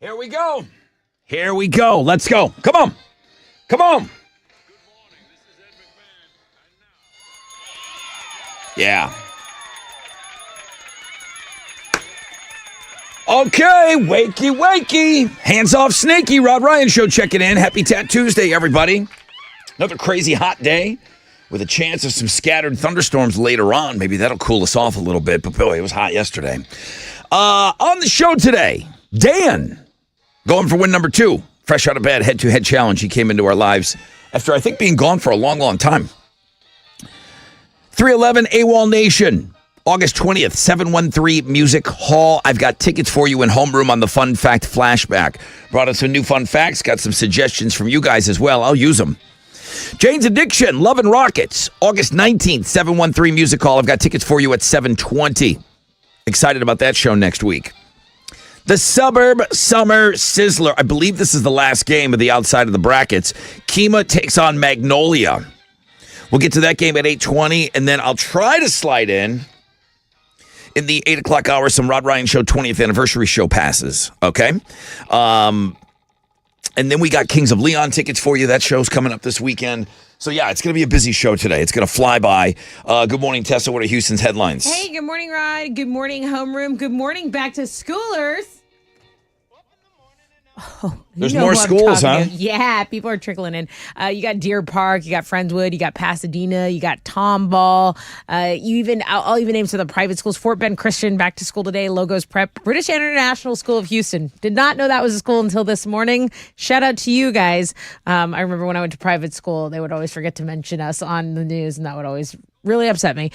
Here we go. Here we go. Let's go. Come on. Come on. Yeah. Okay, wakey, wakey. Hands off Snaky. Rod Ryan Show checking in. Happy Tat Tuesday, everybody. Another crazy hot day with a chance of some scattered thunderstorms later on. Maybe that'll cool us off a little bit, but boy, it was hot yesterday. On the show today, Dan, going for win number 2. Fresh out of bed, head-to-head challenge. He came into our lives after, I think, being gone for a long, long time. 311 AWOL Nation, August 20th, 713 Music Hall. I've got tickets for you in homeroom on the Fun Fact Flashback. Brought us some new fun facts, got some suggestions from you guys as well. I'll use them. Jane's Addiction, Love and Rockets, August 19th, 713 Music Hall. I've got tickets for you at 720. Excited about that show next week. The Suburb Summer Sizzler. I believe this is the last game of the outside of the brackets. Kima takes on Magnolia. We'll get to that game at 8:20, and then I'll try to slide in the 8 o'clock hour some Rod Ryan Show 20th anniversary show passes, okay? And then we got Kings of Leon tickets for you. That show's coming up this weekend. So, yeah, it's going to be a busy show today. It's going to fly by. Good morning, Tessa. What are Houston's headlines? Hey, good morning, Rod. Good morning, homeroom. Good morning, back to schoolers. Oh, there's more schools, huh? Yeah, people are trickling in. You got Deer Park, you got Friendswood, you got Pasadena, you got Tomball. I'll even name some of the private schools. Fort Bend Christian back to school today. Logos Prep, British International School of Houston. Did not know that was a school until this morning. Shout out to you guys. I remember when I went to private school, they would always forget to mention us on the news, and that would always really upset me.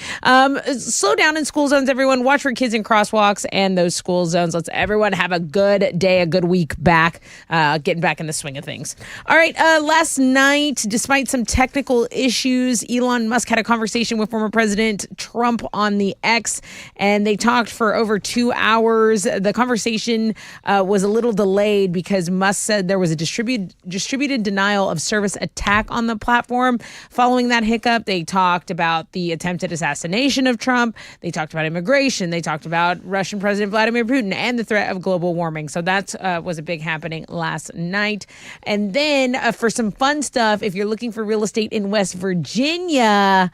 Slow down in school zones, everyone. Watch for kids in crosswalks and those school zones. Let's everyone have a good day, a good week back, getting back in the swing of things. All right, last night, despite some technical issues, Elon Musk had a conversation with former President Trump on the X, and they talked for over 2 hours. The conversation was a little delayed because Musk said there was a distributed denial of service attack on the platform. Following that hiccup, they talked about the attempted assassination of Trump. They talked about immigration. They talked about Russian President Vladimir Putin and the threat of global warming. So that was a big happening last night. And then for some fun stuff, if you're looking for real estate in West Virginia,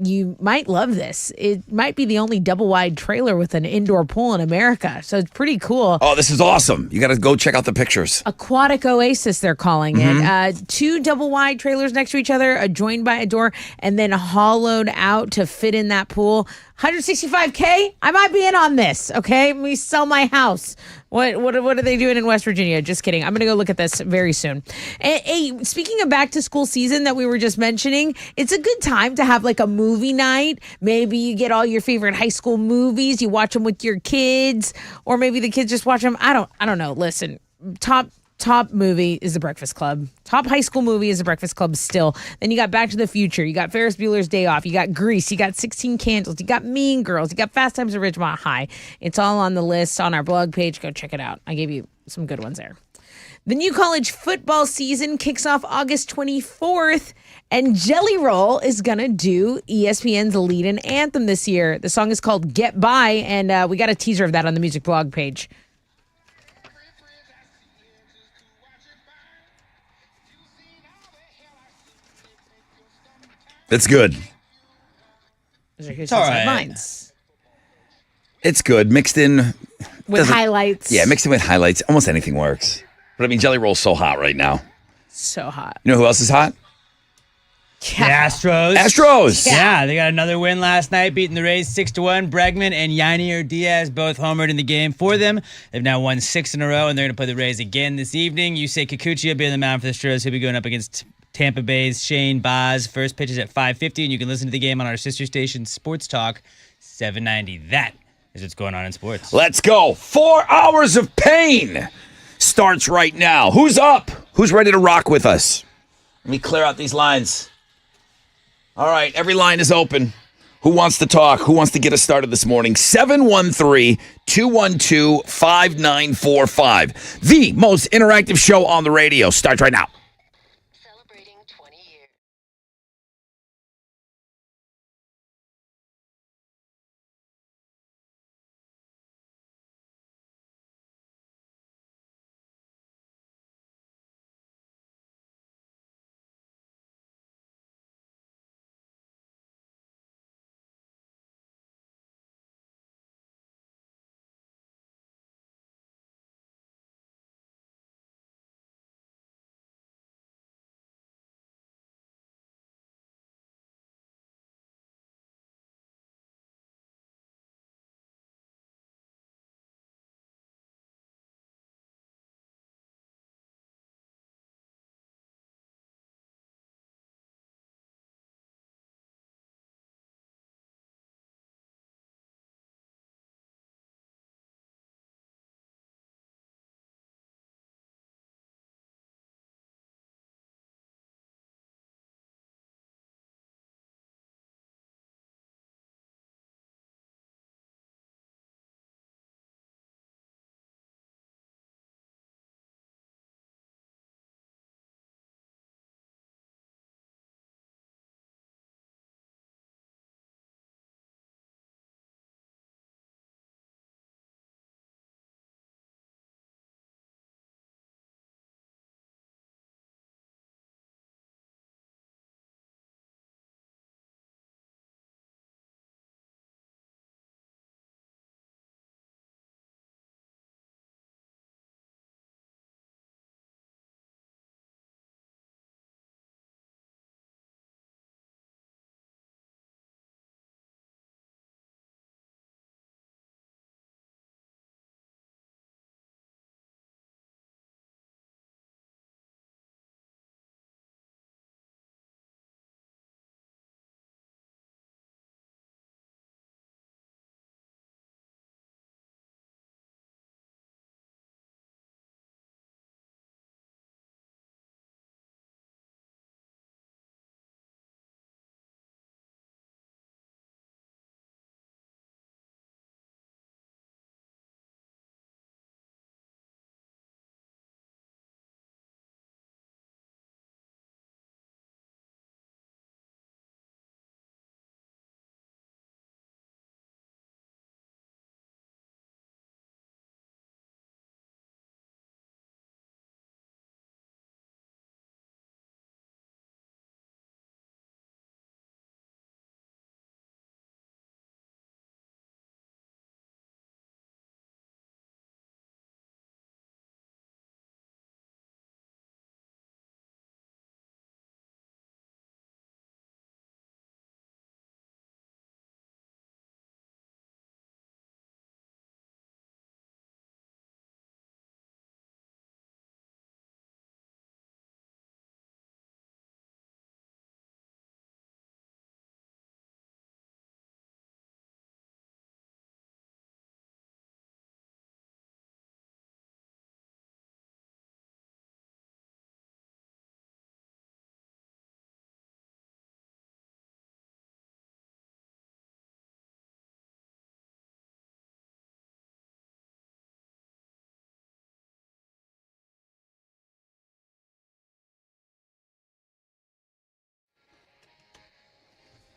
you might love this. It might be the only double wide trailer with an indoor pool in America. So it's pretty cool. Oh, this is awesome. You got to go check out the pictures. Aquatic Oasis, they're calling it. 2 double wide trailers next to each other, adjoined by a door, and then hollowed out to fit in that pool. $165K? I might be in on this, okay? We sell my house. What are they doing in West Virginia? Just kidding. I'm going to go look at this very soon. Hey, speaking of back to school season that we were just mentioning, it's a good time to have like a movie night. Maybe you get all your favorite high school movies. You watch them with your kids, or maybe the kids just watch them. I don't know. Listen, top movie is The Breakfast Club. Top high school movie is The Breakfast Club still. Then you got Back to the Future. You got Ferris Bueller's Day Off. You got Grease. You got 16 Candles. You got Mean Girls. You got Fast Times at Ridgemont High. It's all on the list on our blog page. Go check it out. I gave you some good ones there. The new college football season kicks off August 24th, and Jelly Roll is going to do ESPN's lead-in anthem this year. The song is called Get By, and we got a teaser of that on the music blog page. It's good. It's all right. It's good. Mixed in with highlights. Yeah, mixed in with highlights. Almost anything works. But I mean, Jelly Roll's so hot right now. So hot. You know who else is hot? The Astros. Astros. Yeah, they got another win last night, beating the Rays 6-1. Bregman and Yainier Diaz both homered in the game for them. They've now won 6 in a row, and they're going to play the Rays again this evening. Yusei Kikuchi will be on the mound for the Astros. He'll be going up against Tampa Bay's Shane Baz. First pitch is at 5:50, and you can listen to the game on our sister station, Sports Talk 790. That is what's going on in sports. Let's go. 4 hours of pain starts right now. Who's up? Who's ready to rock with us? Let me clear out these lines. All right, every line is open. Who wants to talk? Who wants to get us started this morning? 713-212-5945. The most interactive show on the radio. Starts right now.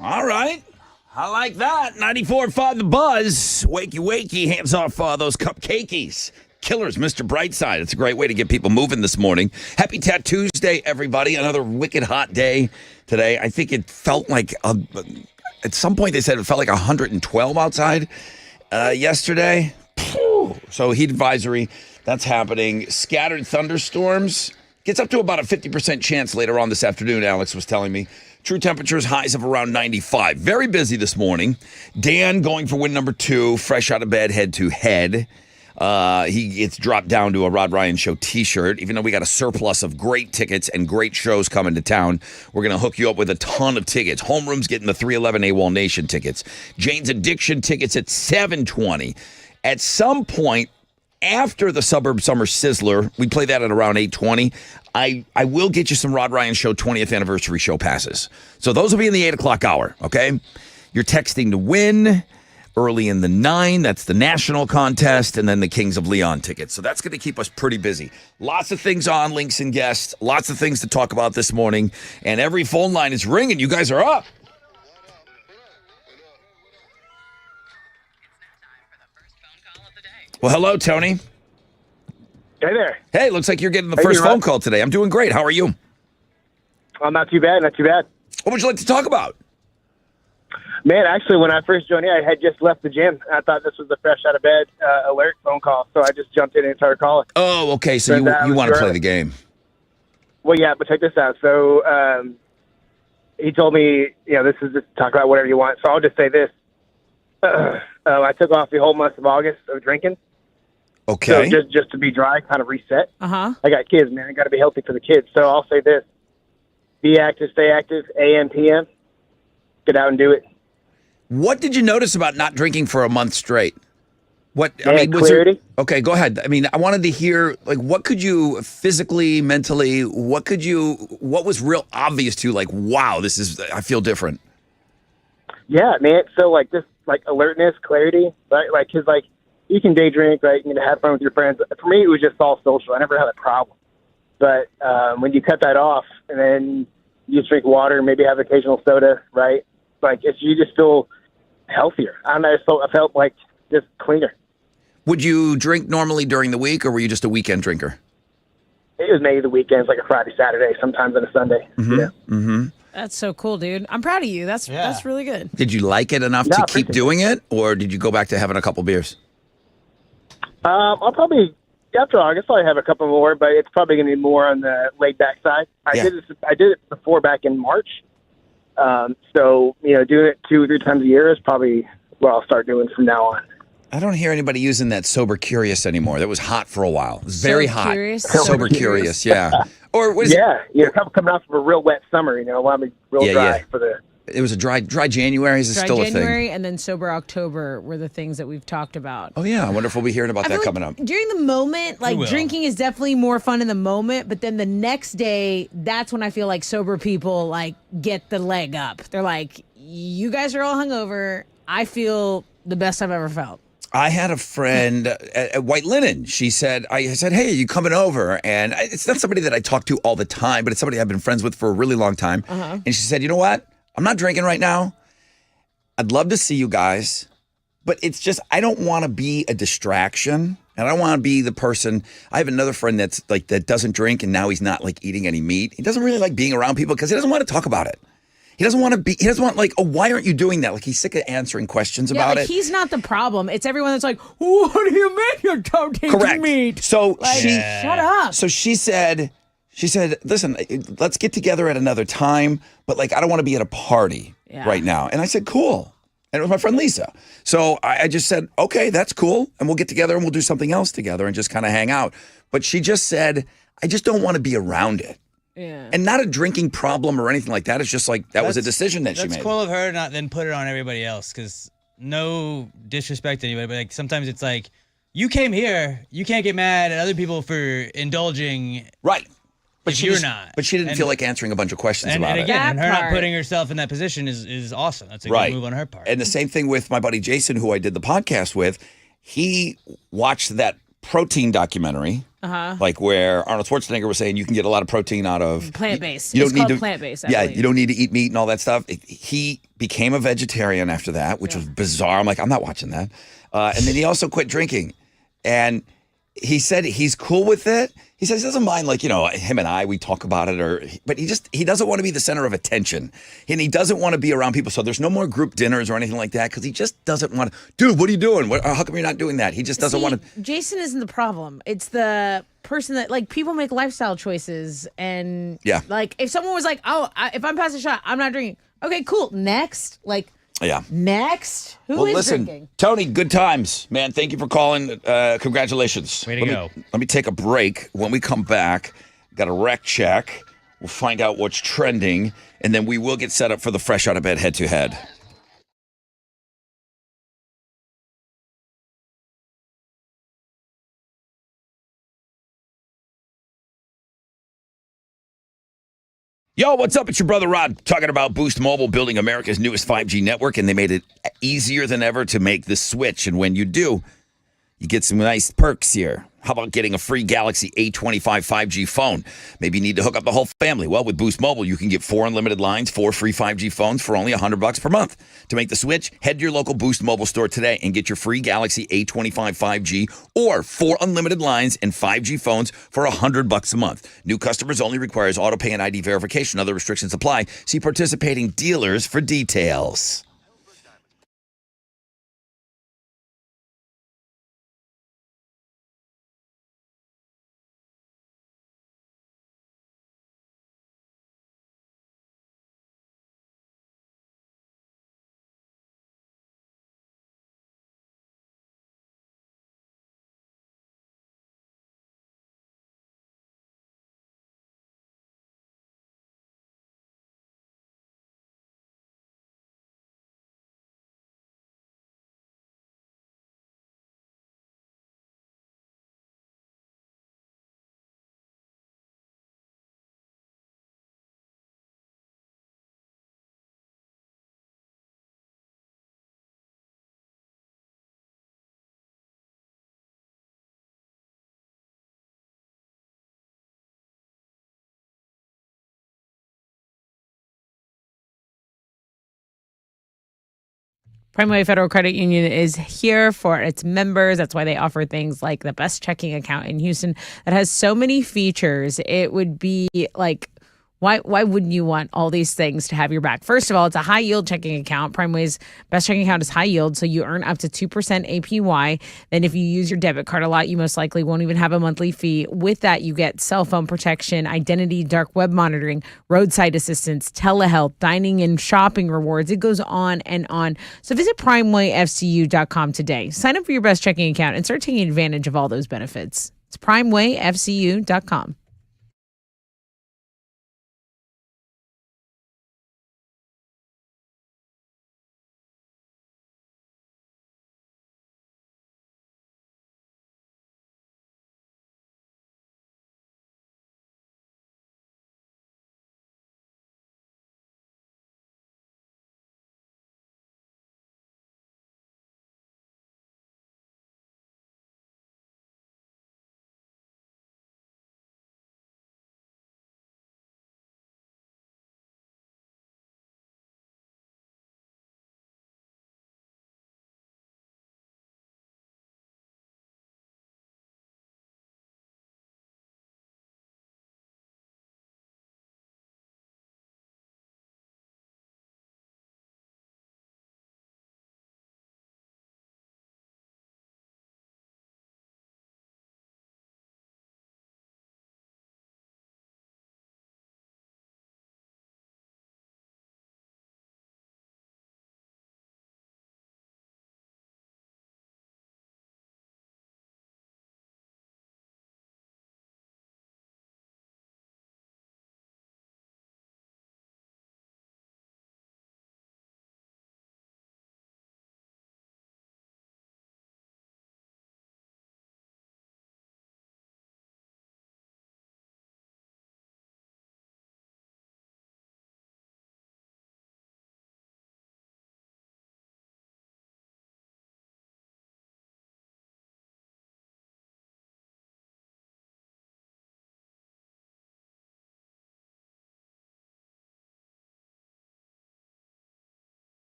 All right. I like that. 94.5 The Buzz. Wakey, wakey. Hands off those cupcakies. Killers, Mr. Brightside. It's a great way to get people moving this morning. Happy Tattoo Tuesday, everybody. Another wicked hot day today. I think it felt like, at some point they said it felt like 112 outside yesterday. So heat advisory, that's happening. Scattered thunderstorms. Gets up to about a 50% chance later on this afternoon, Alex was telling me. True temperatures, highs of around 95. Very busy this morning. Dan going for win number 2, fresh out of bed, head to head. He gets dropped down to a Rod Ryan Show t-shirt. Even though we got a surplus of great tickets and great shows coming to town, we're going to hook you up with a ton of tickets. Homeroom's getting the 311 AWOL Nation tickets. Jane's Addiction tickets at 720. At some point, after the Suburb Summer Sizzler, we play that at around 8:20. I will get you some Rod Ryan Show 20th anniversary show passes. So those will be in the 8 o'clock hour, okay? You're texting to win early in the 9. That's the national contest, and then the Kings of Leon tickets. So that's going to keep us pretty busy. Lots of things on, links and guests. Lots of things to talk about this morning. And every phone line is ringing. You guys are up. Well, hello, Tony. Hey there. Hey, looks like you're getting the Hey, first you're phone up. call today. I'm doing great. How are you? I'm not too bad, not too bad. What would you like to talk about? Man, actually, when I first joined here, I had just left the gym. I thought this was a fresh out of bed alert phone call, so I just jumped in and started calling. Oh, okay. So But, you want to sure. play the game. Well, yeah, but check this out. So he told me, this is just talk about whatever you want. So I'll just say this. I took off the whole month of August of drinking. Okay. So just to be dry, kind of reset. Uh-huh. I got kids, man. I got to be healthy for the kids. So I'll say this. Be active, stay active, AM, PM. Get out and do it. What did you notice about not drinking for a month straight? What Man, was there? clarity. Okay, go ahead. I mean, I wanted to hear what could you physically, mentally, what was real obvious to you? Like, wow, I feel different. Yeah, man. So alertness, clarity, right? Cause you can day drink, right? You can have fun with your friends. For me, it was just all social. I never had a problem. But when you cut that off and then you just drink water, maybe have occasional soda, right? You just feel healthier. I don't know. So I felt like just cleaner. Would you drink normally during the week, or were you just a weekend drinker? It was maybe the weekends, like a Friday, Saturday, sometimes on a Sunday. Yeah. Mm-hmm. That's so cool, dude. I'm proud of you. That's really good. Did you like it enough No, to I keep appreciate doing it, or did you go back to having a couple beers? I'll probably after August I'll have a couple more, but it's probably going to be more on the laid back side. I did it before back in March. So doing it 2 or 3 times a year is probably what I'll start doing from now on. I don't hear anybody using that sober curious anymore. That was hot for a while. It was very hot. Curious? Sober curious, yeah. Or what is Yeah, coming off of a real wet summer, want to be real dry for the. it was a dry January. Is it Dry still a January thing? and then sober October were the things that we've talked about. Oh yeah, I wonder if we'll be hearing about I that feel coming like up. during the moment, We will. drinking is definitely more fun in the moment, but then the next day, that's when I feel like sober people get the leg up. They're like, you guys are all hungover. I feel the best I've ever felt. I had a friend at White Linen. She said, I said, hey, are you coming over? And it's not somebody that I talk to all the time, but it's somebody I've been friends with for a really long time. And she said, you know what? I'm not drinking right now. I'd love to see you guys, but it's just, I don't want to be a distraction. And I don't want to be the person. I have another friend that doesn't drink, and now he's not eating any meat. He doesn't really like being around people because he doesn't want to talk about it. He doesn't want oh, why aren't you doing that? He's sick of answering questions about it. He's not the problem. It's everyone that's like, what do you mean you don't take Correct. meat? So Shut up. So she said, listen, let's get together at another time, but I don't want to be at a party right now. And I said, cool. And it was my friend Lisa. So I just said, okay, that's cool. And we'll get together and we'll do something else together and just kind of hang out. But she just said, I just don't want to be around it. Yeah. And not a drinking problem or anything like that. It's just that was a decision that she made. That's cool of her to not then put it on everybody else, because no disrespect to anybody, but sometimes it's you came here, you can't get mad at other people for indulging. Right. But If she you're just- not. But she didn't And- feel like answering a bunch of questions And, about and it. again, That her not part. putting herself in that position is awesome. That's a Right. good move on her part. And the same thing with my buddy Jason, who I did the podcast with. He watched that protein documentary, like where Arnold Schwarzenegger was saying you can get a lot of protein out of Plant-based. You It's don't need called to plant-based, I Yeah, believe. you don't need to eat meat and all that stuff. He became a vegetarian after that, which was bizarre. I'm like, I'm not watching that. And then he also quit drinking, and he said he's cool with it. He says he doesn't mind, like, him and we talk about it, but he doesn't want to be the center of attention, and he doesn't want to be around people. So there's no more group dinners or anything like that because he just doesn't want to. Dude, what are you doing? How come you're not doing that? He just doesn't want to. Jason isn't the problem. It's the person that, like, people make lifestyle choices, and like if someone was like, "Oh, if I'm past a shot, I'm not drinking." Okay, cool. Next, like. Yeah. Next, who is Well, listen, drinking? Tony, good times, man. Thank you for calling. Congratulations. Way to go. Let me take a break. When we come back, got a rec check. We'll find out what's trending, and then we will get set up for the Fresh Out of Bed head-to-head. Yo, what's up? It's your brother Rod talking about Boost Mobile building America's newest 5G network, and they made it easier than ever to make the switch. And when you do, you get some nice perks here. How about getting a free Galaxy A25 5G phone? Maybe you need to hook up the whole family. Well, with Boost Mobile, you can get 4 unlimited lines, 4 free 5G phones for only $100 per month. To make the switch, head to your local Boost Mobile store today and get your free Galaxy A25 5G or 4 unlimited lines and 5G phones for $100 a month. New customers only requires auto pay and ID verification. Other restrictions apply. See participating dealers for details. Primeway Federal Credit Union is here for its members. That's why they offer things like the best checking account in Houston that has so many features. It would be like, why wouldn't you want all these things to have your back? First of all, it's a high yield checking account. Primeway's best checking account is high yield, so you earn up to 2% APY. Then if you use your debit card a lot, you most likely won't even have a monthly fee. With that, you get cell phone protection, identity, dark web monitoring, roadside assistance, telehealth, dining and shopping rewards. It goes on and on. So visit primewayfcu.com today. Sign up for your best checking account and start taking advantage of all those benefits. It's primewayfcu.com.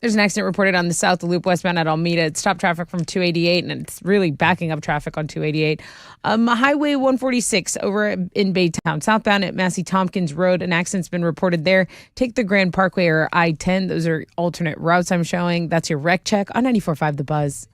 There's an accident reported on the South Loop westbound at Almeda. It stopped traffic from 288, and it's really backing up traffic on 288. Highway 146 over in Baytown, southbound at Massey Tompkins Road. An accident's been reported there. Take the Grand Parkway or I-10. Those are alternate routes I'm showing. That's your wreck check on 94.5 The Buzz.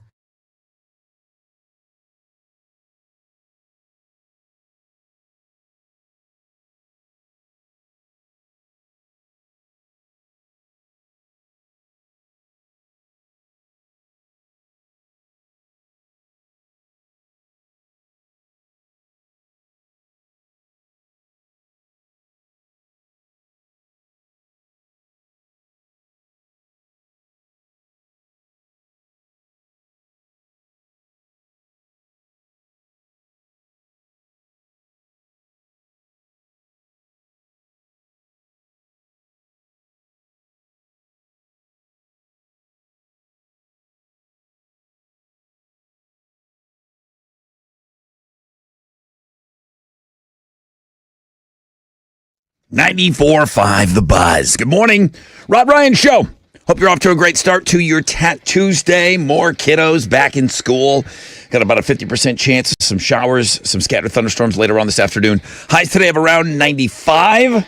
.94.5 The Buzz. Good morning. Rob Ryan Show. Hope you're off to a great start to your Tat Tuesday. More kiddos back in school. Got about a 50% chance of some showers, some scattered thunderstorms later on this afternoon. Highs today of around 95.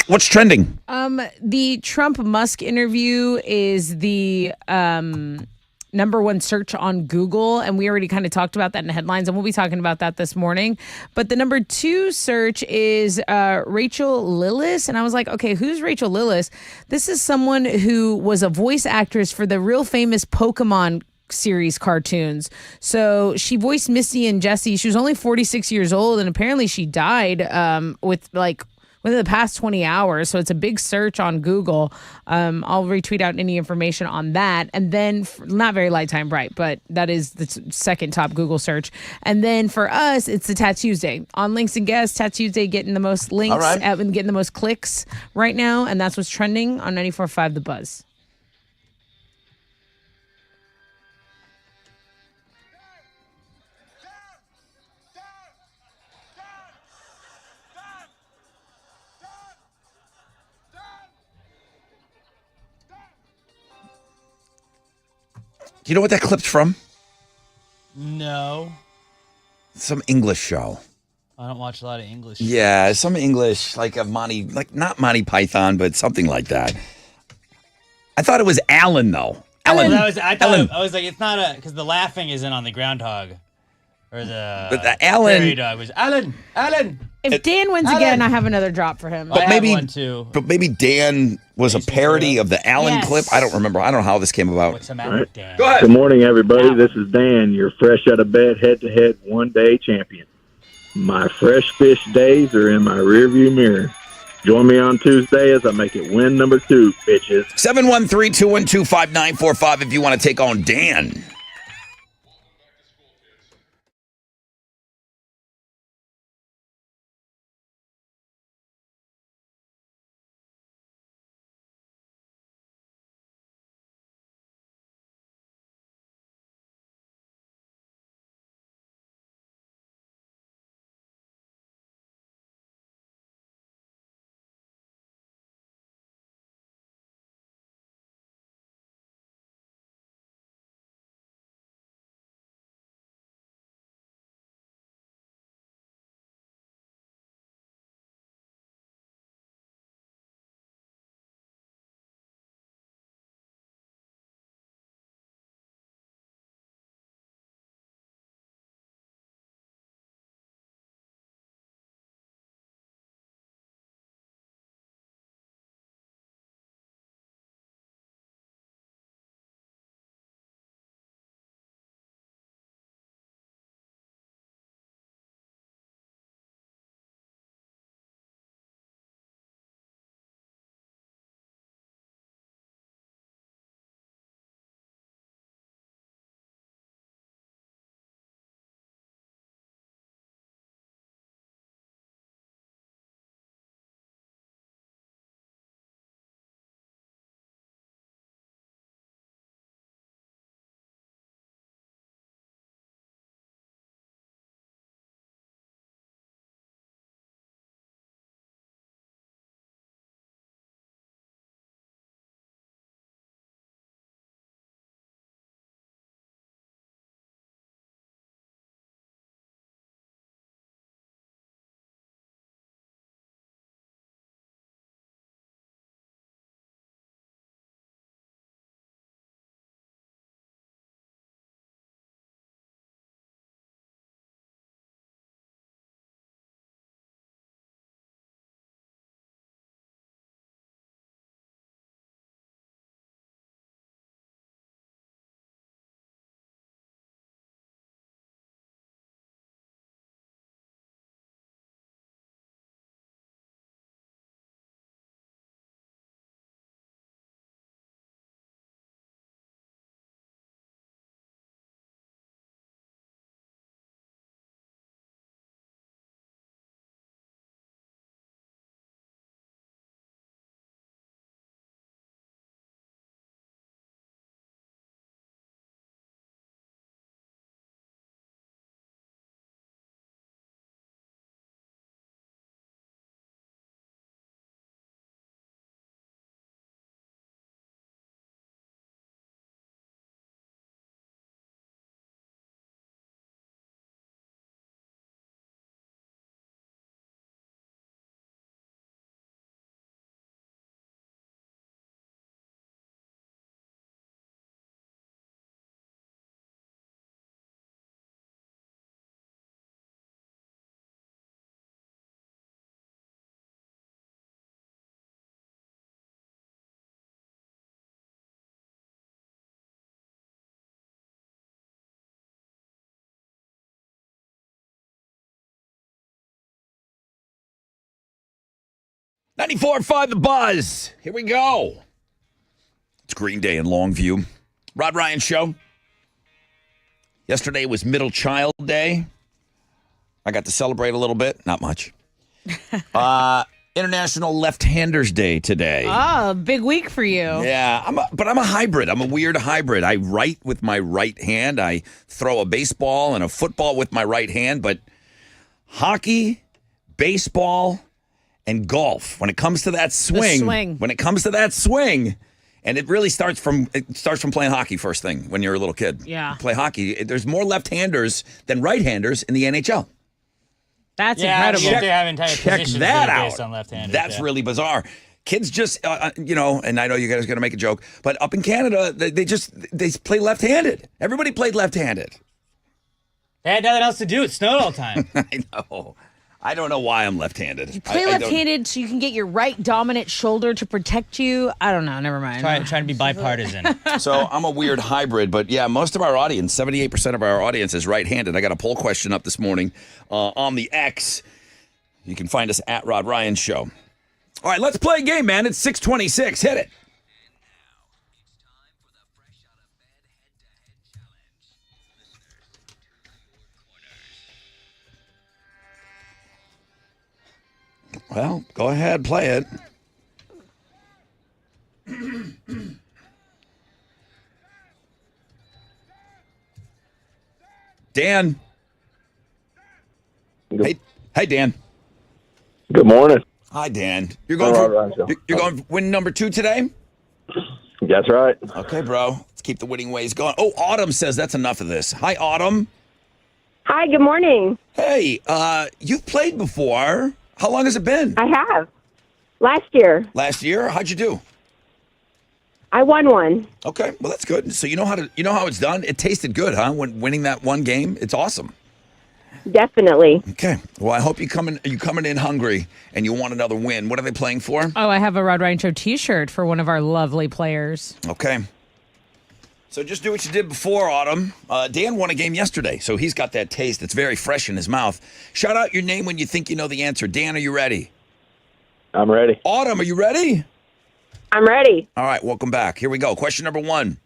What's trending? The Trump-Musk interview is the number one search on Google, and we already kind of talked about that in the headlines, and we'll be talking about that this morning. But the number two search is Rachel Lillis, and I was like, okay, who's Rachel Lillis? This is someone who was a voice actress for the real famous Pokemon series cartoons. So she voiced Misty and Jessie. She was only 46 years old, and apparently she died within the past 20 hours. So it's a big search on Google. I'll retweet out any information on that. And then, not very light time bright, but that is the second top Google search. And then for us, it's the Tat Tuesday. On Links and Guests, Tat Tuesday getting the most links, getting the most clicks right now. And that's what's trending on 94.5 The Buzz. Do you know what that clip's from? No. Some English show. I don't watch a lot of English. Yeah, some English, like of Monty, like not Monty Python, but something like that. I thought it was Alan, though. Alan. I was like, it's not because the laughing isn't on the groundhog. Or the Alan. prairie dog was Alan. If Dan wins again, I have another drop for him. I have one too. But maybe Dan was a parody of the Alan clip. I don't remember. I don't know how this came about. What's the matter with Dan? Go ahead. Good morning, everybody. This is Dan, your fresh out of bed, head-to-head, one-day champion. My fresh fish days are in my rearview mirror. Join me on Tuesday as I make it win number 2, bitches. 713-212-5945 if you want to take on Dan. 94.5 The Buzz. Here we go. It's Green Day in Longview. Rod Ryan Show. Yesterday was Middle Child Day. I got to celebrate a little bit. Not much. International Left-Handers Day today. Oh, big week for you. Yeah, but I'm a hybrid. I'm a weird hybrid. I write with my right hand. I throw a baseball and a football with my right hand. But hockey, baseball, and golf, when it comes to that swing. When it comes to that swing, and it really starts from playing hockey first thing when you're a little kid. Yeah. You play hockey. There's more left-handers than right-handers in the NHL. That's incredible. You have to have entire Check positions that that are out. based on left-handers. That's yeah. really bizarre. Kids just, and I know you guys are going to make a joke, but up in Canada, they play left-handed. Everybody played left-handed. They had nothing else to do. It snowed all the time. I know. I don't know why I'm left-handed. Play I don't- left-handed so you can get your right dominant shoulder to protect you. I don't know. Never mind. Trying to be bipartisan. So I'm a weird hybrid, but yeah, most of our audience, 78% of our audience is right-handed. I got a poll question up this morning on the X. You can find us at Rod Ryan Show. All right, let's play a game, man. It's 6:26. Hit it. Well, go ahead, play it. Dan. Hey, Dan. Good morning. Hi, Dan. You're going you're going win number 2 today? That's right. Okay, bro. Let's keep the winning ways going. Oh, Autumn says that's enough of this. Hi, Autumn. Hi, good morning. Hey, you've played before. How long has it been? I have. Last year, Last year? How'd you do? I won one. Okay, well that's good. So you know how it's done. It tasted good, huh? When winning that one game, it's awesome. Definitely. Okay. Well, I hope you coming in hungry and you want another win. What are they playing for? Oh, I have a Rod Ryan Show T-shirt for one of our lovely players. Okay. So just do what you did before, Autumn. Dan won a game yesterday, so he's got that taste that's very fresh in his mouth. Shout out your name when you think you know the answer. Dan, are you ready? I'm ready. Autumn, are you ready? I'm ready. All right, welcome back. Here we go. Question number 1.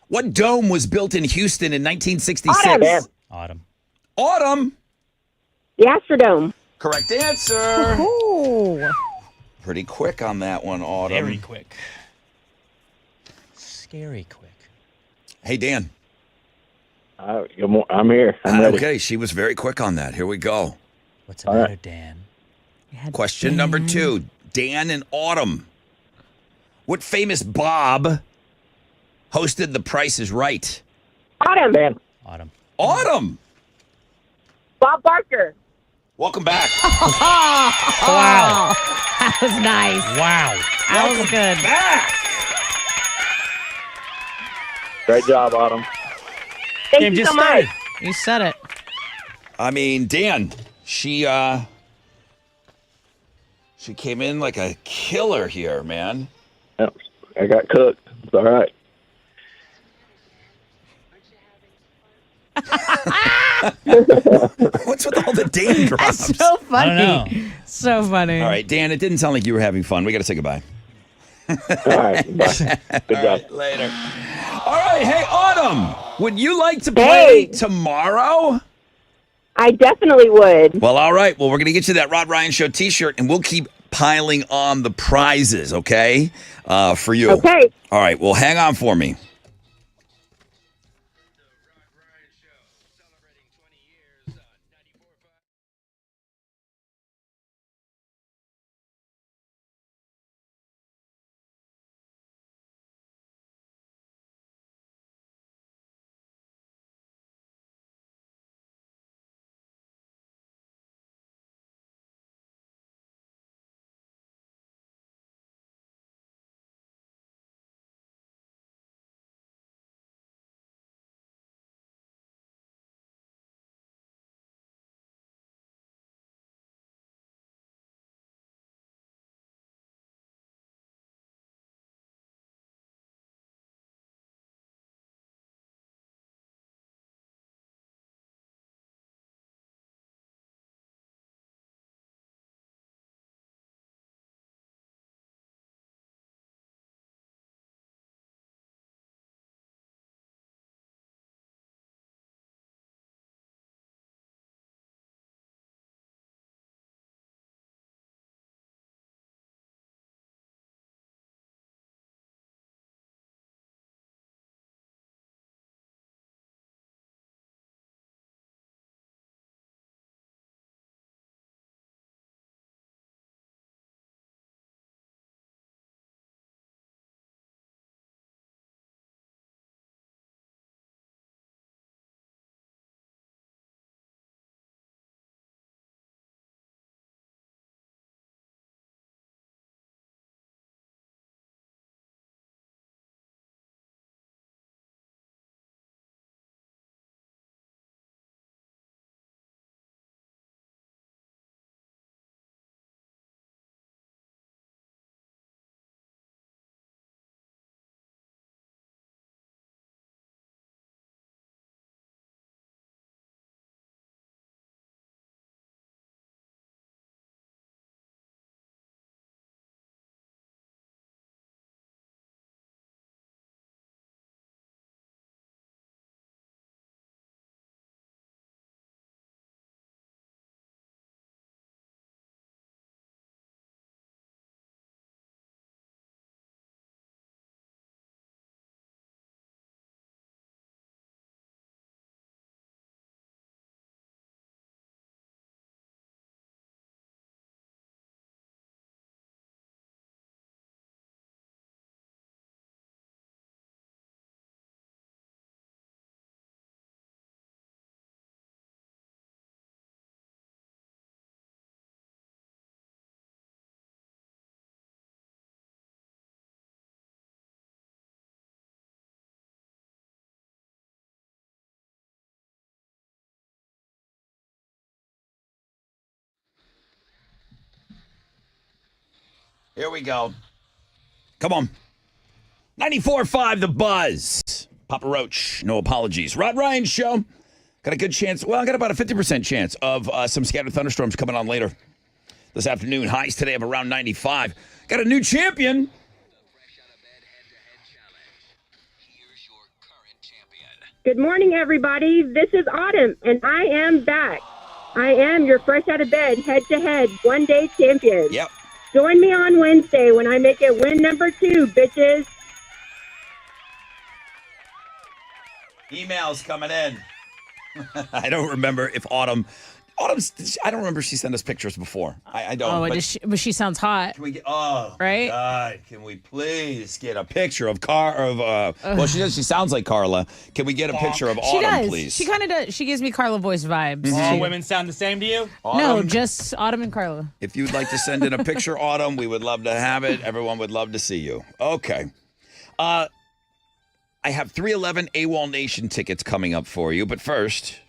What dome was built in Houston in 1966? Autumn. Autumn. Autumn. The Astrodome. Correct answer. Ooh. Pretty quick on that one, Autumn. Very quick. Scary quick. Hey, Dan. I'm here. I'm ready. Okay, she was very quick on that. Here we go. What's the matter, Dan? Question number 2. Dan and Autumn. What famous Bob hosted The Price is Right? Autumn. Dan. Autumn. Autumn. Bob Barker. Welcome back. Wow. That was nice. Wow. That was good. Back. Great job, Autumn. Thank Game you just so much. started. You said it. I mean, Dan, she came in like a killer here, man. Yep. I got cooked. It's all right. What's with all the Dan drops? That's so funny. I don't know. So funny. All right, Dan, it didn't sound like you were having fun. We got to say goodbye. All right. Bye. Good job. Later. All right, hey, Autumn, would you like to play Hey. tomorrow? I definitely would. Well, all right. Well, we're going to get you that Rod Ryan Show T-shirt, and we'll keep piling on the prizes, okay, for you. Okay. All right. Well, hang on for me. Here we go. Come on. 94.5 The Buzz. Papa Roach, no apologies. Rod Ryan Show. Got a good chance. Well, I got about a 50% chance of some scattered thunderstorms coming on later this afternoon. Highs today of around 95. Got a new champion. Good morning, everybody. This is Autumn, and I am back. I am your fresh out of bed, head-to-head, one-day champion. Yep. Join me on Wednesday when I make it win number 2, bitches. Emails coming in. I don't remember if Autumn's, I don't remember if she sent us pictures before. I don't. Oh, but she sounds hot. Can we get, oh, Right? God, can we please get a picture of well, she sounds like Carla. Can we get a picture of She Autumn, does. please? She kind of does. She gives me Carla voice vibes. All women sound the same to you? No, Autumn, just Autumn and Carla. if you'd like to send in a picture, Autumn, we would love to have it. Everyone would love to see you. Okay. I have 311 AWOL Nation tickets coming up for you, but first...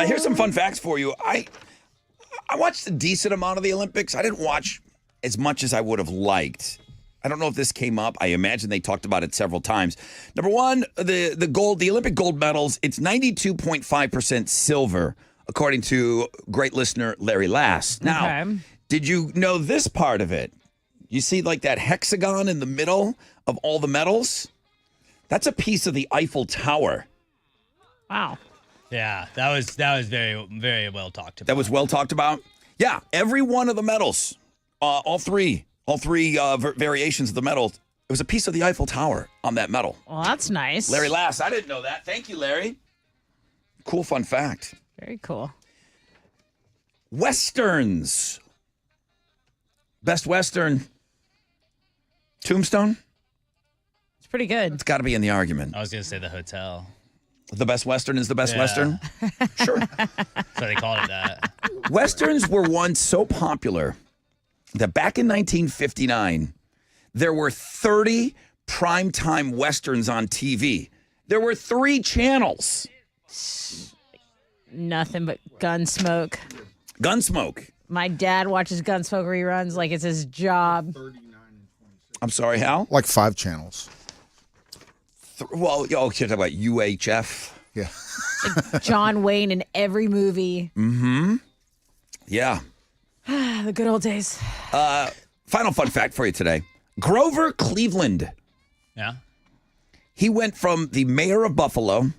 here's some fun facts for you. I watched a decent amount of the Olympics. I didn't watch as much as I would have liked. I don't know if this came up. I imagine they talked about it several times. Number one, the Olympic gold medals, it's 92.5% silver, according to great listener Larry Lass. Now, Okay. did you know this part of it? You see like that hexagon in the middle of all the medals? That's a piece of the Eiffel Tower. Wow. Yeah, that was very, very well talked about. That was well talked about. Yeah, every one of the medals, all three variations of the medal, it was a piece of the Eiffel Tower on that medal. Well, that's nice. Larry Lass, I didn't know that. Thank you, Larry. Cool fun fact. Very cool. Westerns. Best Western. Tombstone? It's pretty good. It's got to be in the argument. I was going to say the hotel. The best Western is the best Yeah. Western? Sure. That's why they called it that. Westerns were once so popular that back in 1959, there were 30 primetime Westerns on TV. There were 3 channels. Nothing but Gunsmoke. Gunsmoke. My dad watches Gunsmoke reruns like it's his job. I'm sorry, Hal? Like 5 channels. Well, you're talking about UHF. Yeah. John Wayne in every movie. Yeah. The good old days. Final fun fact for you today. Grover Cleveland. Yeah. He went from the mayor of Buffalo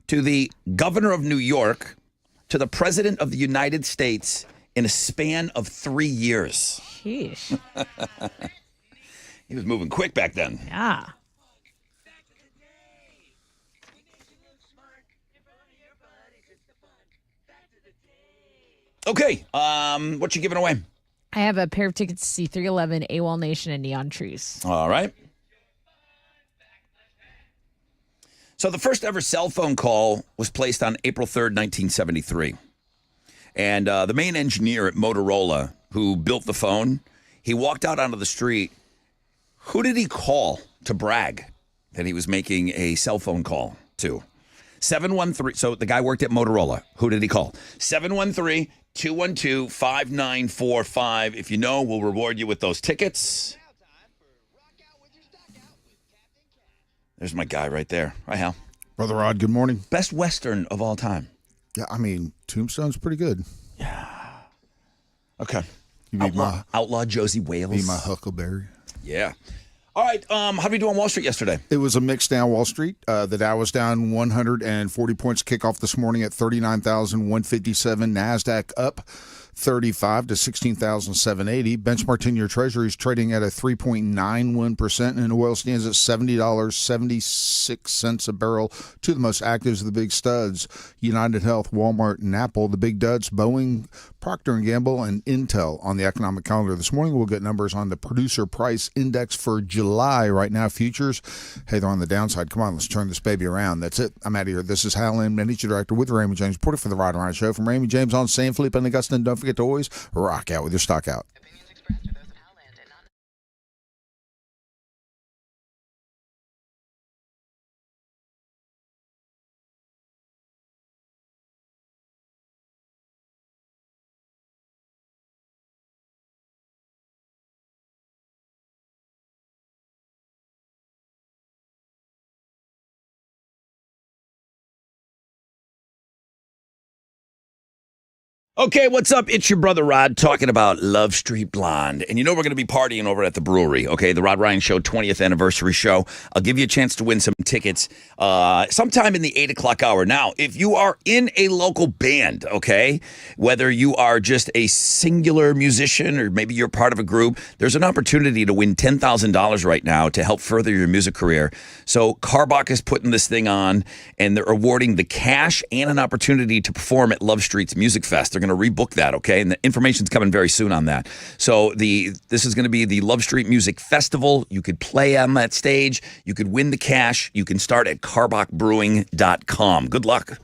to the governor of New York to the president of the United States in a span of 3 years. Sheesh. He was moving quick back then. Yeah. Okay, what you giving away? I have a pair of tickets to see 311 AWOL Nation and Neon Trees. All right. So the first ever cell phone call was placed on April 3rd, 1973. And the main engineer at Motorola who built the phone, he walked out onto the street. Who did he call to brag that he was making a cell phone call to? 713. So the guy worked at Motorola. Who did he call? 713-212-5945. If you know, we'll reward you with those tickets. There's my guy right there. Hi, Hal. Brother Rod, good morning. Best Western of all time. Yeah, I mean, Tombstone's pretty good. Okay. You need my Outlaw Josie Wales. be my Huckleberry. Yeah. All right. How did we do on Wall Street yesterday? It was a mix down Wall Street. The Dow was down 140 points kickoff this morning at 39,157. NASDAQ up 35 to 16,780. Benchmark 10-year Treasuries trading at a 3.91%, and oil stands at $70.76 a barrel. Two of the most actives of the big studs: United Health, Walmart, and Apple. The big duds: Boeing, Procter & Gamble, and Intel on the economic calendar. This morning we'll get numbers on the producer price index for July. Right now, futures, hey, they're on the downside. Come on, let's turn this baby around. That's it. I'm out of here. This is Hal Lynn, Manager Director with Raymond James, reporter for the Rod and Ryan Show. From Raymond James on San Felipe and Augusta. And don't forget to always rock out with your stock out. Okay, what's up? It's your brother Rod talking about Love Street Blonde. And you know we're going to be partying over at the brewery, okay? The Rod Ryan Show 20th anniversary show. I'll give you a chance to win some tickets sometime in the 8 o'clock hour. Now, if you are in a local band, okay, whether you are just a singular musician or maybe you're part of a group, there's an opportunity to win $10,000 right now to help further your music career. So Carbach is putting this thing on, and they're awarding the cash and an opportunity to perform at Love Street's Music Fest. They're going to rebook that, okay? And the information's coming very soon on that. So this is going to be the Love Street Music Festival. You could play on that stage. You could win the cash. You can start at carbachbrewing.com. Good luck.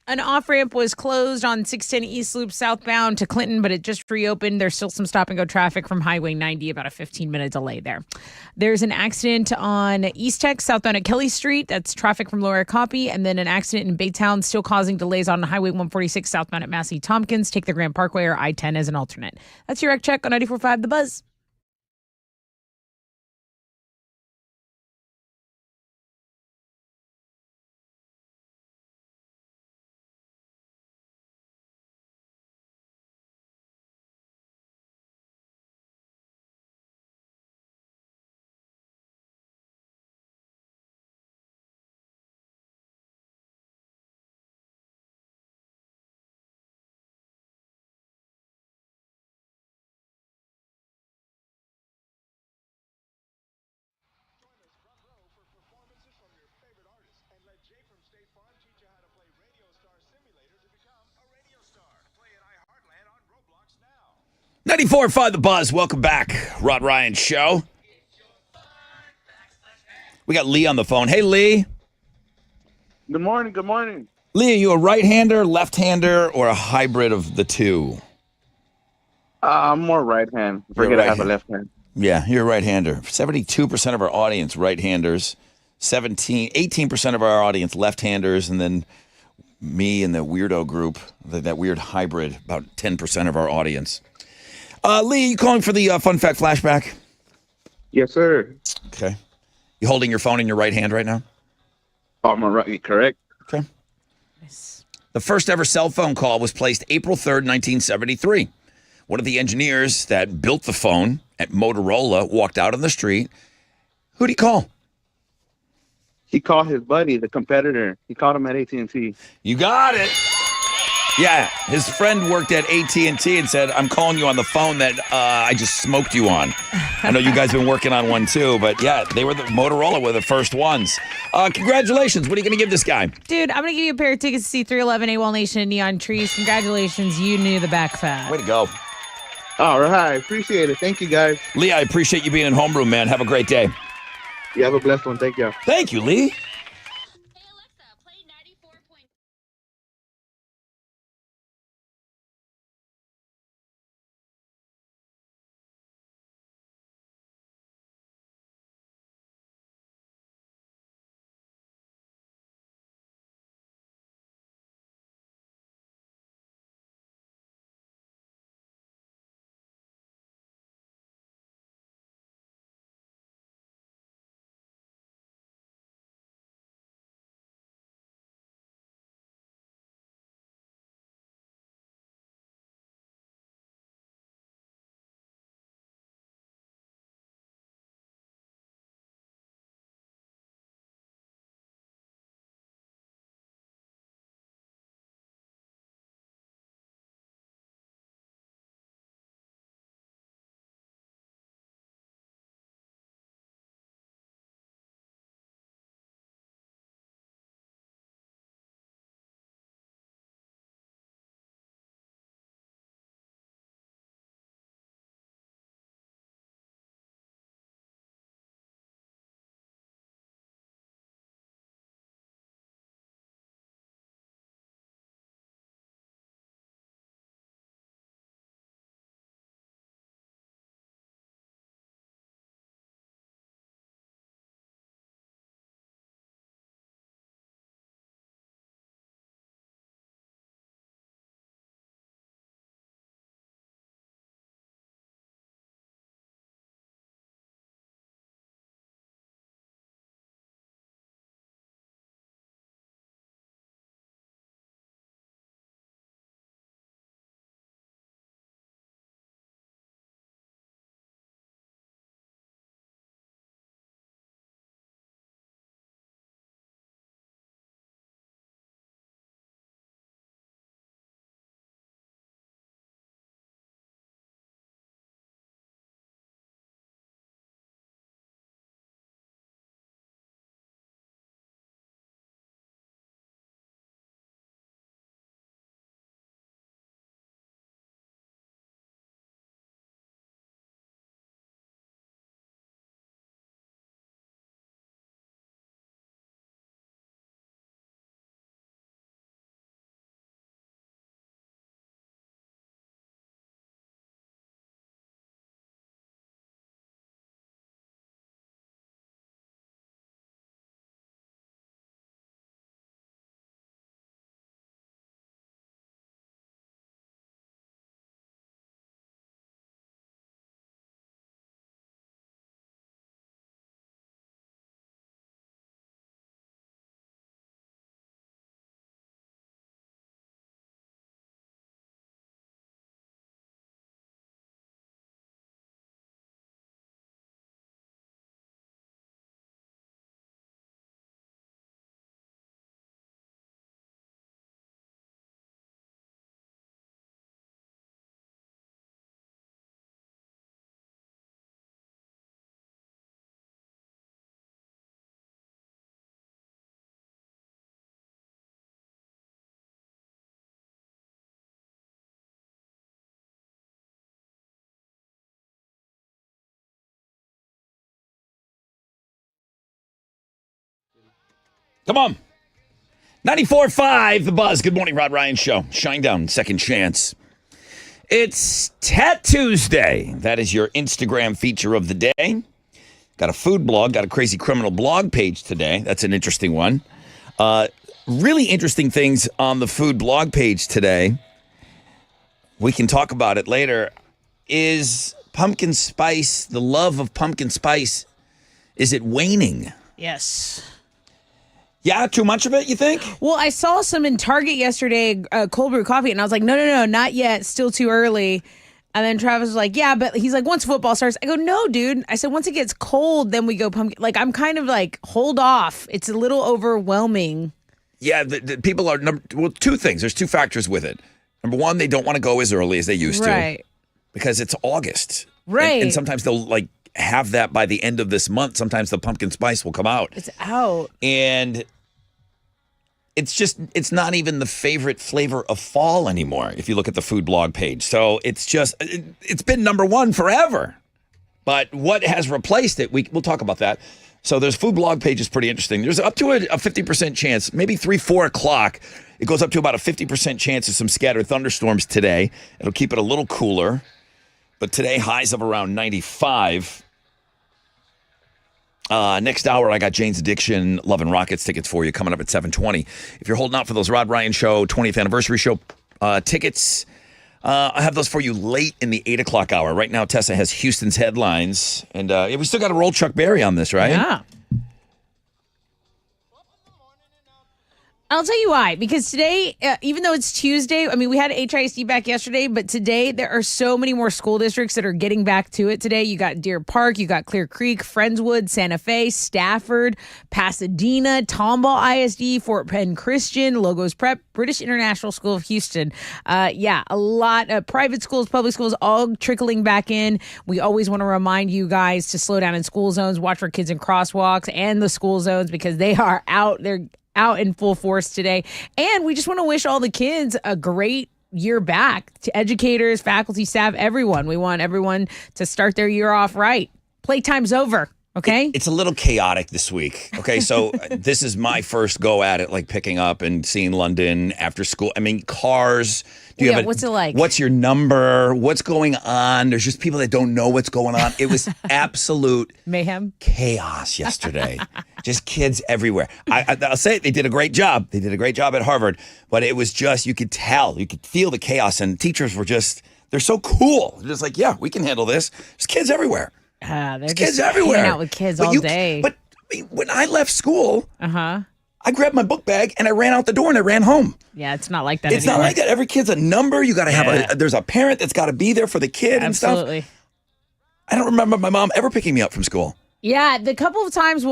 An off ramp was closed on 610 East Loop southbound to Clinton, but it just reopened. There's still some stop and go traffic from Highway 90, about a 15-minute delay there. There's an accident on East Tech southbound at Kelly Street. That's traffic from Lower Copy. And then an accident in Baytown still causing delays on Highway 146 southbound at Massey Tompkins. Take the Grand Parkway or I-10 as an alternate. That's your Rec Check on 94.5 The Buzz. Jay from State Farm teach you how to play Radio Star Simulator to become a radio star. Play at iHeartland on Roblox now. 94.5 The Buzz. Welcome back. Rod Ryan Show. We got Lee on the phone. Hey, Lee. Good morning. Good morning. Lee, are you a right-hander, left-hander, or a hybrid of the two? I'm more right hand. You're Forget I have a right-hand. left hand. Yeah, you're a right-hander. 72% of our audience right-handers. 18% of our audience left-handers, and then me and the weirdo group, that weird hybrid, about 10% of our audience. Lee, you calling for the fun fact flashback? Yes, sir. Okay. You holding your phone in your right hand right now? I'm right. Correct. Okay. The first ever cell phone call was placed April 3rd, 1973. One of the engineers that built the phone at Motorola walked out on the street. Who'd he call? He called his buddy, the competitor. He called him at AT&T. You got it. Yeah, his friend worked at AT&T and said, I'm calling you on the phone that I just smoked you on. I know you guys have been working on one too, but yeah, Motorola were the first ones. Congratulations. What are you going to give this guy? Dude, I'm going to give you a pair of tickets to see 311 AWOL Nation and Neon Trees. Congratulations. You knew the back fat. Way to go. All right. Appreciate it. Thank you, guys. Lee, I appreciate you being in homeroom, man. Have a great day. You have a blessed one. Thank you. Thank you, Lee. Come on. 94.5, The Buzz. Good morning, Rod Ryan Show. Shinedown, Second Chance. It's Tuesday. That is your Instagram feature of the day. Got a food blog, got a Crazy Criminal blog page today. That's an interesting one. Really interesting things on the food blog page today. We can talk about it later. Is pumpkin spice, the love of pumpkin spice, is it waning? Yes. Yeah, too much of it, you think? Well, I saw some in Target yesterday, cold brew coffee, and I was like, no, not yet. Still too early. And then Travis was like, yeah, but he's like, once football starts. I go, no, dude. I said, once it gets cold, then we go pumpkin. Like, I'm kind of like, hold off. It's a little overwhelming. Yeah, the people are, two things. There's two factors with it. Number one, they don't want to go as early as they used to. Because it's August. Right. And sometimes they'll like have that by the end of this month. Sometimes the pumpkin spice will come out. It's out. And it's not even the favorite flavor of fall anymore if you look at the food blog page. So it's been number one forever. But what has replaced it, we'll talk about that. So there's food blog page is pretty interesting. There's up to a 50% chance, maybe 4 o'clock. It goes up to about a 50% chance of some scattered thunderstorms today. It'll keep it a little cooler. But today, highs of around 95. Next hour, I got Jane's Addiction, Love and Rockets tickets for you coming up at 7:20. If you're holding out for those Rod Ryan Show 20th anniversary show tickets, I have those for you late in the 8 o'clock hour. Right now, Tessa has Houston's headlines. And we still got to roll Chuck Berry on this, right? Yeah. I'll tell you why. Because today, even though it's Tuesday, I mean, we had HISD back yesterday, but today there are so many more school districts that are getting back to it today. You got Deer Park, you got Clear Creek, Friendswood, Santa Fe, Stafford, Pasadena, Tomball ISD, Fort Penn Christian, Logos Prep, British International School of Houston. A lot of private schools, public schools, all trickling back in. We always want to remind you guys to slow down in school zones, watch for kids in crosswalks and the school zones because they are out. They're out in full force today. And we just want to wish all the kids a great year back, to educators, faculty, staff, everyone. We want everyone to start their year off right. Playtime's over. Okay. It's a little chaotic this week. Okay. So this is my first go at it, like picking up and seeing London after school. I mean, cars. What's it like? What's your number? What's going on? There's just people that don't know what's going on. It was absolute mayhem, chaos yesterday. Just kids everywhere. I'll say it, they did a great job. They did a great job at Harvard, but it was just, you could feel the chaos, and teachers were they're so cool. They're just like, yeah, we can handle this. There's kids everywhere. They're There's just kids everywhere. hanging out with kids all day. But when I left school, I grabbed my book bag and I ran out the door and I ran home. Yeah, it's not like that It's anymore. not like that. Every kid's a number. You got to have there's a parent that's got to be there for the kid and stuff. Absolutely. I don't remember my mom ever picking me up from school. Yeah, the couple of times,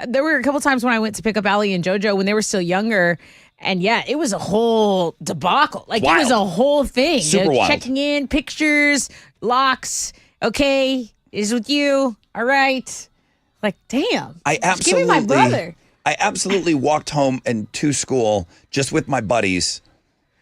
there were a couple of times when I went to pick up Allie and JoJo when they were still younger. And yeah, it was a whole debacle. Like, Wild. it was a whole thing. Super wild. Checking in, pictures, locks. Okay, is with you. All right. Like, damn. Just give me my brother. I absolutely walked home and to school just with my buddies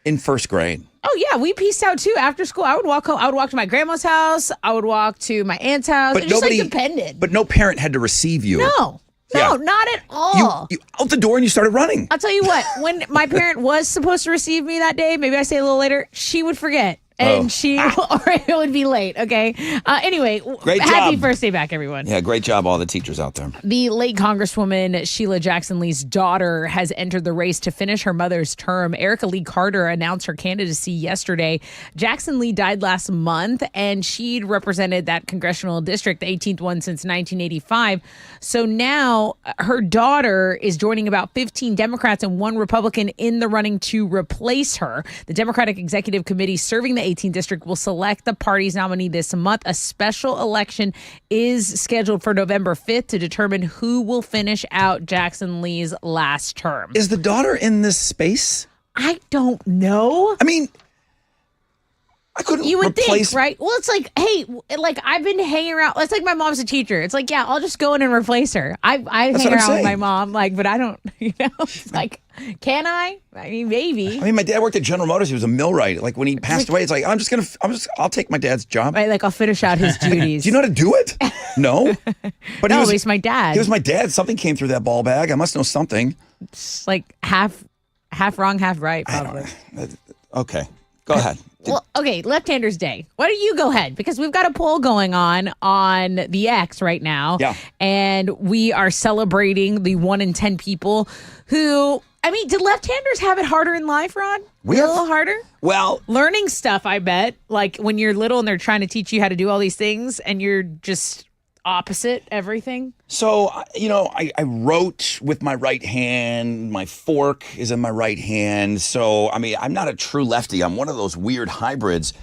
in first grade. Oh, yeah, we pieced out too. After school, I would walk home. I would walk to my grandma's house. I would walk to my aunt's house. But It just like depended. But no parent had to receive you. No, Yeah. not at all. You out the door and you started running. I'll tell you what, when my parent was supposed to receive me that day, maybe I say a little later, she would forget. And or it would be late, okay? Anyway, Great happy job. first day back, everyone. Yeah, great job, all the teachers out there. The late Congresswoman Sheila Jackson Lee's daughter has entered the race to finish her mother's term. Erica Lee Carter announced her candidacy yesterday. Jackson Lee died last month, and she'd represented that congressional district, the 18th one since 1985. So now her daughter is joining about 15 Democrats and one Republican in the running to replace her. The Democratic Executive Committee serving the 18th district will select the party's nominee this month. A special election is scheduled for November 5th to determine who will finish out Jackson Lee's last term. Is the daughter in this space? I don't know. I mean, I couldn't You would replace... think, right? Well, it's like, hey, like I've been hanging around. It's like my mom's a teacher. It's like, yeah, I'll just go in and replace her. I That's hang what I'm around with saying. my mom, like, but I don't, it's like, can I? I mean, maybe. I mean, my dad worked at General Motors. He was a millwright. Like, when he passed away, it's like, I'll take my dad's job. Right, like I'll finish out his duties. Do you know how to do it? No, but No, at least my dad. He was my dad. Something came through that ball bag. I must know something. It's like half wrong, half right, probably. Okay, go ahead. Well, okay, Left-Handers Day. Why don't you go ahead? Because we've got a poll going on the X right now. Yeah. And we are celebrating the 1 in 10 people who, I mean, did left-handers have it harder in life, Ron? A little harder? Well, Learning stuff, I bet. Like when you're little and they're trying to teach you how to do all these things and you're just opposite everything. so I wrote with my right hand. My fork is in my right hand. So I mean, I'm not a true lefty. I'm one of those weird hybrids.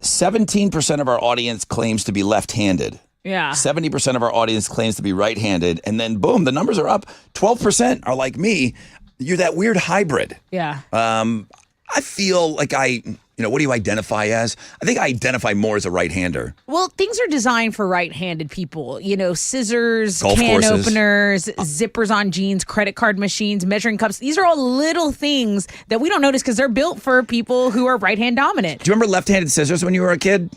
17% of our audience claims to be left-handed. Yeah. 70% of our audience claims to be right-handed, and then boom, the numbers are up. 12% are like me. You're that weird hybrid. Yeah. I feel like what do you identify as? I think I identify more as a right-hander. Well, things are designed for right-handed people. Scissors, Golf can courses. openers, zippers on jeans, credit card machines, measuring cups. These are all little things that we don't notice because they're built for people who are right-hand dominant. Do you remember left-handed scissors when you were a kid?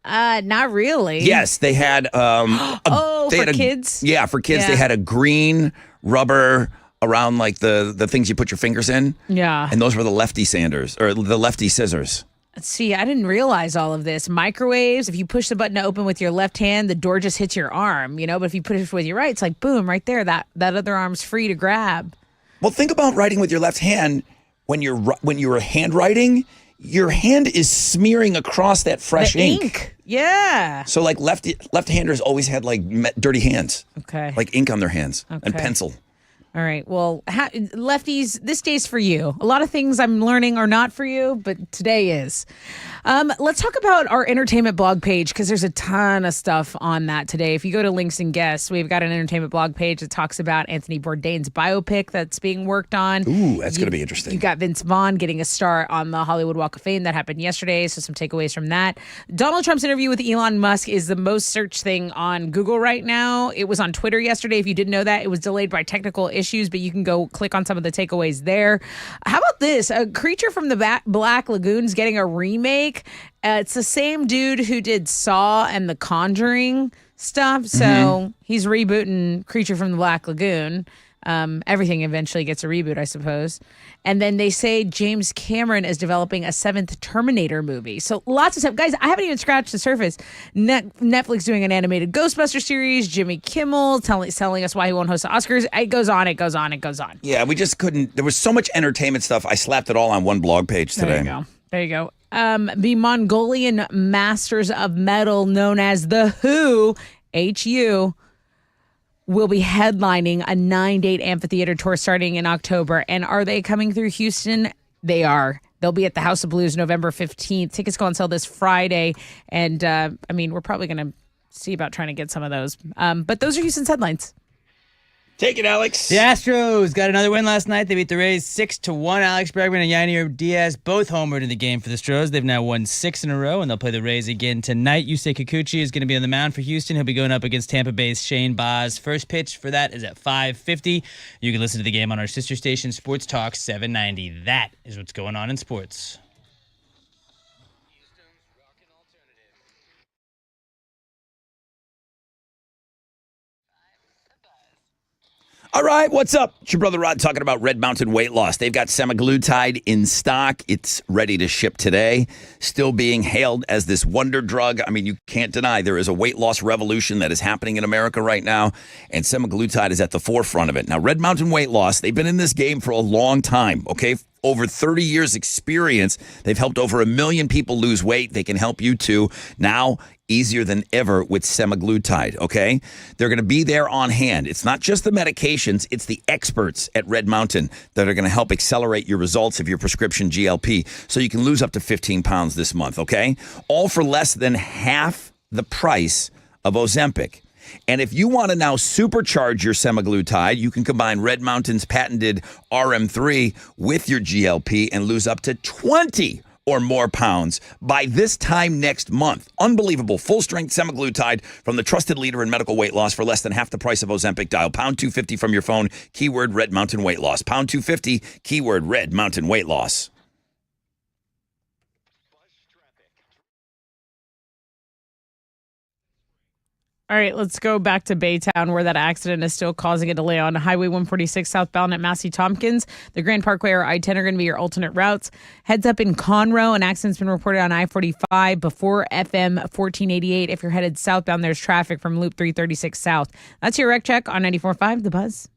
Not really. Yes, they had. For kids? Yeah, for kids, Yeah. they had a green rubber around like the things you put your fingers in. Yeah. And those were the lefty sanders or the lefty scissors. See, I didn't realize all of this. Microwaves, if you push the button to open with your left hand, the door just hits your arm, But if you push it with your right, it's like, boom, right there. That other arm's free to grab. Well, think about writing with your left hand when you're handwriting. Your hand is smearing across that fresh The ink. Yeah. So like left-handers always had like dirty hands, Okay. like ink on their hands and Okay. pencil. All right. Well, lefties, this day's for you. A lot of things I'm learning are not for you, but today is. Let's talk about our entertainment blog page because there's a ton of stuff on that today. If you go to Links and Guests, we've got an entertainment blog page that talks about Anthony Bourdain's biopic that's being worked on. Ooh, that's going to be interesting. You got Vince Vaughn getting a star on the Hollywood Walk of Fame. That happened yesterday, so some takeaways from that. Donald Trump's interview with Elon Musk is the most searched thing on Google right now. It was on Twitter yesterday. If you didn't know that, it was delayed by technical issues, but you can go click on some of the takeaways there. How about this? A Creature from the Black Lagoon's getting a remake. It's the same dude who did Saw and The Conjuring stuff, so he's rebooting Creature from the Black Lagoon. Everything eventually gets a reboot, I suppose. And then they say James Cameron is developing a 7th Terminator movie. So lots of stuff. Guys, I haven't even scratched the surface. Netflix doing an animated Ghostbuster series. Jimmy Kimmel telling us why he won't host the Oscars. It goes on, it goes on, it goes on. Yeah, we just couldn't. There was so much entertainment stuff. I slapped it all on one blog page today. There you go. There you go. The Mongolian Masters of Metal, known as the Who, HU, will be headlining a 9-date amphitheater tour starting in October. And are they coming through Houston? They are. They'll be at the House of Blues November 15th. Tickets go on sale this Friday. And, we're probably going to see about trying to get some of those. But those are Houston's headlines. Take it, Alex. The Astros got another win last night. They beat the Rays 6-1. Alex Bregman and Yainer Diaz both homered in the game for the Stros. They've now won 6 in a row, and they'll play the Rays again tonight. Yusei Kikuchi is going to be on the mound for Houston. He'll be going up against Tampa Bay's Shane Baz. First pitch for that is at 5:50. You can listen to the game on our sister station, Sports Talk 790. That is what's going on in sports. All right, what's up? It's your brother Rod talking about Red Mountain Weight Loss. They've got semaglutide in stock. It's ready to ship today. Still being hailed as this wonder drug. I mean, you can't deny there is a weight loss revolution that is happening in America right now, and semaglutide is at the forefront of it. Now, Red Mountain Weight Loss, they've been in this game for a long time, okay? Over 30 years experience. They've helped over 1 million people lose weight. They can help you too. Now, easier than ever with semaglutide, okay? They're going to be there on hand. It's not just the medications, it's the experts at Red Mountain that are going to help accelerate your results of your prescription GLP so you can lose up to 15 pounds this month, okay? All for less than half the price of Ozempic. And if you want to now supercharge your semaglutide, you can combine Red Mountain's patented RM3 with your GLP and lose up to 20 or more pounds by this time next month. Unbelievable. Full-strength semaglutide from the trusted leader in medical weight loss for less than half the price of Ozempic. Dial pound 250 from your phone, keyword Red Mountain Weight Loss. Pound 250, keyword Red Mountain Weight Loss. All All right, let's go back to Baytown where that accident is still causing a delay on Highway 146 southbound at Massey Tompkins. The Grand Parkway or I-10 are going to be your alternate routes. Heads up in Conroe, an accident's been reported on I-45 before FM 1488. If you're headed southbound, there's traffic from Loop 336 south. That's your Rec Check on 94.5 The Buzz.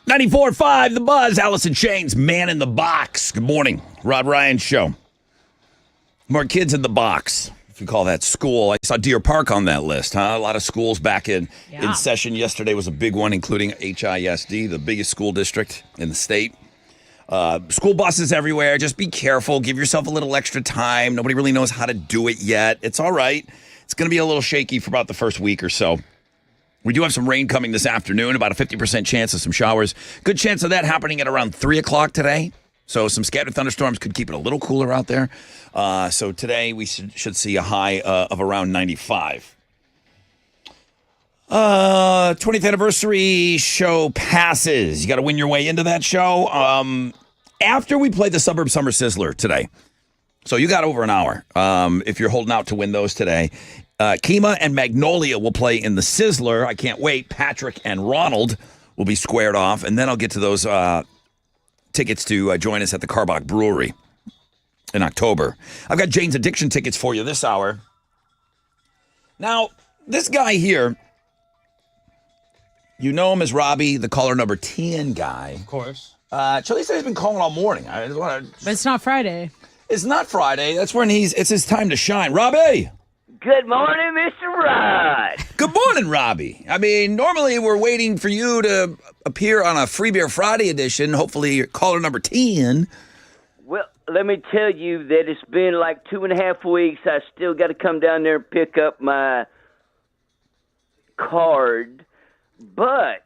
94.5 The Buzz. Allison Chains, Man in the Box. Good morning. Rod Ryan Show. More kids in the box, if you call that school. I saw Deer Park on that list, huh? A lot of schools back in session. Yesterday was a big one, including HISD, the biggest school district in the state. School buses everywhere. Just be careful. Give yourself a little extra time. Nobody really knows how to do it yet. It's all right. It's going to be a little shaky for about the first week or so. We do have some rain coming this afternoon, about a 50% chance of some showers. Good chance of that happening at around 3 o'clock today. So some scattered thunderstorms could keep it a little cooler out there. So today we should see a high of around 95. 20th anniversary show passes. You got to win your way into that show. After we play the Suburb Summer Sizzler today. So you got over an hour if you're holding out to win those today. Kima and Magnolia will play in the Sizzler. I can't wait. Patrick and Ronald will be squared off. And then I'll get to those tickets to join us at the Carbach Brewery in October. I've got Jane's Addiction tickets for you this hour. Now, this guy here, you know him as Robbie, the caller number 10 guy. Of course. Chili said he's been calling all morning. I just want to... But it's not Friday. It's not Friday. That's when it's his time to shine. Robbie! Good morning, Mr. Rod. Good morning, Robbie. I mean, normally we're waiting for you to appear on a Free Beer Friday edition. Hopefully you're caller number 10. Well, let me tell you that it's been like 2.5 weeks. I still got to come down there and pick up my card. But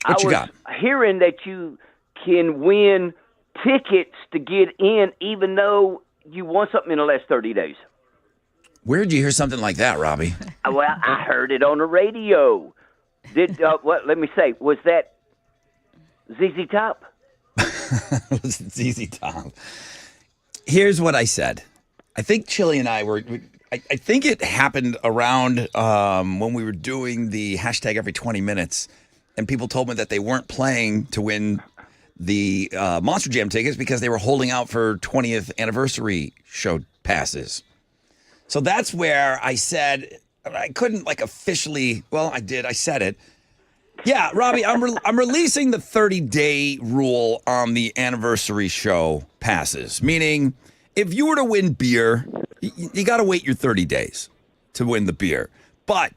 What you was got? hearing that you can win tickets to get in even though you won something in the last 30 days. Where'd you hear something like that, Robbie? Well, I heard it on the radio. Let me say, was that ZZ Top? It's ZZ Top. Here's what I said. I think Chili and I were... I think it happened around when we were doing the hashtag every 20 minutes, and people told me that they weren't playing to win the Monster Jam tickets because they were holding out for 20th anniversary show passes. So that's where I said I couldn't officially. Well, I did. I said it. Yeah, Robbie, I'm releasing the 30-day rule on the anniversary show passes. Meaning, if you were to win beer, you got to wait your 30 days to win the beer. But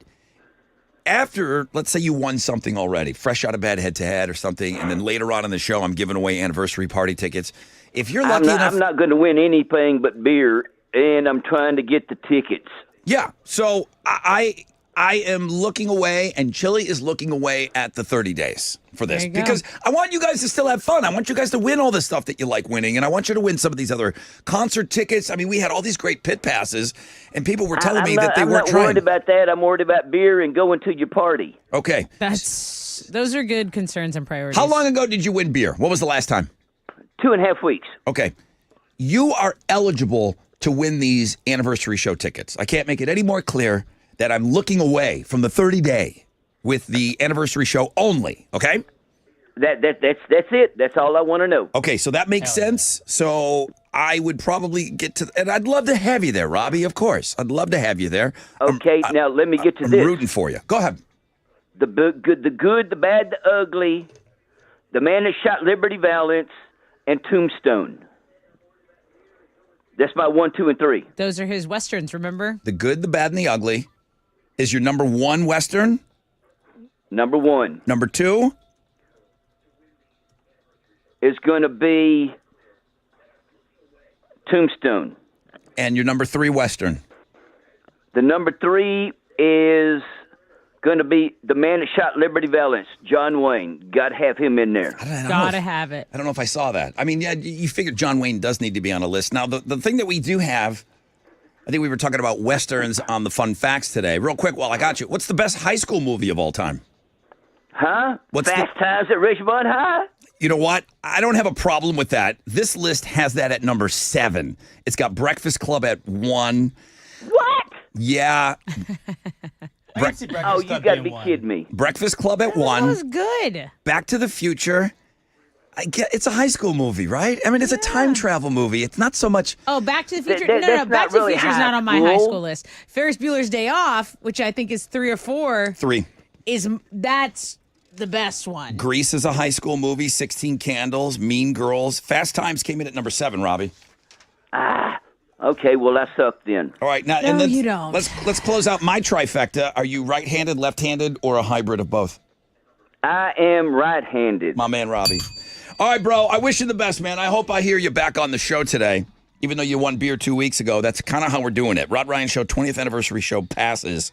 after, let's say you won something already, fresh out of bed, head-to-head or something, and then later on in the show, I'm giving away anniversary party tickets. If you're lucky enough... I'm not going to win anything but beer, and I'm trying to get the tickets. Yeah, so I am looking away, and Chili is looking away at the 30 days for this. There you go. Because I want you guys to still have fun. I want you guys to win all the stuff that you like winning, and I want you to win some of these other concert tickets. I mean, we had all these great pit passes, and people were telling me that they weren't I'm not trying. worried about that. I'm worried about beer and going to your party. Okay. Those are good concerns and priorities. How long ago did you win beer? What was the last time? 2.5 weeks. Okay. You are eligible to win these anniversary show tickets. I can't make it any more clear that I'm looking away from the 30-day with the anniversary show only, okay? That's it. That's all I want to know. Okay, so that makes sense. So I would probably get to, and I'd love to have you there, Robbie, of course. I'd love to have you there. Okay, now let me get to I'm this. rooting for you. Go ahead. The good, the bad, the ugly, the man that shot Liberty Valance, and Tombstone. That's my 1, 2, and 3. Those are his Westerns, remember? The Good, the Bad, and the Ugly is your number 1 Western. Number 1 Number 2? is going to be Tombstone. And your number 3 Western. The number 3 is going to be the man that shot Liberty Valance, John Wayne. Got to have him in there. Gotta have it. I don't know if I saw that. I mean, yeah, you figured John Wayne does need to be on a list. Now, the thing that we do have, I think we were talking about Westerns on the Fun Facts today. Real quick while I got you, what's the best high school movie of all time? Huh? What's Fast Times at Ridgemont High? You know what? I don't have a problem with that. This list has that at number 7. It's got Breakfast Club at 1. What? Yeah. Oh, you got to be kidding me. Breakfast Club at 1. That was good. Back to the Future. I get it's a high school movie, right? I mean, it's a time travel movie. It's not so much. Oh, Back to the Future. That- no, that's Back not to the really Future is high not on my high school. school list. Ferris Bueller's Day Off, which I think is 3 or 4, 3. that's the best one. Grease is a high school movie. 16 Candles, Mean Girls. Fast Times came in at number 7, Robbie. Okay, well, that sucked then. All right, now No, you don't. Let's close out my trifecta. Are you right-handed, left-handed, or a hybrid of both? I am right-handed. My man, Robbie. All right, bro. I wish you the best, man. I hope I hear you back on the show today. Even though you won beer 2 weeks ago, that's kind of how we're doing it. Rod Ryan Show 20th anniversary show passes.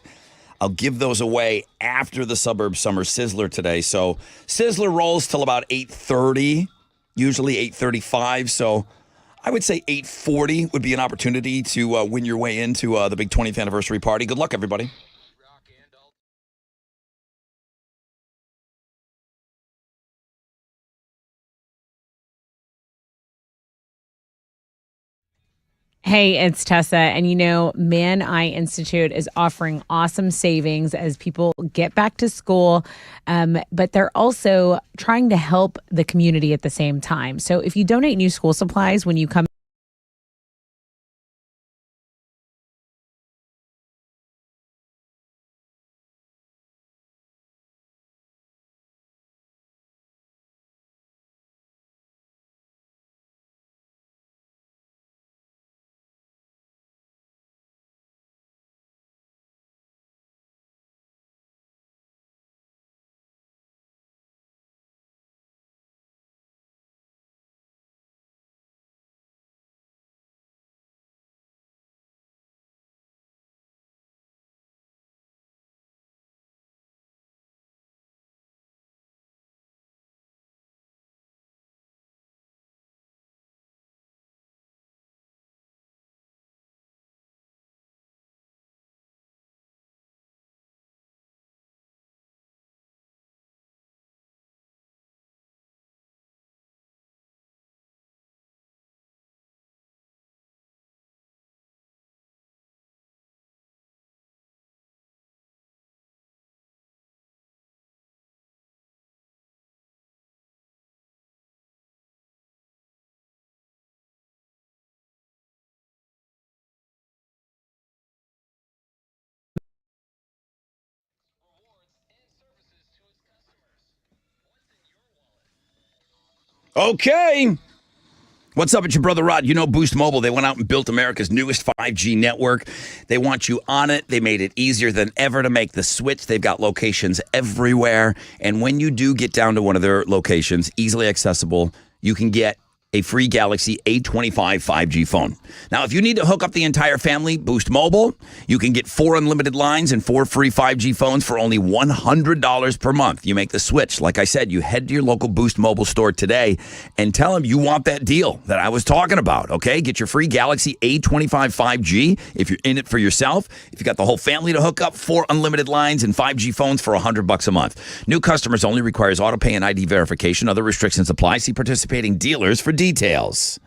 I'll give those away after the Suburb Summer Sizzler today. So Sizzler rolls till about 8:30, usually 8:35. So I would say 8:40 would be an opportunity to win your way into the big 20th anniversary party. Good luck, everybody. Hey, it's Tessa. And Man Eye Institute is offering awesome savings as people get back to school. But they're also trying to help the community at the same time. So if you donate new school supplies when you come Okay. What's up? It's your brother Rod. Boost Mobile. They went out and built America's newest 5G network. They want you on it. They made it easier than ever to make the switch. They've got locations everywhere. And when you do get down to one of their locations, easily accessible, you can get a free Galaxy A25 5G phone. Now, if you need to hook up the entire family, Boost Mobile, you can get 4 unlimited lines and 4 free 5G phones for only $100 per month. You make the switch. Like I said, you head to your local Boost Mobile store today and tell them you want that deal that I was talking about, okay? Get your free Galaxy A25 5G if you're in it for yourself. If you got the whole family to hook up, 4 unlimited lines and 5G phones for $100 a month. New customers only, requires auto pay and ID verification. Other restrictions apply. See participating dealers for details.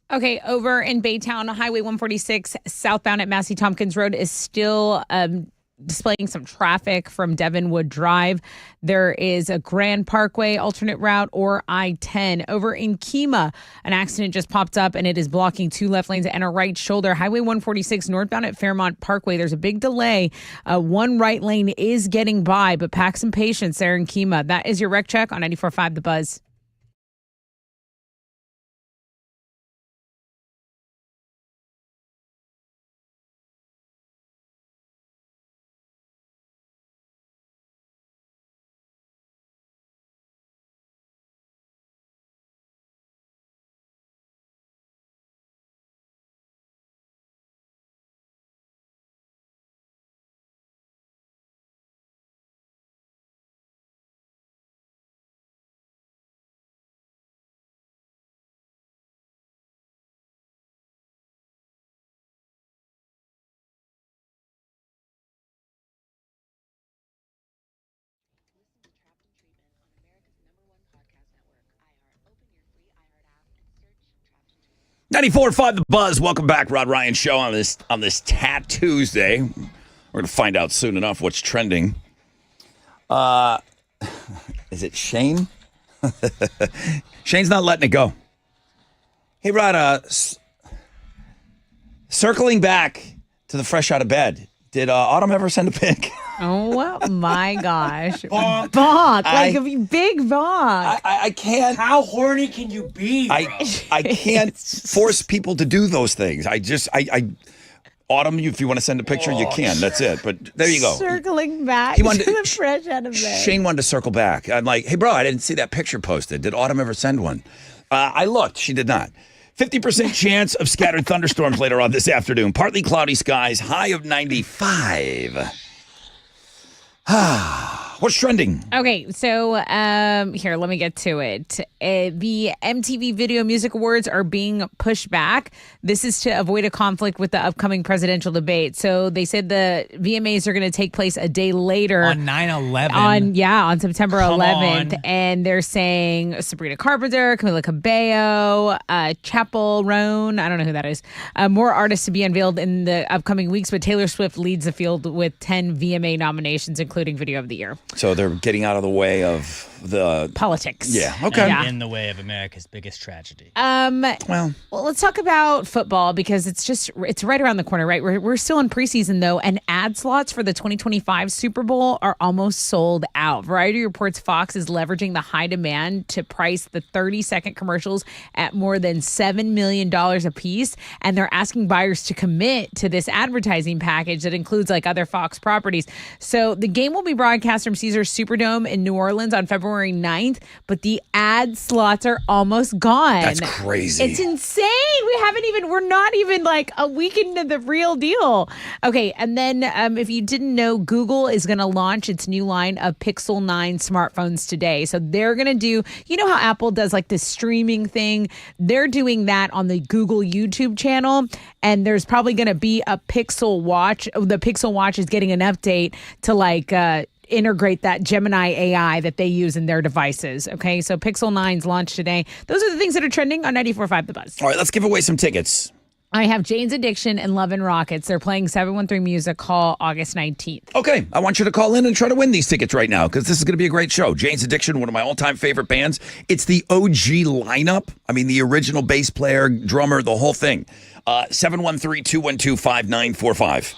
Okay, over in Baytown, Highway 146 southbound at Massey Tompkins Road is still displaying some traffic from Devonwood Drive. There is a Grand Parkway alternate route or I-10. Over in Kemah, an accident just popped up and it is blocking 2 left lanes and a right shoulder. Highway 146 northbound at Fairmont Parkway. There's a big delay. 1 right lane is getting by, but pack some patience there in Kemah. That is your wreck check on 94.5 The Buzz. Listen to Trapped in Treatment on America's #1 podcast network, iHeart. Open your free iHeart app and search Trapped in Treatment. 94.5 The Buzz. Welcome back, Rod Ryan Show on this Tat Tuesday. We're going to find out soon enough what's trending. Is it Shane? Shane's not letting it go. Hey, Rod, circling back to the fresh out of bed, did Autumn ever send a pic? Oh my gosh. Bonk. Like a big bonk. I can't. How horny can you be? I can't force people to do those things. Autumn, if you want to send a picture, you can. That's it. But there you go. Circling back He to wanted to- the fresh out of bed. Shane wanted to circle back. I'm like, hey, bro, I didn't see that picture posted. Did Autumn ever send one? I looked. She did not. 50% chance of scattered thunderstorms later on this afternoon. Partly cloudy skies, high of 95. What's trending? Okay, so here, let me get to it. The MTV Video Music Awards are being pushed back. This is to avoid a conflict with the upcoming presidential debate. So they said the VMAs are going to take place a day later. On 9/11. On September Come 11th. on. And they're saying Sabrina Carpenter, Camila Cabello, Chappell Roan, I don't know who that is. More artists to be unveiled in the upcoming weeks, but Taylor Swift leads the field with 10 VMA nominations, including Video of the Year. So they're getting out of the way of the Politics. Yeah. Okay. Yeah. In the way of America's biggest tragedy. Well, let's talk about football because it's right around the corner, right? We're still in preseason though, and ad slots for the 2025 Super Bowl are almost sold out. Variety reports Fox is leveraging the high demand to price the 30-second commercials at more than $7 million a piece, and they're asking buyers to commit to this advertising package that includes like other Fox properties. So the game will be broadcast from Caesars Superdome in New Orleans on February 9th, but the ad slots are almost gone. That's crazy. It's insane. We're not even like a week into the real deal. Okay, and then if you didn't know, Google is going to launch its new line of Pixel 9 smartphones today. So they're going to do, you know how Apple does like this streaming thing? They're doing that on the Google YouTube channel, and there's probably going to be a Pixel Watch. The Pixel Watch is getting an update to like integrate that Gemini AI that they use in their devices. Okay, so Pixel 9's launched today. Those are the things that are trending on 94.5 The Buzz. All right, let's give away some tickets. I have Jane's Addiction and Love and Rockets. They're playing 713 Music Hall August 19th. Okay, I want you to call in and try to win these tickets right now because this is going to be a great show. Jane's Addiction, one of my all-time favorite bands. It's the OG lineup. I mean, the original bass player, drummer, the whole thing. 713-212-5945.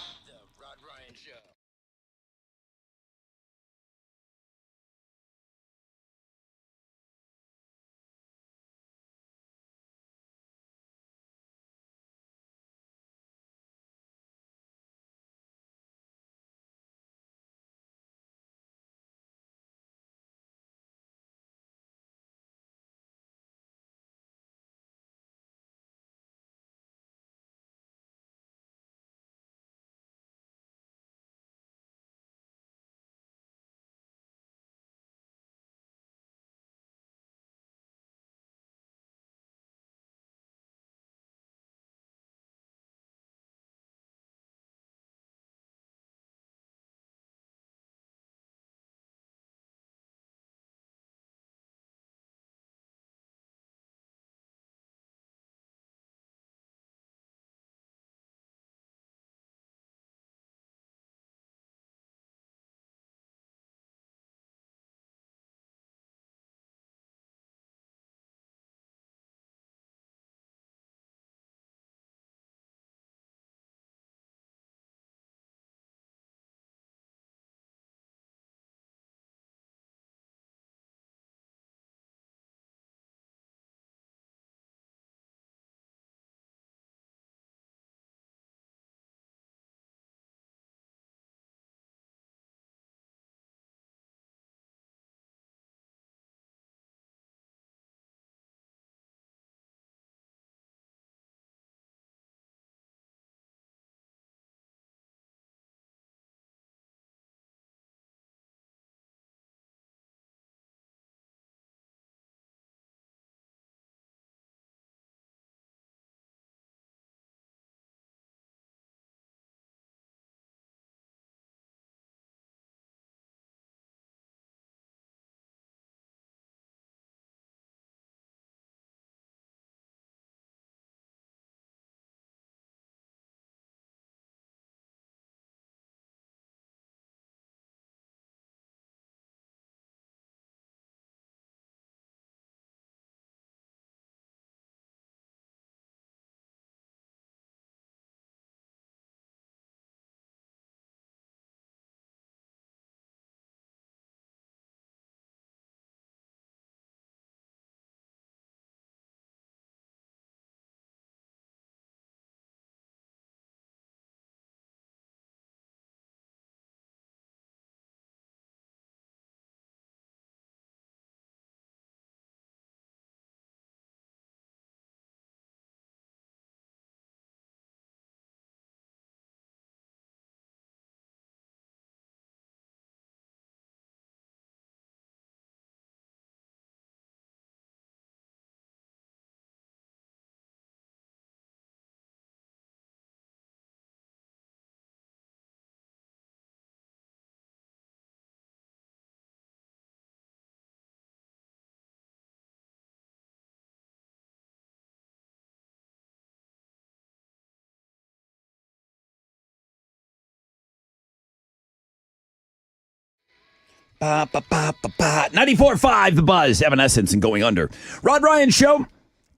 Ba, ba, ba, ba, ba. 94.5 The Buzz, Evanescence, and Going Under. Rod Ryan Show,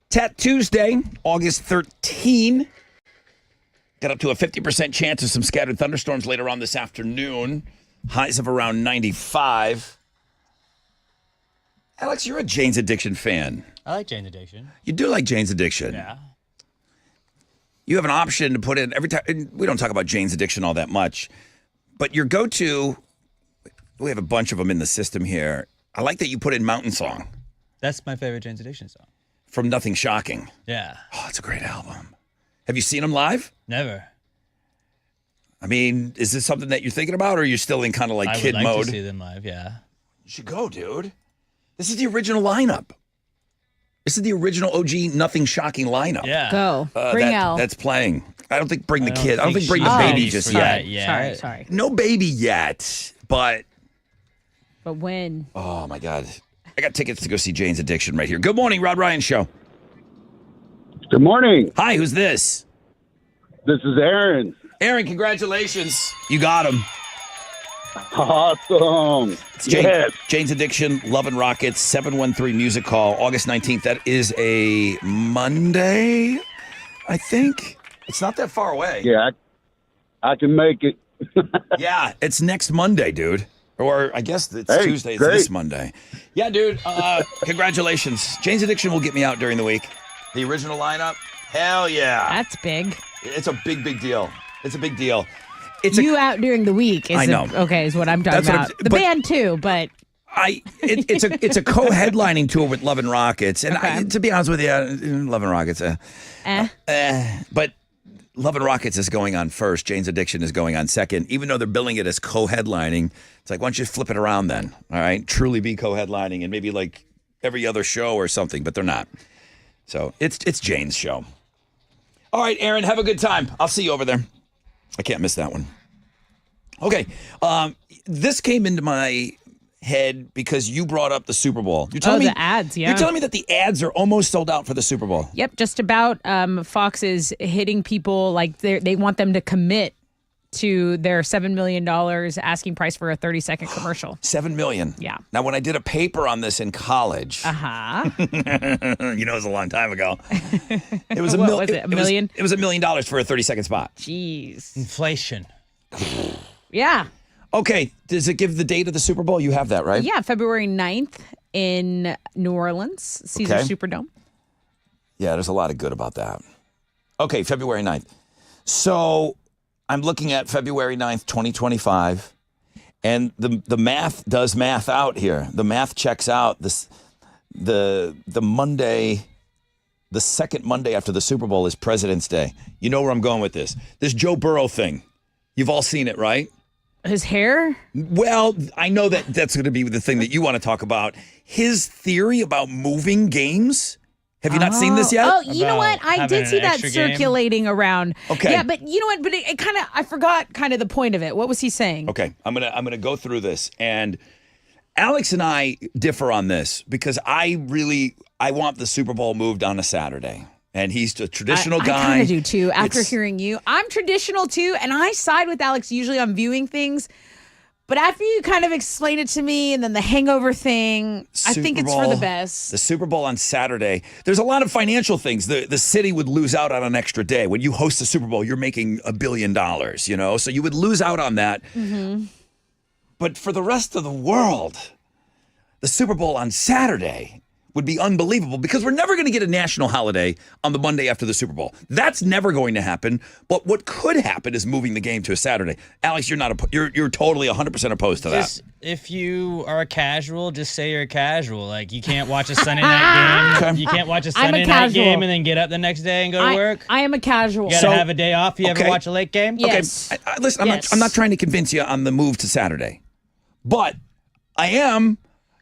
Tat Tuesday, August 13. Got up to a 50% chance of some scattered thunderstorms later on this afternoon. Highs of around 95. Alex, you're a Jane's Addiction fan. I like Jane's Addiction. You do like Jane's Addiction. Yeah. You have an option to put in every time. We don't talk about Jane's Addiction all that much, but your go-to, we have a bunch of them in the system here. I like that you put in Mountain Song That's my favorite Jane's Addiction song. from Nothing Shocking. Yeah. Oh, it's a great album. Have you seen them live? Never. I mean, is this something that you're thinking about, or are you still in kind of like I kid would like mode? to see them live, yeah. You should go, dude. This is the original lineup. This is the original OG Nothing Shocking lineup. Yeah. Go. Bring L. That's playing. I don't think Bring the Kid. I don't think Bring she's the Baby ready just for yet. that yet. Sorry. No baby yet, but But when? oh my God. I got tickets to go see Jane's Addiction right here. Good morning, Rod Ryan Show. Good morning. Hi, who's this? This is Aaron. Aaron, congratulations. You got him. Awesome. It's Jane's Addiction, Love and Rockets, 713 Music Hall, August 19th. That is a Monday, I think. It's not that far away. Yeah, I can make it. Yeah, it's next Monday, dude. Or I guess it's Hey, Tuesday. It's great. this Monday. Yeah, dude. Congratulations. Jane's Addiction will get me out during the week. The original lineup. Hell yeah. That's big. It's a big deal. It's a big deal. It's You out during the week is I know. is what I'm talking That's what I'm- about. The but- band too, but it's a co-headlining tour with Love and Rockets, and to be honest with you, Love and Rockets, but Love and Rockets is going on first. Jane's Addiction is going on second. Even though they're billing it as co-headlining, it's like, why don't you flip it around then? All right, truly be co-headlining and maybe like every other show or something, but they're not. So it's Jane's show. All right, Aaron, have a good time. I'll see you over there. I can't miss that one. Okay, this came into my head because you brought up the Super Bowl. You're telling me the ads, yeah. You're telling me that the ads are almost sold out for the Super Bowl. Yep, just about. Fox is hitting people like they want them to commit to their $7 million asking price for a 30-second commercial. $7 million. Yeah. Now, when I did a paper on this in college, you know, it was a long time ago. It was What was it, $1 million? It was $1 million for a 30-second spot. Jeez. Inflation. Yeah. Okay, does it give the date of the Super Bowl? You have that, right? Yeah, February 9th in New Orleans, Caesar Okay. Superdome. Yeah, there's a lot of good about that. Okay, February 9th. So I'm looking at February 9th, 2025, and the math does math out here. The math checks out. The Monday, the second Monday after the Super Bowl is President's Day. You know where I'm going with this. This Joe Burrow thing. You've all seen it, right? His hair? Well, I know that's going to be the thing that you want to talk about. His theory about moving games. Have you not seen this yet? Oh, you know what? I having did an see that extra game? circulating around. Okay. Yeah, but you know what? But it kind of, I forgot kind of the point of it. What was he saying? Okay, I'm gonna go through this, and Alex and I differ on this because I want the Super Bowl moved on a Saturday, and he's a traditional guy. I kind of do too. After It's- hearing you, I'm traditional too, and I side with Alex usually on viewing things. But after you kind of explain it to me, and then the hangover thing, I think Super it's for the Bowl- best. The Super Bowl on Saturday. There's a lot of financial things. The city would lose out on an extra day. When you host the Super Bowl, you're making $1 billion, you know? So you would lose out on that. Mm-hmm. But for the rest of the world, the Super Bowl on Saturday would be unbelievable because we're never going to get a national holiday on the Monday after the Super Bowl. That's never going to happen. But what could happen is moving the game to a Saturday. Alex, you're totally 100% opposed to that. Just if you are a casual, just say you're a casual. Like you can't watch a Sunday night game. Okay. You can't watch a I'm a Sunday night casual. game and then get up the next day and go to work. I am a casual. You gotta So- have a day off. You ever okay. watch a late game? Yes. Okay, listen, Yes. I'm not trying to convince you on the move to Saturday, but I am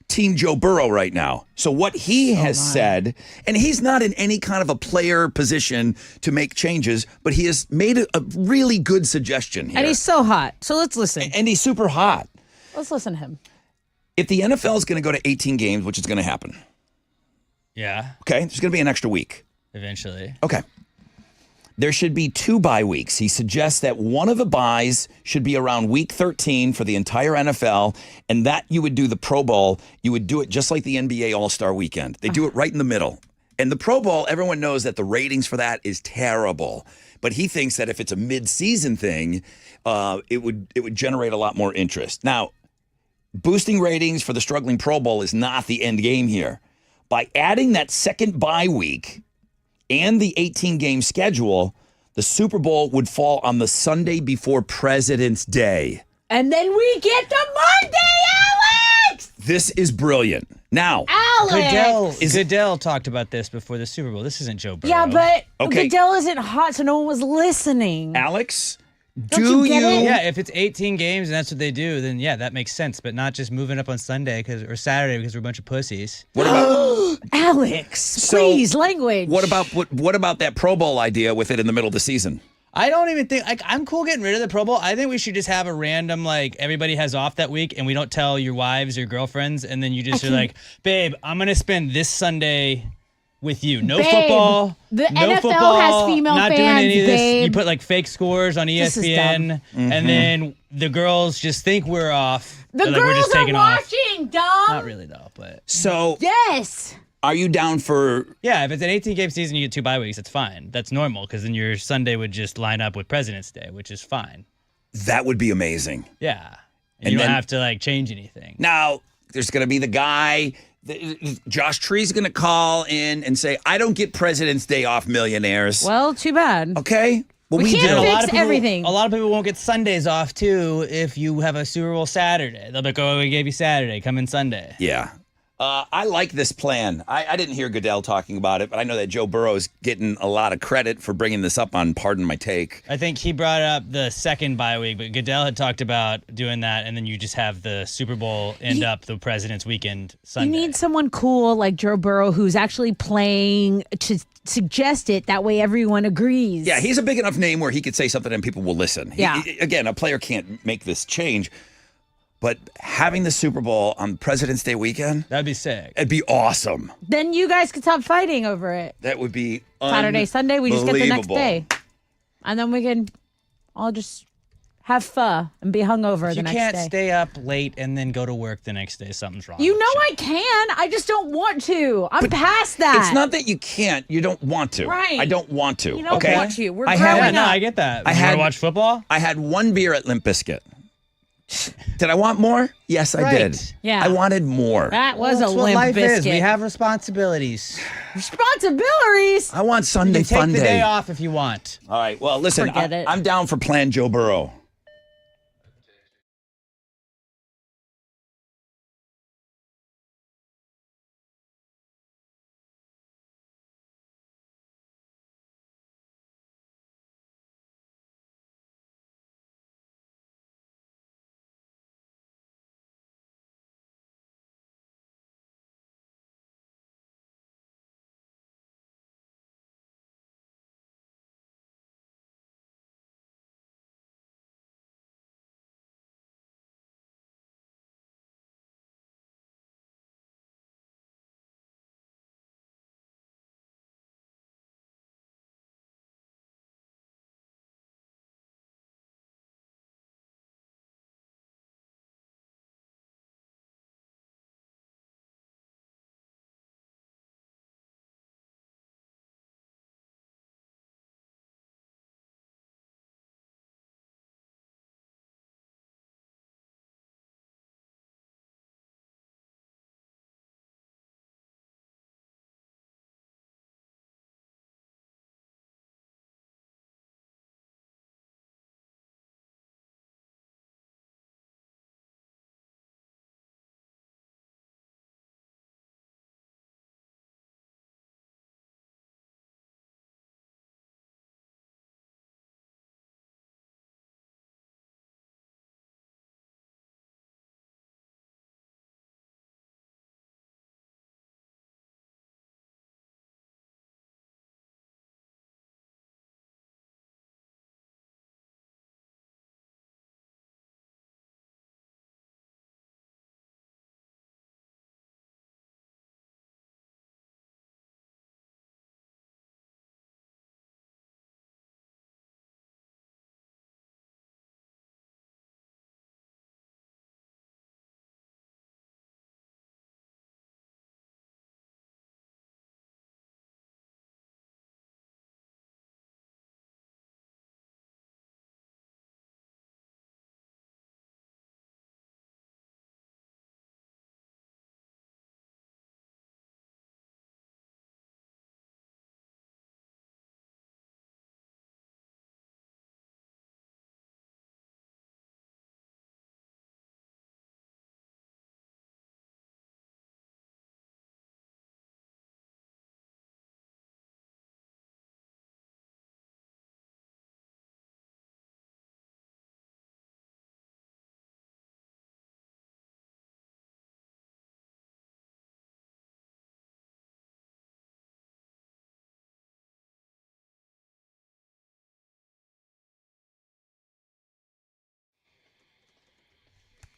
Team Joe Burrow right now. So what he has said, and he's not in any kind of a player position to make changes, but he has made a really good suggestion here. And he's so hot. So let's listen. And he's super hot. Let's listen to him. If the NFL is going to go to 18 games, which is going to happen, Yeah, okay, there's going to be an extra week. eventually. Okay. there should be 2 bye weeks. He suggests that one of the byes should be around week 13 for the entire NFL, and that you would do the Pro Bowl. You would do it just like the NBA All-Star Weekend. They do it right in the middle. And the Pro Bowl, everyone knows that the ratings for that is terrible. But he thinks that if it's a mid-season thing, it would generate a lot more interest. Now, boosting ratings for the struggling Pro Bowl is not the end game here. By adding that second bye week and the 18-game schedule, the Super Bowl would fall on the Sunday before President's Day. And then we get to Monday, Alex! This is brilliant. Now, Alex! Goodell talked about this before the Super Bowl. This isn't Joe Burrow. Yeah, but Okay. Goodell isn't hot, so no one was listening. Alex, Don't you get it? Yeah, if it's 18 games and that's what they do, then yeah, that makes sense. But not just moving up on Sunday or Saturday because we're a bunch of pussies. What about Alex, please, language. what about that Pro Bowl idea with it in the middle of the season? I don't even think I'm cool getting rid of the Pro Bowl. I think we should just have a random everybody has off that week and we don't tell your wives or girlfriends and then you just are like, babe, I'm gonna spend this Sunday with you. No Babe, football. the no NFL football, has female not doing fans, any of this. You babe. put fake scores on This is ESPN dumb. and then the girls just think we're off. The They're like, we're girls just are taking off. watching, dumb. Not really though, but So, Yes. are you down for yeah, if it's an 18-game season, you get 2 bye weeks. That's fine. That's normal because then your Sunday would just line up with President's Day, which is fine. that? Would be amazing. Yeah, And you don't then- have to change anything. Now, there's going to be the guy. Josh Tree's going to call in and say, "I don't get President's Day off, millionaires." Well, too bad. Okay. Well, We can't do. fix everything. A lot of people won't get Sundays off too if you have a Super Bowl Saturday. They'll be like, "Oh, we gave you Saturday. Come in Sunday." Yeah. I like this plan. I didn't hear Goodell talking about it, but I know that Joe Burrow's getting a lot of credit for bringing this up on Pardon My Take. I think he brought up the second bye week, but Goodell had talked about doing that, and then you just have the Super Bowl end up the President's Weekend Sunday. You need someone cool like Joe Burrow who's actually playing to suggest it. That way everyone agrees. Yeah, he's a big enough name where he could say something and people will listen. Yeah. Again, a player can't make this change, but having the Super Bowl on President's Day weekend, That'd be sick. it'd be awesome. Then you guys could stop fighting over it. That would be Saturday, Sunday, we just get the next unbelievable. day. And then we can all just have pho and be hungover the You next can't day. stay up late and then go to work the next day. Something's wrong. You with know I can. I just don't want to. I'm past that. It's not that you can't, you don't want to. Right. I don't want to. You don't okay? want to. We're I growing had- Yeah, no, up. I get that. I You had- want to watch football? I had one beer at Limp Bizkit. Did I want more? Yes, I did. Right. Yeah. I wanted more. That was That's a what limp life biscuit. is. We have responsibilities. responsibilities. I want Sunday You take fun the day. day off if you want. All right. Well, listen, Forget it. I'm down for Plan Joe Burrow.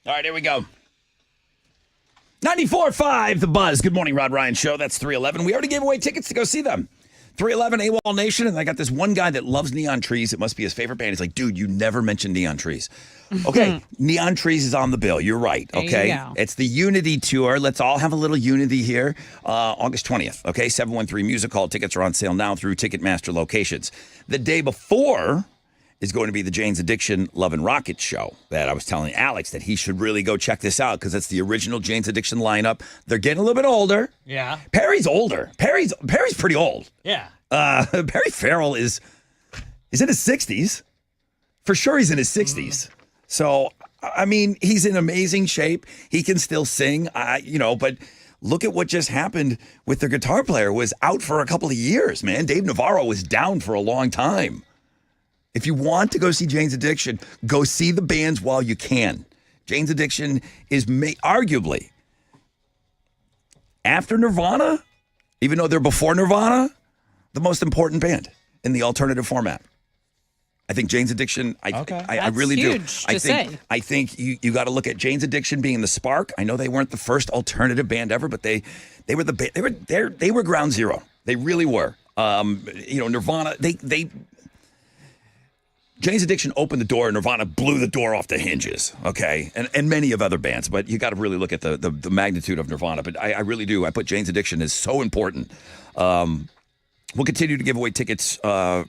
All right, here we go. 94.5 The Buzz. Good morning, Rod Ryan Show. That's 311. We already gave away tickets to go see them. 311 AWOL Nation, and I got this one guy that loves Neon Trees. It must be his favorite band. He's like, dude, you never mentioned Neon Trees. Okay, Neon Trees is on the bill. You're right, There okay? you go. It's the Unity Tour. Let's all have a little unity here. August 20th, okay? 713 Music Hall. Tickets are on sale now through Ticketmaster locations. The day before is going to be the Jane's Addiction Love and Rockets show that I was telling Alex that he should really go check this out because it's the original Jane's Addiction lineup. They're getting a little bit older. Yeah. Perry's older. Perry's pretty old. Yeah. Perry Farrell is in his 60s. For sure he's in his 60s. So, I mean, he's in amazing shape. He can still sing, but look at what just happened with their guitar player was out for a couple of years, man. Dave Navarro was down for a long time. If you want to go see Jane's Addiction, go see the bands while you can. Jane's Addiction is arguably, after Nirvana, even though they're before Nirvana, the most important band in the alternative format. I think Jane's Addiction, I That's really huge do. to say. I think you got to look at Jane's Addiction being the spark. I know they weren't the first alternative band ever, but they were ground zero. They really were. Nirvana, Jane's Addiction opened the door, Nirvana blew the door off the hinges, okay? And many of other bands, but you got to really look at the magnitude of Nirvana. But I really do. I put Jane's Addiction as so important. We'll continue to give away tickets for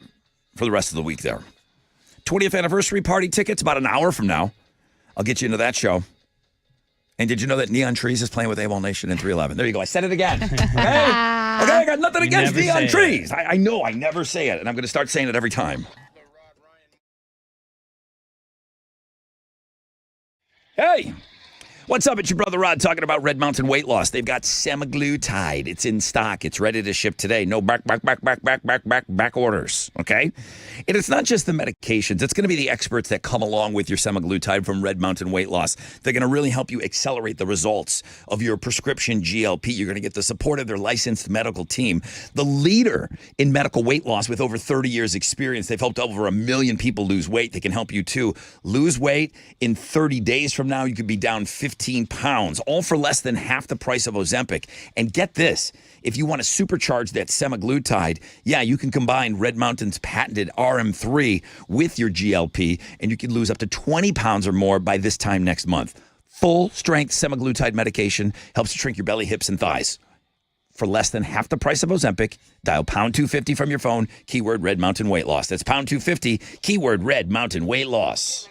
the rest of the week there. 20th anniversary party tickets about an hour from now. I'll get you into that show. And did you know that Neon Trees is playing with AWOL Nation in 311? There you go. I said it again. Okay, I got nothing against never Neon say Trees. I know I never say it, and I'm going to start saying it every time. Hey, what's up? It's your brother Rod talking about Red Mountain Weight Loss. They've got semaglutide. It's in stock. It's ready to ship today. No back orders, okay? And it's not just the medications. It's going to be the experts that come along with your semaglutide from Red Mountain Weight Loss. They're going to really help you accelerate the results of your prescription GLP. You're going to get the support of their licensed medical team. The leader in medical weight loss with over 30 years experience. They've helped over 1 million people lose weight. They can help you too. Lose weight in 30 days from now. You could be down 15 pounds, all for less than half the price of Ozempic. And get this, if you want to supercharge that semaglutide, you can combine Red Mountain's patented RM3 with your GLP, and you can lose up to 20 pounds or more by this time next month. Full-strength semaglutide medication helps to shrink your belly, hips, and thighs. For less than half the price of Ozempic, dial pound 250 from your phone, keyword Red Mountain Weight Loss. That's pound 250, keyword Red Mountain Weight Loss.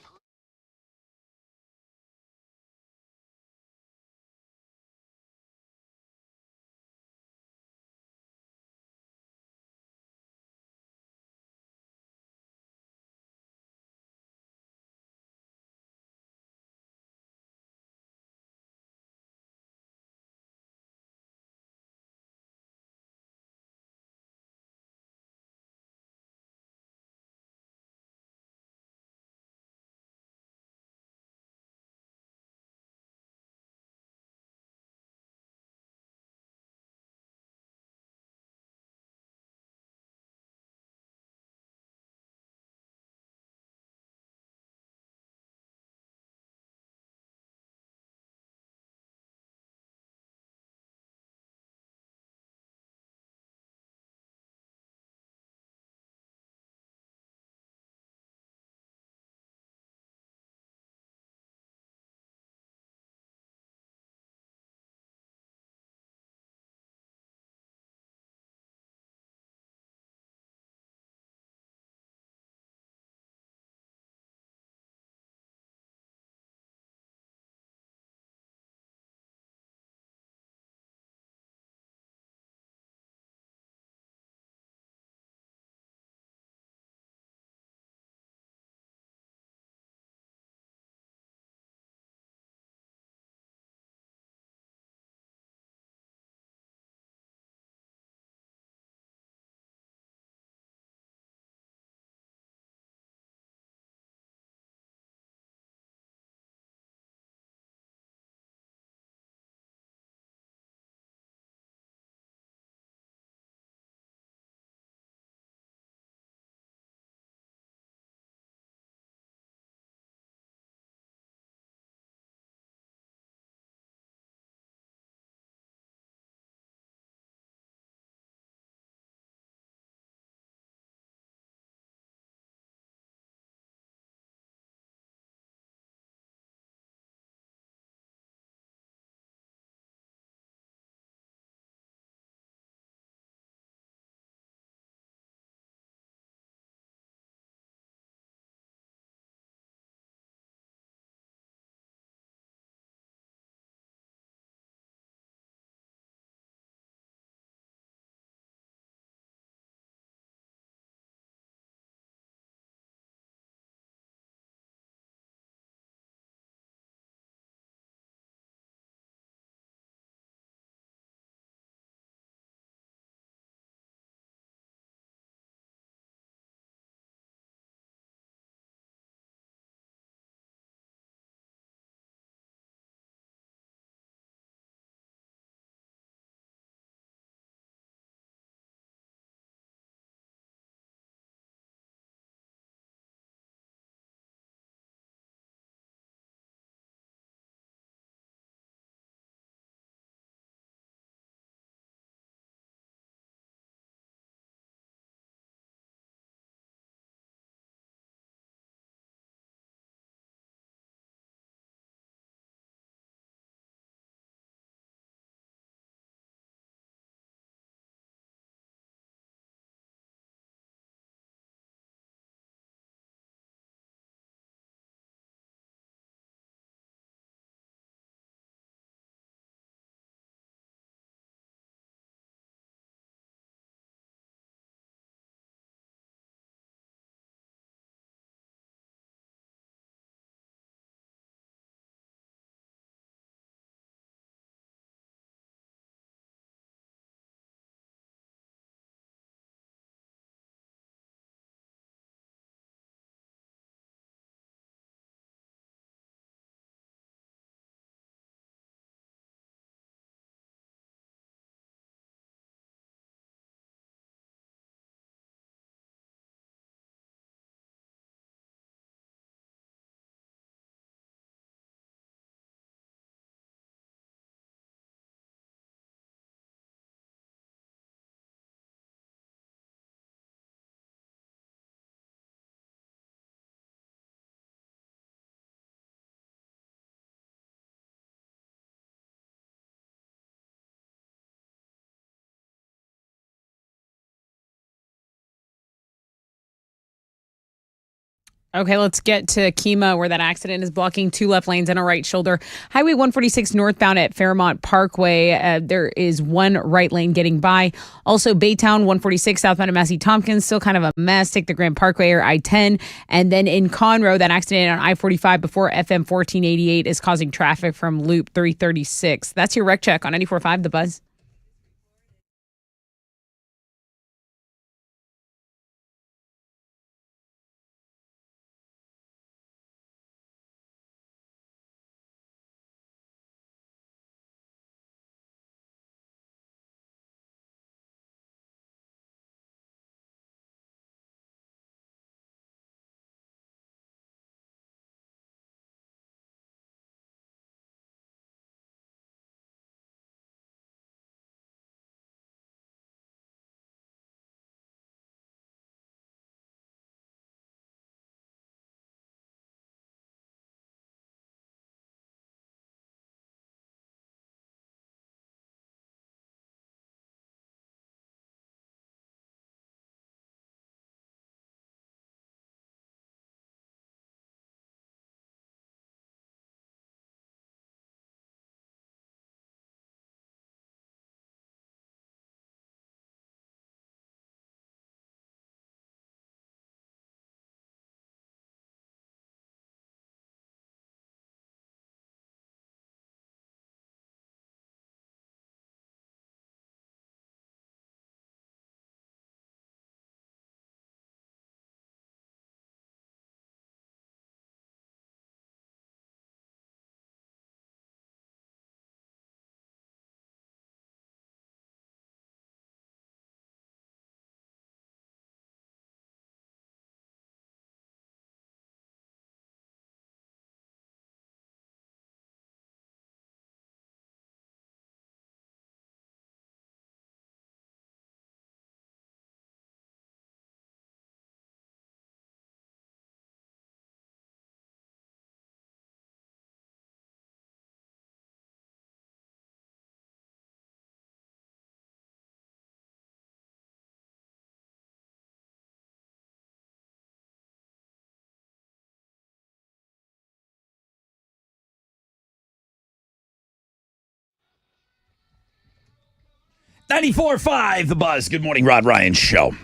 Okay, let's get to Kemah, where that accident is blocking 2 left lanes and a right shoulder. Highway 146 northbound at Fairmont Parkway. There is 1 right lane getting by. Also, Baytown 146 southbound at Massey Tompkins, still kind of a mess. Take the Grand Parkway or I-10. And then in Conroe, that accident on I-45 before FM 1488 is causing traffic from Loop 336. That's your wreck check on 94.5 The Buzz. .94.5 The Buzz. Good morning, Rod Ryan Show.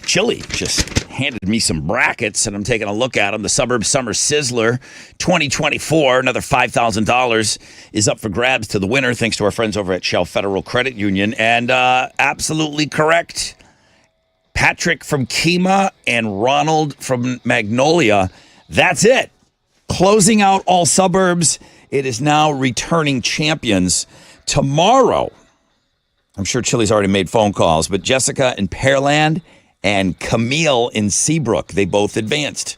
Chili just handed me some brackets, and I'm taking a look at them. The Suburb Summer Sizzler 2024, another $5,000 is up for grabs to the winner, thanks to our friends over at Shell Federal Credit Union. And absolutely correct, Patrick from Kemah and Ronald from Magnolia. That's it. Closing out all suburbs. It is now returning champions. Tomorrow, I'm sure Chili's already made phone calls, but Jessica in Pearland and Camille in Seabrook, they both advanced.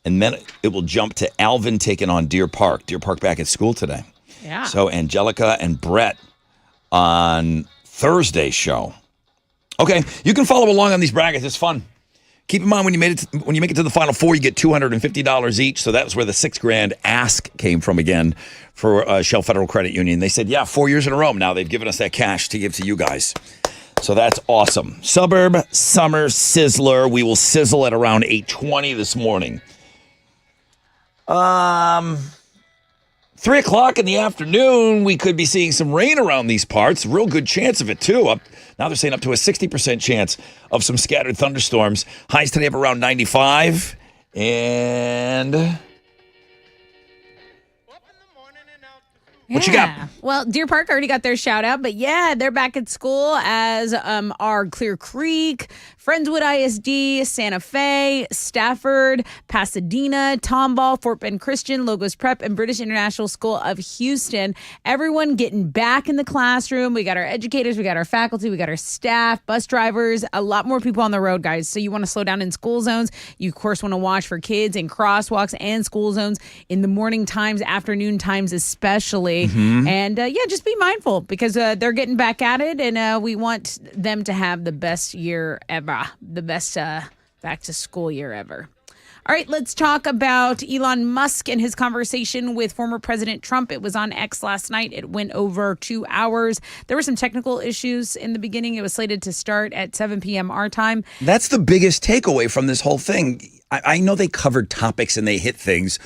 And then it will jump to Alvin taking on Deer Park. Deer Park back at school today. Yeah. So Angelica and Brett on Thursday's show. Okay, you can follow along on these brackets. It's fun. Keep in mind when you make it to the Final Four, you get $250 each. So that's where the $6,000 ask came from again for Shell Federal Credit Union. They said, yeah, 4 years in a row now they've given us that cash to give to you guys. So that's awesome. Suburb Summer Sizzler. We will sizzle at around 8:20 this morning. 3 o'clock in the afternoon, we could be seeing some rain around these parts. Real good chance of it, too. Now they're saying up to a 60% chance of some scattered thunderstorms. Highs today of around 95. And what you got? Well, Deer Park already got their shout out, but yeah, they're back at school, as are Clear Creek, Friendswood ISD, Santa Fe, Stafford, Pasadena, Tomball, Fort Bend Christian, Logos Prep, and British International School of Houston. Everyone getting back in the classroom. We got our educators, we got our faculty, we got our staff, bus drivers, a lot more people on the road, guys. So you want to slow down in school zones. You, of course, want to watch for kids in crosswalks and school zones in the morning times, afternoon times especially. And just be mindful, because they're getting back at it, and we want them to have the best year ever, the best back to school year ever. All right, let's talk about Elon Musk and his conversation with former President Trump. It was on X last night. It went over 2 hours. There were some technical issues in the beginning. It was slated to start at 7 p.m. our time. That's the biggest takeaway from this whole thing. I know they covered topics and they hit things,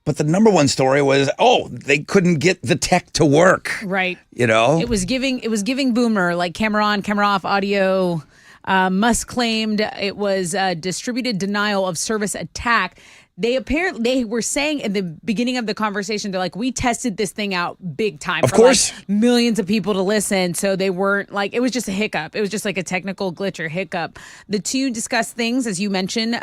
but the number one story was, they couldn't get the tech to work. Right. You know? It was giving boomer, like camera on, camera off audio. Musk claimed it was a distributed denial of service attack. They were saying at the beginning of the conversation, they're like, we tested this thing out big time. Of for course. like millions of people to listen. So they weren't like, it was just a hiccup. It was just like a technical glitch or hiccup. The two discussed things, as you mentioned,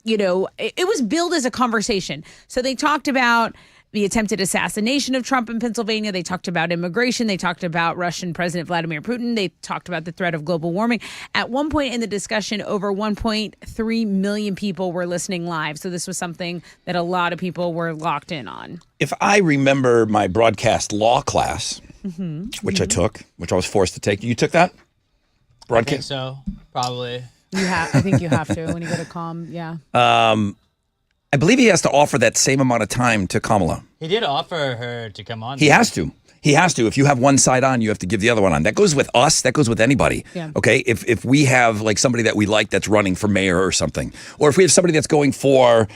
it was billed as a conversation. So they talked about the attempted assassination of Trump in Pennsylvania. They talked about immigration. They talked about Russian President Vladimir Putin. They talked about the threat of global warming. At one point in the discussion, over 1.3 million people were listening live. So this was something that a lot of people were locked in on. If I remember my broadcast law class, which I took, which I was forced to take. You took that? I think Broadcast? so, probably. I think you have to when you go to COM. Yeah. I believe he has to offer that same amount of time to Kamala. He did offer her to come on. He has to. He has to. If you have one side on, you have to give the other one on. That goes with us. That goes with anybody. Yeah. Okay? If we have like somebody that we like that's running for mayor or something, or if we have somebody that's going for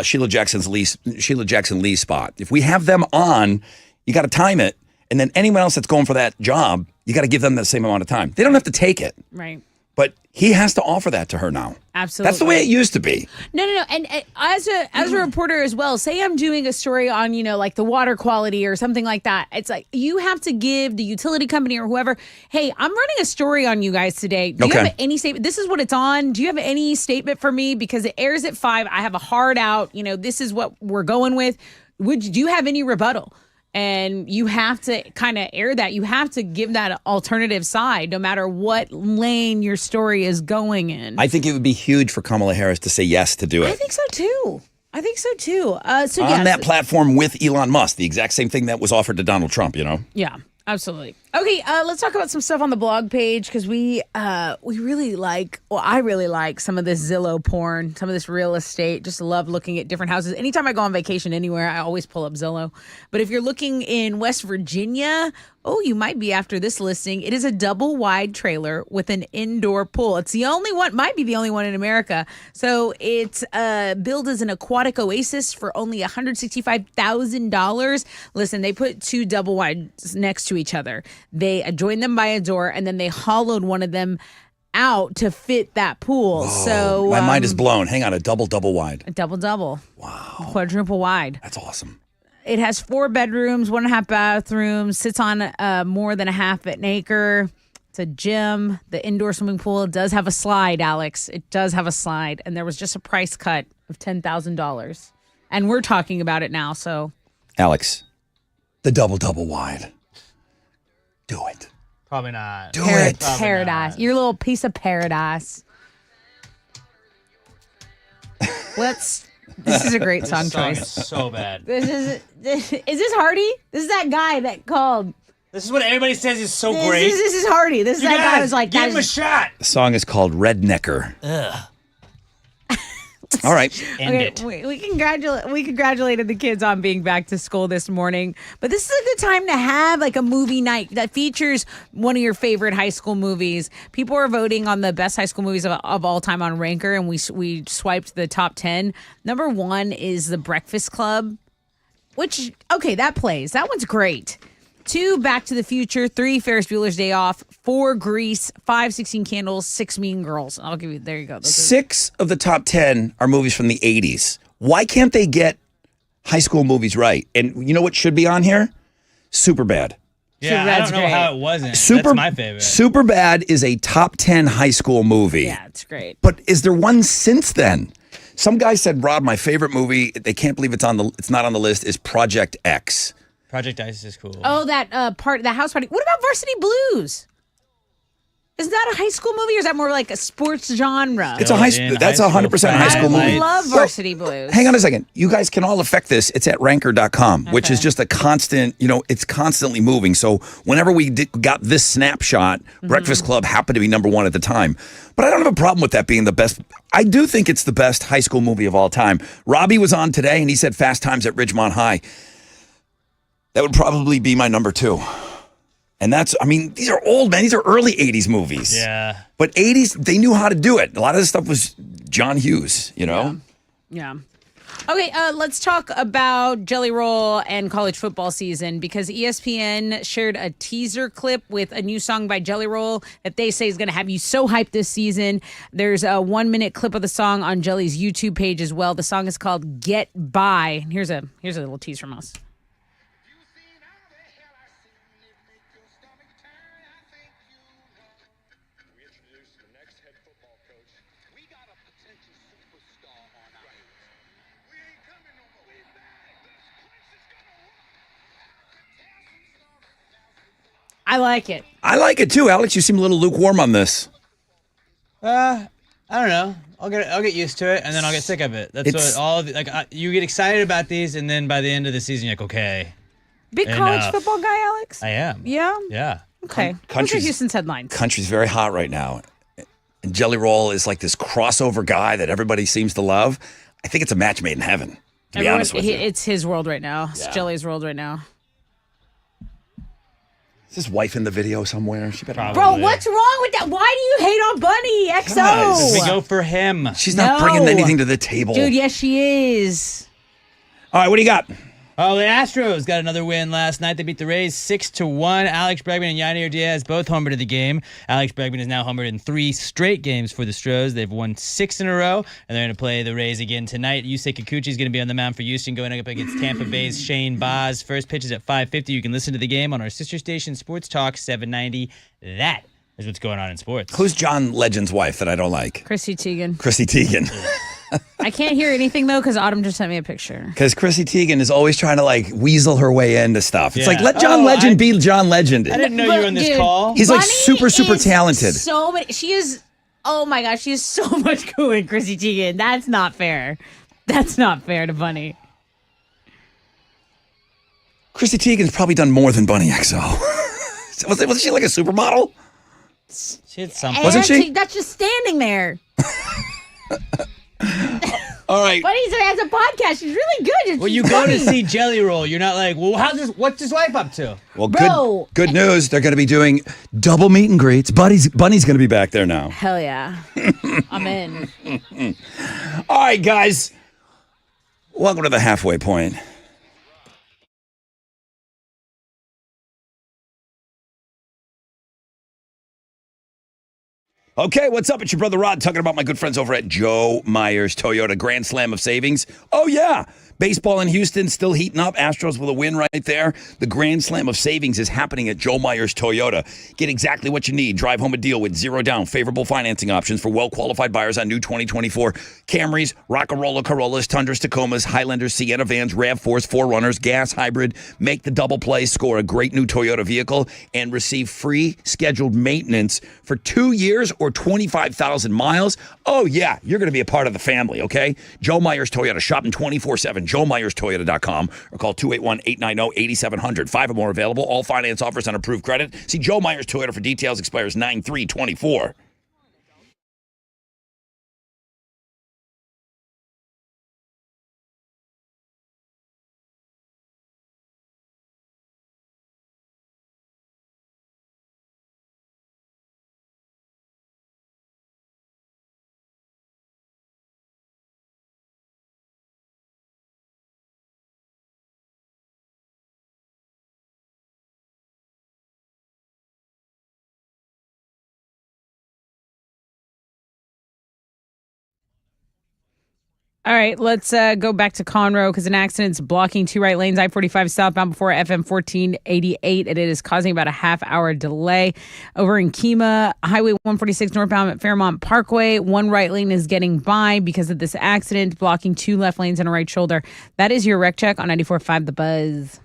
Sheila Jackson Lee's spot, if we have them on, you got to time it. And then anyone else that's going for that job, you got to give them the same amount of time. They don't have to take it. Right. But he has to offer that to her now. Absolutely. That's the way it used to be. No. And as a reporter as well, say I'm doing a story on, like the water quality or something like that. It's like you have to give the utility company or whoever, hey, I'm running a story on you guys today. Do you have any statement? This is what it's on. Do you have any statement for me? Because it airs at 5. I have a hard out. This is what we're going with. Do you have any rebuttal? And you have to kind of air that. You have to give that alternative side, no matter what lane your story is going in. I think it would be huge for Kamala Harris to say yes to do it. I think so too. On that platform with Elon Musk, the exact same thing that was offered to Donald Trump, Yeah, absolutely. Okay, let's talk about some stuff on the blog page because I really like some of this Zillow porn, some of this real estate. Just love looking at different houses. Anytime I go on vacation anywhere, I always pull up Zillow. But if you're looking in West Virginia, you might be after this listing. It is a double wide trailer with an indoor pool. It's the only one, might be the only one in America. So it's billed as an aquatic oasis for only $165,000. Listen, they put two double wides next to each other. They joined them by a door, and then they hollowed one of them out to fit that pool. Whoa, so my mind is blown. Hang on, a double wide. A double. Wow. Quadruple wide. That's awesome. It has 4 bedrooms, 1.5 bathrooms, sits on more than a half an acre. It's a gym. The indoor swimming pool does have a slide, Alex. It does have a slide. And there was just a price cut of $10,000. And we're talking about it now, so. Alex, the double wide. Do it. Probably not. Do it. Paradise. Not. Your little piece of paradise. This is a great song This song choice. is so bad. Is this Hardy? This is that guy that called. This is what everybody says is so This great. is Hardy. This is You that guy guys, who's like, give him a shot. The song is called Rednecker. Ugh. All right. End Okay, it. we congratulated the kids on being back to school this morning. But this is a good time to have like a movie night that features one of your favorite high school movies. People are voting on the best high school movies of all time on Ranker, and we swiped the top 10. Number 1 is The Breakfast Club, which, okay, that plays. That one's great. 2, Back to the Future. 3, Ferris Bueller's Day Off. 4, Grease. 5, 16 Candles. 6, Mean Girls. I'll give you, there you go. Those are- 6 of the top 10 are movies from the 80s. Why can't they get high school movies right? And you know what should be on here? Superbad. Yeah, I Superbad's don't know great. how it wasn't. That's my favorite. Superbad is a top 10 high school movie. Yeah, it's great. But is there one since then? Some guy said, Rob, my favorite movie, they can't believe it's not on the list, is Project X. Project Ice is cool. Oh, that house party. What about Varsity Blues? Is that a high school movie or is that more like a sports genre? It's a that's 100% high school movie. I love Varsity Blues. Hang on a second. You guys can all affect this. It's at ranker.com, which is just a constant, it's constantly moving. So whenever we got this snapshot, Breakfast Club happened to be number one at the time. But I don't have a problem with that being the best. I do think it's the best high school movie of all time. Robbie was on today and he said Fast Times at Ridgemont High. That would probably be my number 2. And these are old, man. These are early 80s movies. Yeah. But 80s, they knew how to do it. A lot of this stuff was John Hughes, Yeah. Okay, let's talk about Jelly Roll and college football season because ESPN shared a teaser clip with a new song by Jelly Roll that they say is going to have you so hyped this season. There's a 1-minute clip of the song on Jelly's YouTube page as well. The song is called Get By. Here's a little tease from us. I like it. I like it too, Alex. You seem a little lukewarm on this. I don't know. I'll get used to it, and then I'll get sick of it. That's you get excited about these, and then by the end of the season, you're like, okay. Big college football guy, Alex? I am. Yeah? Yeah. Okay. Those are Houston's headlines. Country's very hot right now. And Jelly Roll is like this crossover guy that everybody seems to love. I think it's a match made in heaven, to be honest with you. It's his world right now. It's Jelly's world right now. Is his wife in the video somewhere? She better. Bro, what's wrong with that? Why do you hate on Bunny XO? Guys, we go for him. She's not bringing anything to the table. Dude, yes, she is. All right, what do you got? Oh, the Astros got another win last night. They beat the Rays 6-1. Alex Bregman and Yainer Diaz both homered in the game. Alex Bregman is now homered in 3 straight games for the Stros. They've won 6 in a row, and they're going to play the Rays again tonight. Yusei Kikuchi is going to be on the mound for Houston, going up against Tampa Bay's Shane Baz. First pitch is at 5:50. You can listen to the game on our sister station, Sports Talk 790. That is what's going on in sports. Who's John Legend's wife that I don't like? Chrissy Teigen. Chrissy Teigen. I can't hear anything, though, because Autumn just sent me a picture. Because Chrissy Teigen is always trying to, weasel her way into stuff. It's like, let John Legend be John Legend. I didn't know you were on this call. He's, super talented. She is, oh my gosh, she is so much cooler than Chrissy Teigen. That's not fair. That's not fair to Bunny. Chrissy Teigen's probably done more than Bunny XO. Wasn't she like a supermodel? She had something. Wasn't she? That's just standing there. All right. Bunny has a podcast. She's really good. Well, you go to see Jelly Roll. You're not like, well, what's his wife up to? Well, good news. They're going to be doing double meet and greets. Bunny's going to be back there now. Hell yeah. I'm in. All right, guys. Welcome to the halfway point. Okay, what's up? It's your brother Rod talking about my good friends over at Joe Myers Toyota Grand Slam of Savings. Oh, yeah. Baseball in Houston still heating up. Astros with a win right there. The Grand Slam of Savings is happening at Joe Myers Toyota. Get exactly what you need. Drive home a deal with 0 down, favorable financing options for well-qualified buyers on new 2024 Camrys, Rockarola Corollas, Tundras, Tacomas, Highlanders, Sienna vans, RAV4s, 4Runners, gas hybrid. Make the double play, score a great new Toyota vehicle, and receive free scheduled maintenance for 2 years or 25,000 miles. Oh, yeah, you're going to be a part of the family, okay? Joe Myers Toyota, shopping 24/7. JoeMyersToyota.com or call 281-890-8700. 5 or more available. All finance offers on approved credit. See Joe Myers Toyota for details. Expires 9/3/24. All right, let's go back to Conroe because an accident's blocking 2 right lanes, I-45 southbound before FM 1488, and it is causing about a half-hour delay. Over in Kemah, Highway 146 northbound at Fairmont Parkway, 1 right lane is getting by because of this accident, blocking 2 left lanes and a right shoulder. That is your wreck check on 94.5 The Buzz.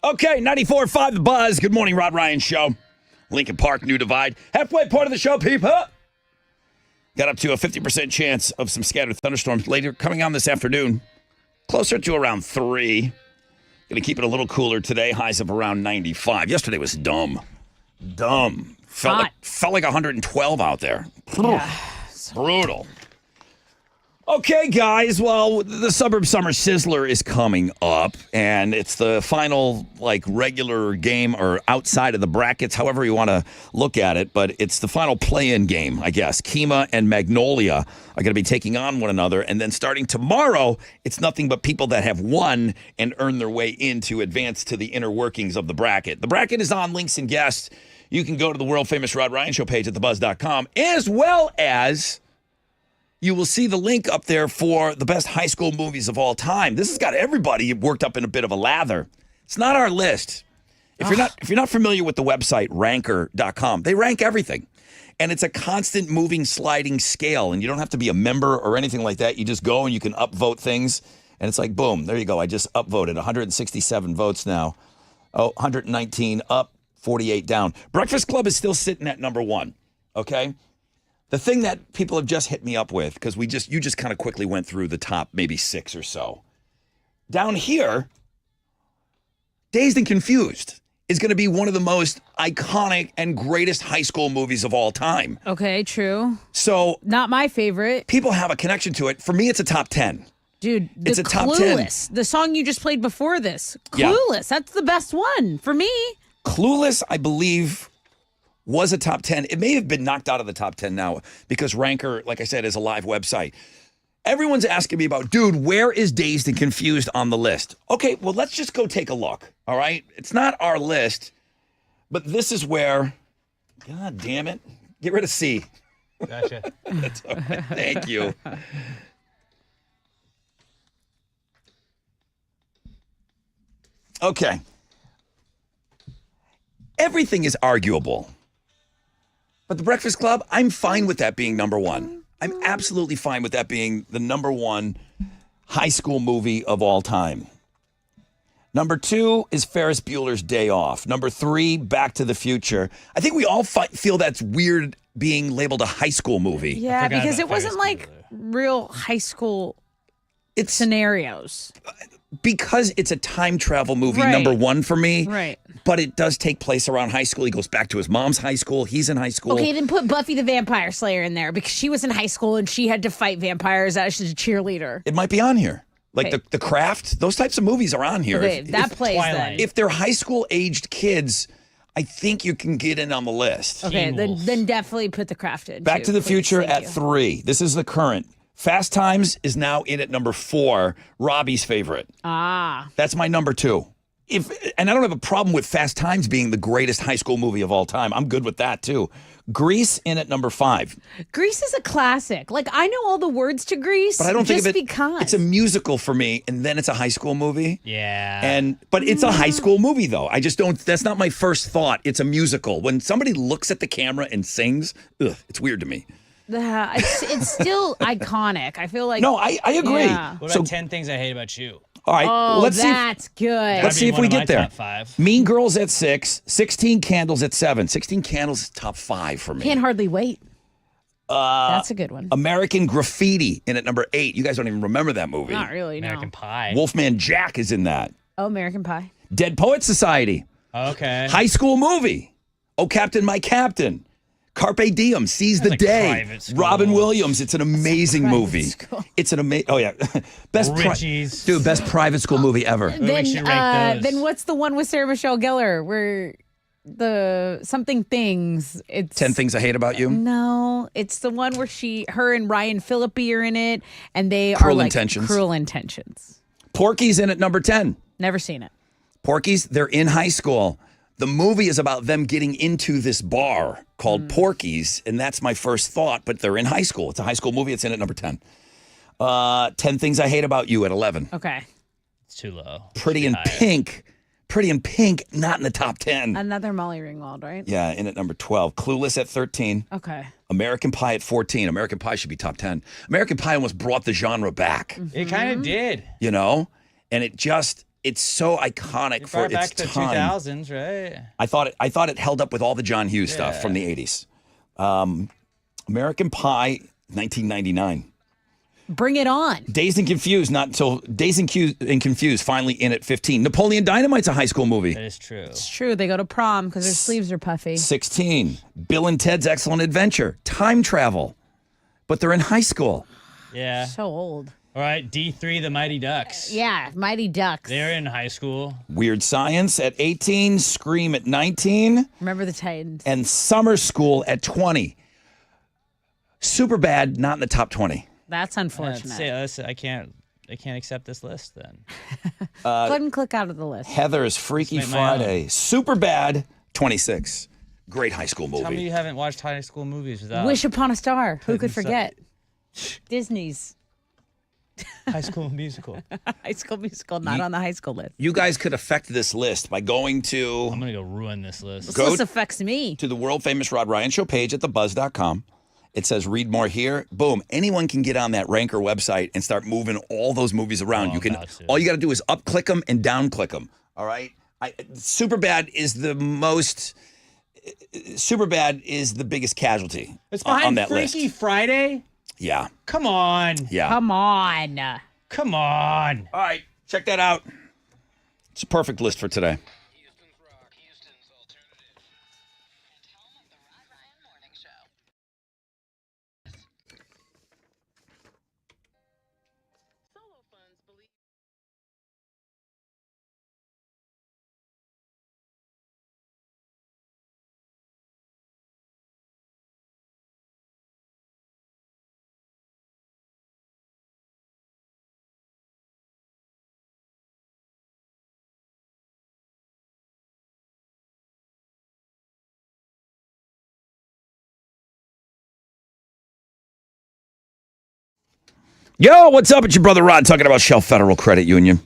Okay, 94.5 The Buzz. Good morning, Rod Ryan Show. Lincoln Park, New Divide. Halfway point of the show, people. Got up to a 50% chance of some scattered thunderstorms later coming on this afternoon. Closer to around 3. Going to keep it a little cooler today. Highs of around 95. Yesterday was dumb. Felt like 112 out there. Brutal. Okay, guys. Well, the Suburb Summer Sizzler is coming up, and it's the final, regular game or outside of the brackets, however you want to look at it. But it's the final play-in game, I guess. Kemah and Magnolia are going to be taking on one another, and then starting tomorrow, it's nothing but people that have won and earned their way in to advance to the inner workings of the bracket. The bracket is on Links and Guests. You can go to the world-famous Rod Ryan Show page at thebuzz.com, as well as you will see the link up there for the best high school movies of all time. This has got everybody worked up in a bit of a lather. It's not our list. If you're not familiar with the website ranker.com, they rank everything. And it's a constant moving, sliding scale. And you don't have to be a member or anything like that. You just go and you can upvote things. And it's like, boom, there you go. I just upvoted 167 votes now. 119 up, 48 down. Breakfast Club is still sitting at number 1. Okay? The thing that people have just hit me up with, because you just kind of quickly went through the top maybe 6 or so. Down here, Dazed and Confused is going to be one of the most iconic and greatest high school movies of all time. Okay, true. So not my favorite. People have a connection to it. For me, it's a top 10. Dude, it's a top Clueless, 10. The song you just played before this. Clueless, Yeah. That's the best one for me. Clueless, I believe, was a top 10. It may have been knocked out of the top 10 now because Ranker, like I said, is a live website. Everyone's asking me about, dude, where is Dazed and Confused on the list? Okay, well, let's just go take a look, all right? It's not our list, but this is where, God damn it, get rid of C. Gotcha. That's all right. Thank you. Okay. Everything is arguable. But The Breakfast Club, I'm fine with that being number 1. I'm absolutely fine with that being the number 1 high school movie of all time. Number 2 is Ferris Bueller's Day Off. Number 3, Back to the Future. I think we all feel that's weird being labeled a high school movie. Yeah, because it wasn't like real high school scenarios. Because it's a time travel movie, Right. number 1 for me. Right. But it does take place around high school. He goes back to his mom's high school. He's in high school. Okay, then put Buffy the Vampire Slayer in there because she was in high school and she had to fight vampires as a cheerleader. It might be on here. Like Okay. the Craft, those types of movies are on here. Okay, that plays then. If they're high school aged kids, I think you can get in on the list. Okay, then definitely put the Craft in. Back too, to the please. Future Thank at you. 3. This is the current. Fast Times is now in at number 4. Robbie's favorite. Ah. That's my number 2. And I don't have a problem with Fast Times being the greatest high school movie of all time. I'm good with that too. Grease in at number 5. Grease is a classic. Like, I know all the words to Grease. But I don't think just of it. because. It's a musical for me, and then it's a high school movie. Yeah. But it's a high school movie, though. I just don't. That's not my first thought. It's a musical. When somebody looks at the camera and sings, it's weird to me. It's still iconic. I feel like. No, I agree. Yeah. What about 10 Things I Hate About You? All right, Oh, let's see. that's good. Let's see if one we of my get there. top 5. Mean Girls at 6. 16 Candles at 7. 16 Candles is top 5 for me. Can't hardly wait. That's a good one. American Graffiti in at number 8. You guys don't even remember that movie. Not really, American no. Pie. Wolfman Jack is in that. Oh, American Pie. Dead Poets Society. Okay. High school movie. Oh, Captain, My Captain. Carpe Diem, Seize the That's like Day. private school. Robin Williams. It's an amazing private movie. school. It's an amazing. Oh yeah, Richie's. best private school movie ever. we should rank those. Then what's the one with Sarah Michelle Gellar where the something things? It's 10 Things I Hate About You. No, it's the one where her and Ryan Phillippe are in it, and they are Cruel like Intentions. Cruel Intentions. Porky's in at number 10. Never seen it. Porky's. They're in high school. The movie is about them getting into this bar called Porky's, and that's my first thought, but they're in high school. It's a high school movie. It's in at number 10. 10 Things I Hate About You at 11. Okay. It's too low. Pretty in Pink. Pretty in Pink, not in the top 10. Another Molly Ringwald, right? Yeah, in at number 12. Clueless at 13. Okay. American Pie at 14. American Pie should be top 10. American Pie almost brought the genre back, It kind of did. you know? And it just, It's so iconic It for brought back its the time. 2000s, right? I thought it held up with all the John Hughes stuff from the 80s. American Pie, 1999. Bring it on. Dazed and Confused, not until Dazed and Confused finally in at 15. Napoleon Dynamite's a high school movie. That is true. It's true. They go to prom because their sleeves are puffy. 16. Bill and Ted's Excellent Adventure. Time travel. But they're in high school. Yeah. So old. All right, D3, the Mighty Ducks. Yeah, Mighty Ducks. They're in high school. Weird Science at 18. Scream at 19. Remember the Titans. And Summer School at 20. Super Bad, not in the top 20. That's unfortunate. I can't accept this list then. Go ahead and click out of the list. Heather's Freaky Let's make my Friday. Super Bad, 26. Great high school movie. Tell me you haven't watched high school movies without Wish Upon a Star. Who could some- forget? Disney's High School Musical. High School Musical, not on the high school list. You guys could affect this list by going to I'm going to go ruin this list. This Go list affects me. to the world famous Rod Ryan Show page at thebuzz.com. It says read more here. Boom. Anyone can get on that Ranker website and start moving all those movies around. Oh, about to. All you got to do is up click them and down click them. All right. Superbad is the most. Superbad is the biggest casualty It's on behind that list. Freaky Friday? Yeah. Come on. Yeah. Come on. Come on. All right. Check that out. It's a perfect list for today. Houston's Rock, Houston's alternative. And home of the Rod Ryan Morning Show. Solo funds believe. Yo, what's up? It's your brother Rod talking about Shell Federal Credit Union.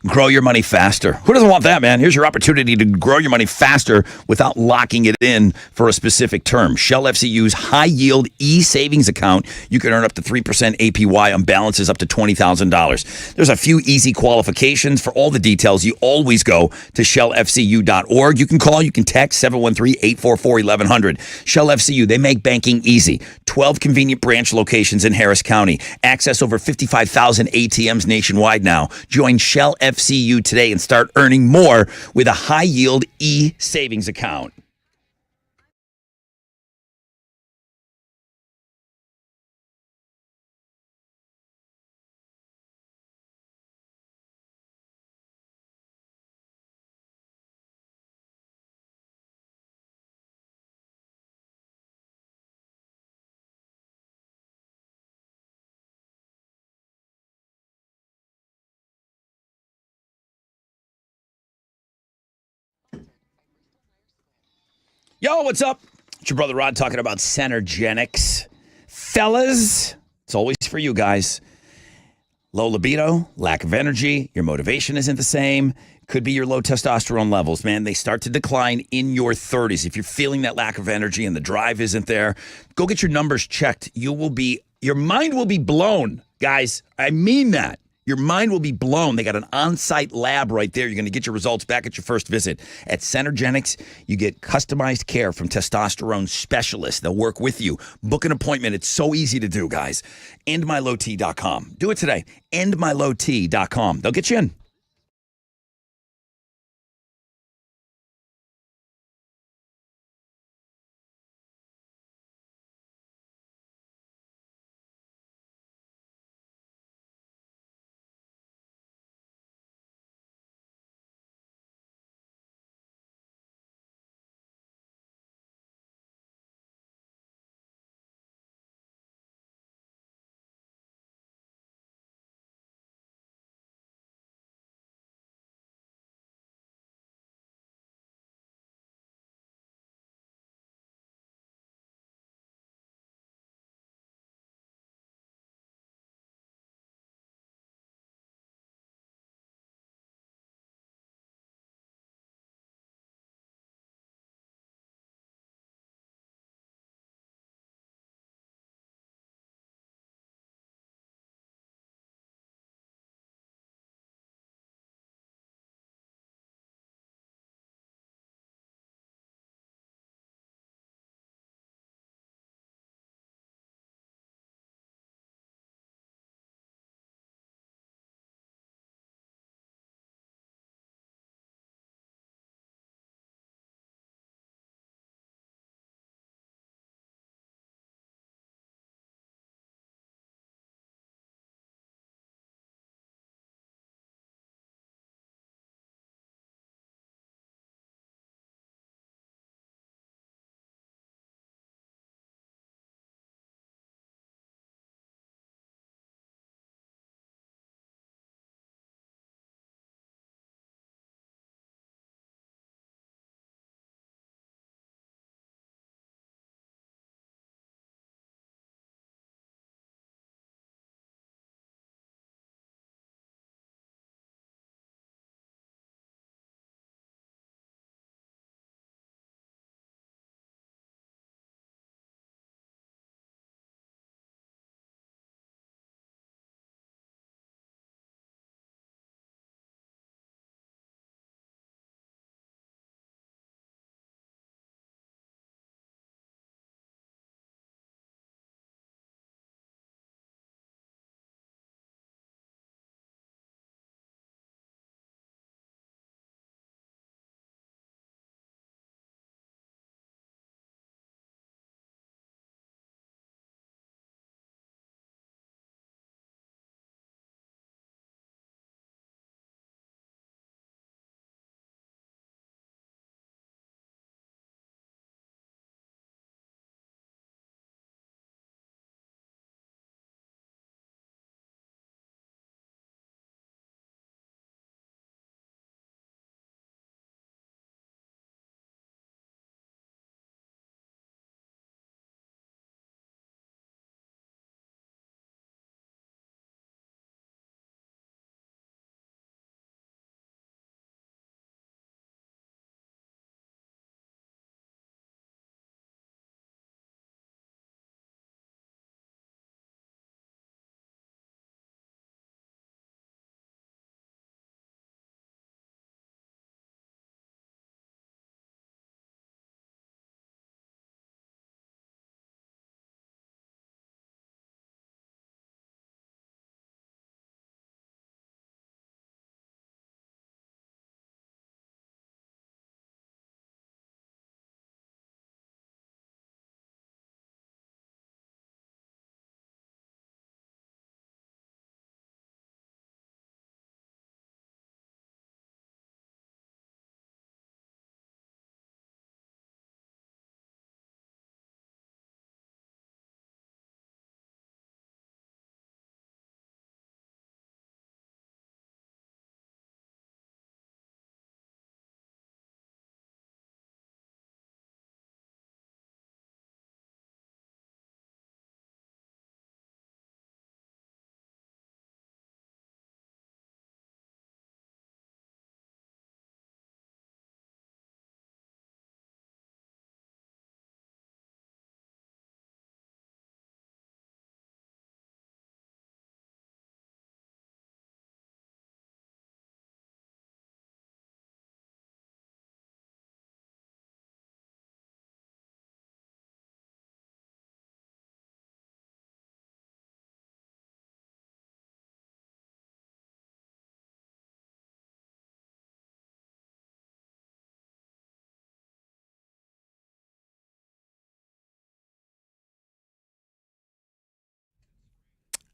Grow your money faster. Who doesn't want that, man? Here's your opportunity to grow your money faster without locking it in for a specific term. Shell FCU's high-yield e-savings account. You can earn up to 3% APY on balances up to $20,000. There's a few easy qualifications. For all the details, you always go to shellfcu.org. You can call, you can text 713-844-1100. Shell FCU, they make banking easy. 12 convenient branch locations in Harris County. Access over 55,000 ATMs nationwide now. Join Shell FCU today and start earning more with a high-yield e-savings account. Yo, what's up? It's your brother Rod talking about Centergenics. Fellas, it's always for you guys. Low libido, lack of energy, your motivation isn't the same. Could be your low testosterone levels, man. They start to decline in your 30s. If you're feeling that lack of energy and the drive isn't there, go get your numbers checked. Your mind will be blown, guys. I mean that. Your mind will be blown. They got an on-site lab right there. You're going to get your results back at your first visit. At Centergenics, you get customized care from testosterone specialists. They'll work with you. Book an appointment. It's so easy to do, guys. EndMyLowT.com. Do it today. EndMyLowT.com. They'll get you in.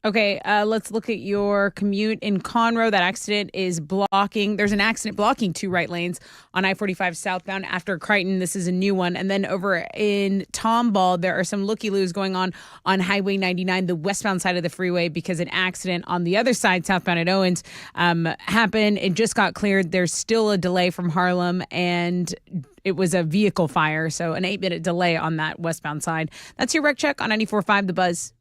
Okay, let's look at your commute in Conroe. That accident is blocking. There's an accident blocking 2 right lanes on I-45 southbound after Crichton. This is a new one. And then over in Tomball, there are some looky-loos going on Highway 99, the westbound side of the freeway, because an accident on the other side, southbound at Owens, happened. It just got cleared. There's still a delay from Harlem, and it was a vehicle fire, so an 8-minute delay on that westbound side. That's your wreck check on 94.5 The Buzz.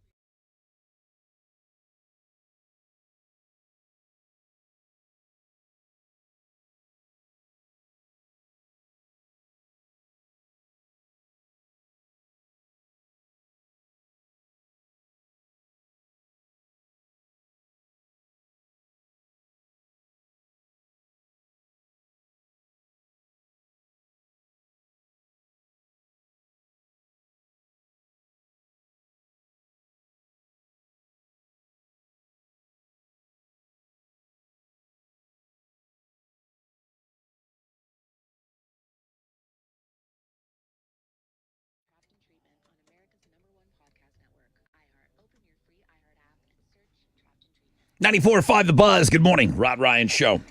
Treatment on America's #1 podcast network, iHeart. Open your free iHeart app and search Trapped in Treatment. 94.5 The Buzz. Good morning. Rod Ryan Show.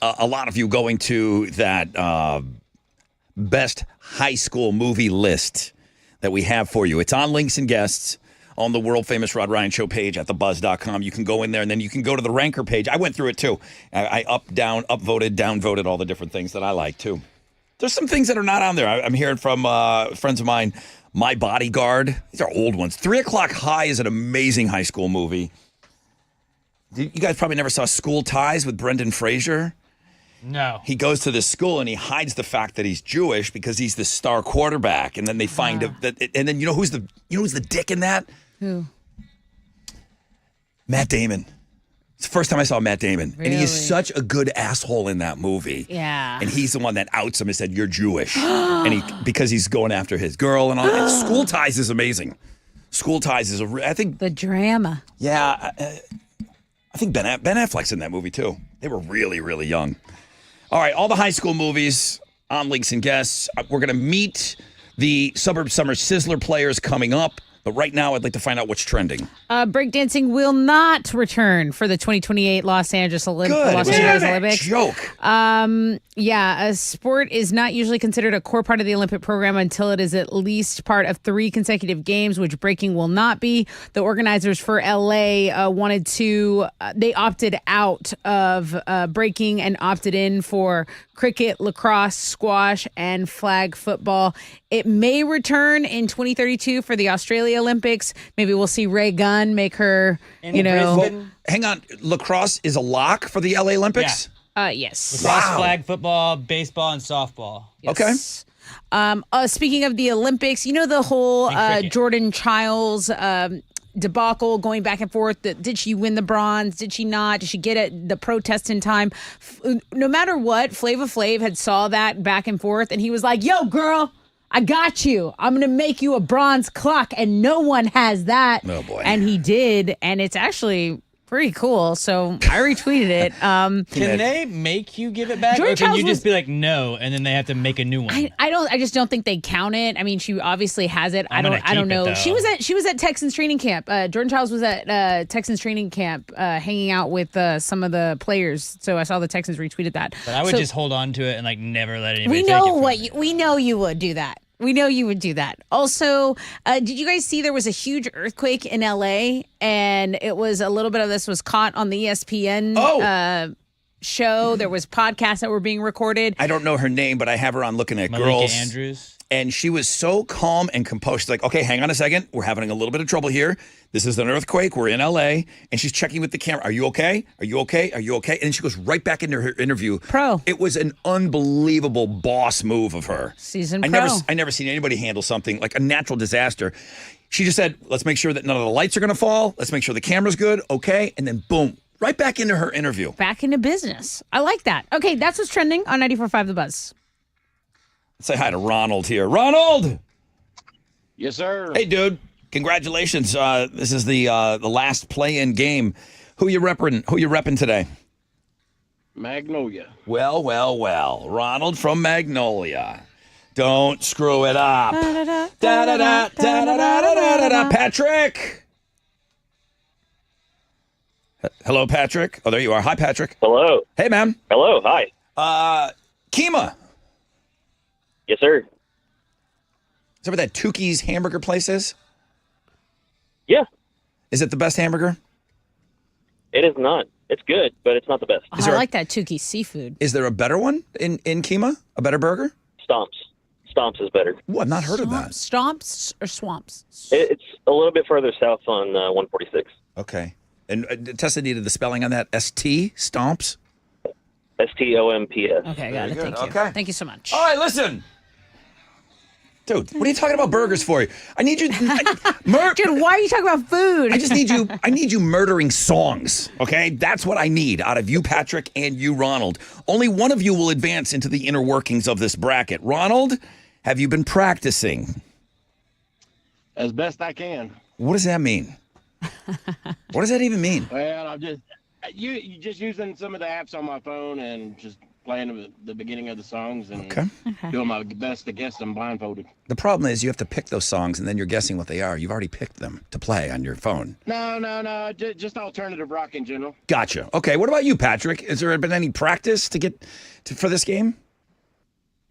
A lot of you going to that best high school movie list that we have for you. It's on Links and Guests on the world famous Rod Ryan Show page at thebuzz.com. You can go in there, and then you can go to the ranker page. I went through it too. I upvoted, downvoted all the different things that I like too. There's some things that are not on there. I'm hearing from friends of mine. My Bodyguard. These are old ones. 3 O'Clock High is an amazing high school movie. You guys probably never saw School Ties with Brendan Fraser. No. He goes to this school and he hides the fact that he's Jewish because he's the star quarterback. And then they find and then you know who's the dick in that? Who? Matt Damon. It's the first time I saw Matt Damon. Really? And he is such a good asshole in that movie. Yeah. And he's the one that outs him and said, "You're Jewish." And because he's going after his girl and all. And School Ties is amazing. School Ties is I think The drama. yeah, I think Ben Affleck's in that movie too. They were really, really young. All right, all the high school movies on Links and Guests. We're going to meet the Suburb Summer Sizzler players coming up. But right now, I'd like to find out what's trending. Breakdancing will not return for the 2028 Los Angeles Olympics. Joke. Yeah, a sport is not usually considered a core part of the Olympic program until it is at least part of 3 consecutive games, which breaking will not be. The organizers for LA they opted out of breaking and opted in for cricket, lacrosse, squash, and flag football. It may return in 2032 for the Australia Olympics. Maybe we'll see Ray Gunn make her, Brisbane? Hang on. Lacrosse is a lock for the LA Olympics? Yes. Lacrosse, flag football, baseball, and softball. Yes. Speaking of the Olympics, the whole Jordan Childs debacle going back and forth. Did she win the bronze? Did she not? Did she get the protest in time? No matter what, Flava Flav had saw that back and forth, and he was like, "Yo, girl, I got you. I'm going to make you a bronze clock," and no one has that. Oh, boy. And he did, and it's actually pretty cool. So I retweeted it. Can they make you give it back, Jordan or can Childs you just was- be like, no, and then they have to make a new one? I just don't think they count it. I mean, she obviously has it. I I'm don't gonna keep know. it, though. She was at Texans training camp. Jordan Childs was at Texans training camp, hanging out with some of the players. So I saw the Texans retweeted that. But I would So just hold on to it and like never let anybody we take it know from what me. we know you would do that. We know you would do that. Also, did you guys see there was a huge earthquake in LA, and it was a little bit of this was caught on the ESPN show. There was podcasts that were being recorded. I don't know her name, but I have her on Looking at Malika Girls. Andrews. And she was so calm and composed. She's like, "Okay, hang on a second. We're having a little bit of trouble here. This is an earthquake. We're in LA." And she's checking with the camera. "Are you okay? Are you okay? Are you okay?" And then she goes right back into her interview. Pro. It was an unbelievable boss move of her. Seasoned I pro. never seen anybody handle something like a natural disaster. She just said, "Let's make sure that none of the lights are going to fall. Let's make sure the camera's good. Okay." And then boom, right back into her interview. Back into business. I like that. Okay, that's what's trending on 94.5 The Buzz. Say hi to Ronald here. Ronald! Yes, sir. Hey, dude. Congratulations. This is the last play-in game. Who you repping today? Magnolia. Well. Ronald from Magnolia. Don't screw it up. Da-da-da, da-da-da-da-da-da-da-da. Patrick! Hello, Patrick. Oh, there you are. Hi, Patrick. Hello. Hey, man. Hello. Hi. Kima. Yes, sir. Is that where that Tukey's hamburger place is? Yeah. Is it the best hamburger? It is not. It's good, but it's not the best. Oh, I like that Tukey seafood. Is there a better one in Kima? A better burger? Stomps. Stomps is better. What? I've not heard of that. Stomps or swamps? It's a little bit further south on 146. Okay. And Tessa needed the spelling on that. S-T? Stomps? STOMPS. Okay, I got it. good. Thank you. Okay. Thank you so much. All right, listen. Dude, what are you talking about burgers for? I need you. Dude, why are you talking about food? I just need you. I need you murdering songs. Okay, that's what I need out of you, Patrick, and you, Ronald. Only one of you will advance into the inner workings of this bracket. Ronald, have you been practicing? As best I can. What does that mean? What does that even mean? Well, I'm just you just using some of the apps on my phone and just playing the beginning of the songs and doing my best to guess them blindfolded. The problem is you have to pick those songs and then you're guessing what they are. You've already picked them to play on your phone. No. Just alternative rock in general. Gotcha. Okay, what about you, Patrick? Has there been any practice for this game?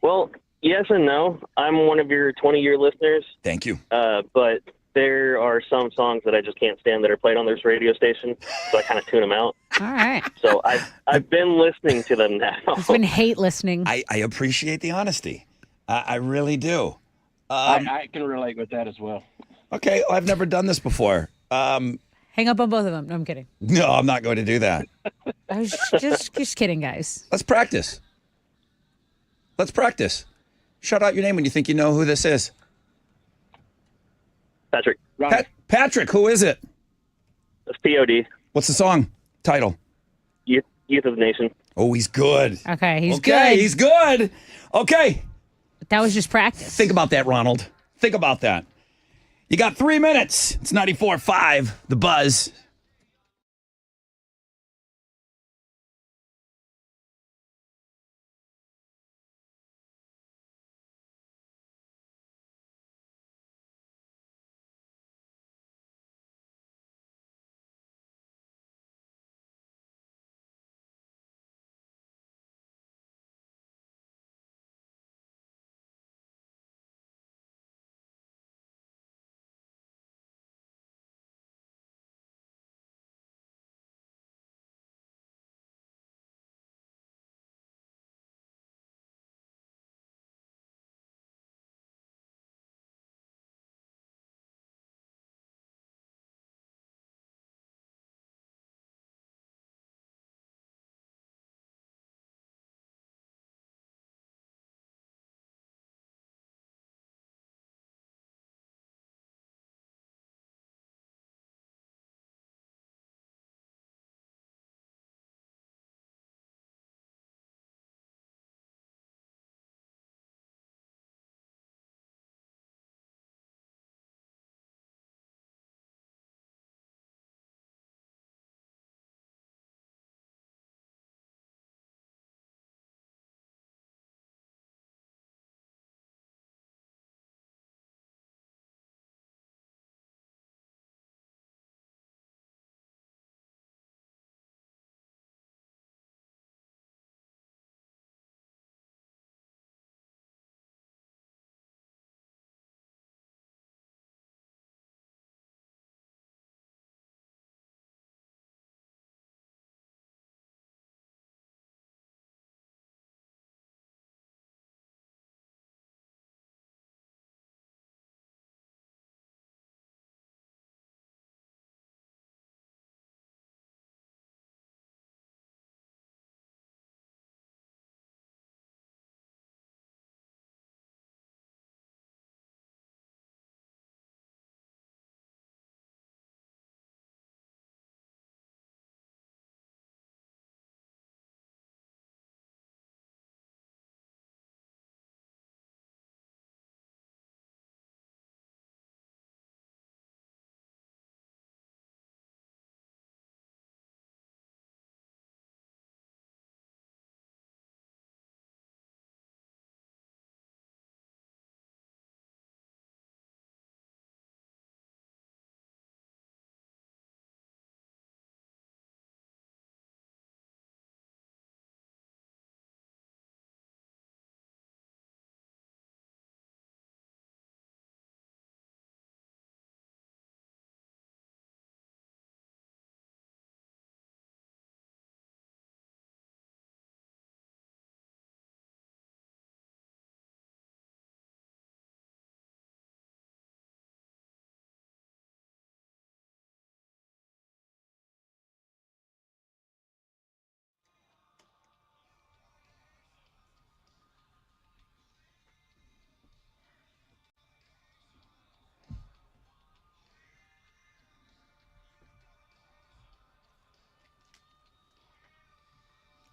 Well, yes and no. I'm one of your 20-year listeners. Thank you. But there are some songs that I just can't stand that are played on this radio station, so I kind of tune them out. All right. So I've been listening to them now. It's been hate listening. I appreciate the honesty. I really do. I can relate with that as well. Okay, I've never done this before. Hang up on both of them. No, I'm kidding. No, I'm not going to do that. I was just kidding, guys. Let's practice. Let's practice. Shout out your name when you think you know who this is. Patrick. Patrick, who is it? It's POD. What's the song title? Youth of the Nation. Oh, he's good. Okay, he's good. Okay, he's good. Okay. That was just practice. Think about that, Ronald. Think about that. You got 3 minutes. It's 94.5, The Buzz.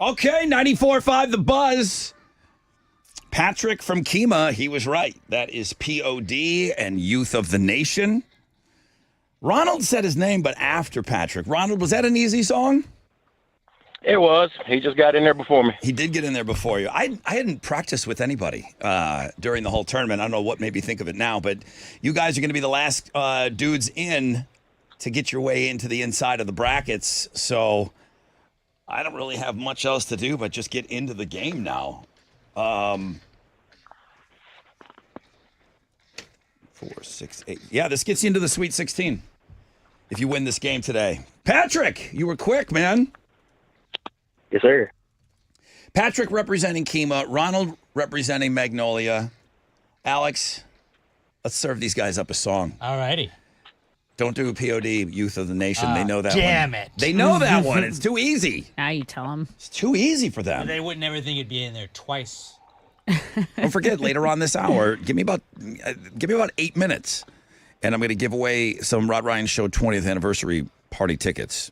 Okay, 94.5 The Buzz. Patrick from Kemah, he was right. That is POD and Youth of the Nation. Ronald said his name, but after Patrick. Ronald, was that an easy song? It was. He just got in there before me. He did get in there before you. I hadn't practiced with anybody during the whole tournament. I don't know what made me think of it now, but you guys are going to be the last dudes in to get your way into the inside of the brackets. So I don't really have much else to do but just get into the game now. 4, 6, 8. Yeah, this gets you into the Sweet 16 if you win this game today. Patrick, you were quick, man. Yes, sir. Patrick representing Kemah, Ronald representing Magnolia. Alex, let's serve these guys up a song. All righty. Don't do POD, Youth of the Nation. They know that damn one. it. They know that one. It's too easy. Now you tell them. It's too easy for them. They wouldn't ever think it'd be in there twice. Don't forget, later on this hour, give me about 8 minutes, and I'm going to give away some Rod Ryan Show 20th anniversary party tickets.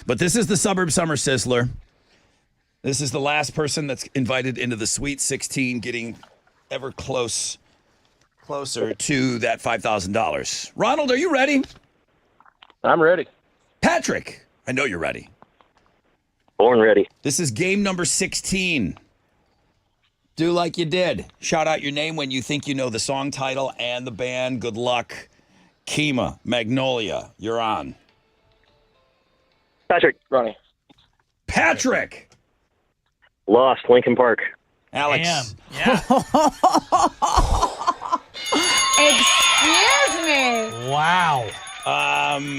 But this is the Suburb Summer Sizzler. This is the last person that's invited into the Sweet 16, getting ever closer to that $5,000. Ronald, are you ready? I'm ready. Patrick, I know you're ready. Born ready. This is game number 16. Do like you did. Shout out your name when you think you know the song title and the band. Good luck. Kemah, Magnolia, you're on. Patrick. Ronnie. Patrick. Lost. Lincoln Park. Alex. Damn. Yeah. Excuse me. Wow.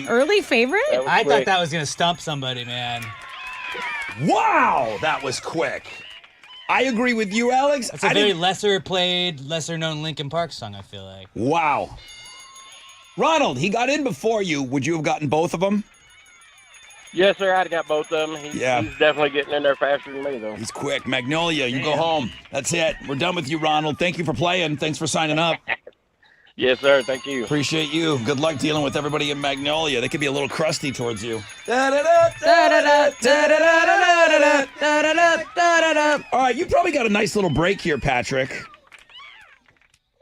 Early favorite? I thought that was going to stump somebody, man. Wow, that was quick. I agree with you, Alex. It's a very lesser played, lesser known Linkin Park song, I feel like. Wow. Ronald, he got in before you. Would you have gotten both of them? Yes, sir. I'd got both of them. He's definitely getting in there faster than me, though. He's quick. Magnolia, you go home. That's it. We're done with you, Ronald. Thank you for playing. Thanks for signing up. Yes, sir. Thank you. Appreciate you. Good luck dealing with everybody in Magnolia. They could be a little crusty towards you. All right, you probably got a nice little break here, Patrick.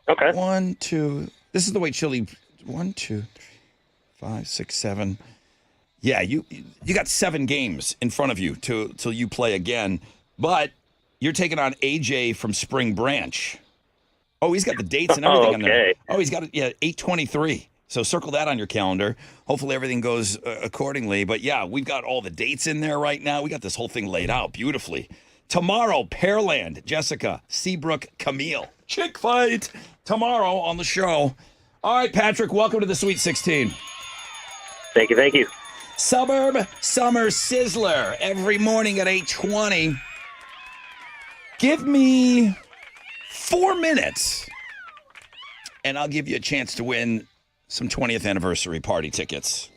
Okay. 1, 2. This is the way Chili. 1, 2, 3, 5, 6, 7. Yeah, you got 7 games in front of you till you play again. But you're taking on AJ from Spring Branch. Oh, he's got the dates and everything on there. Oh, he's got it. Yeah, 8/23. So circle that on your calendar. Hopefully everything goes accordingly. But yeah, we've got all the dates in there right now. We got this whole thing laid out beautifully. Tomorrow, Pearland, Jessica, Seabrook, Camille. Chick fight tomorrow on the show. All right, Patrick, welcome to the Sweet 16. Thank you. Thank you. Suburb Summer Sizzler every morning at 8:20. Give me 4 minutes, and I'll give you a chance to win some 20th anniversary party tickets.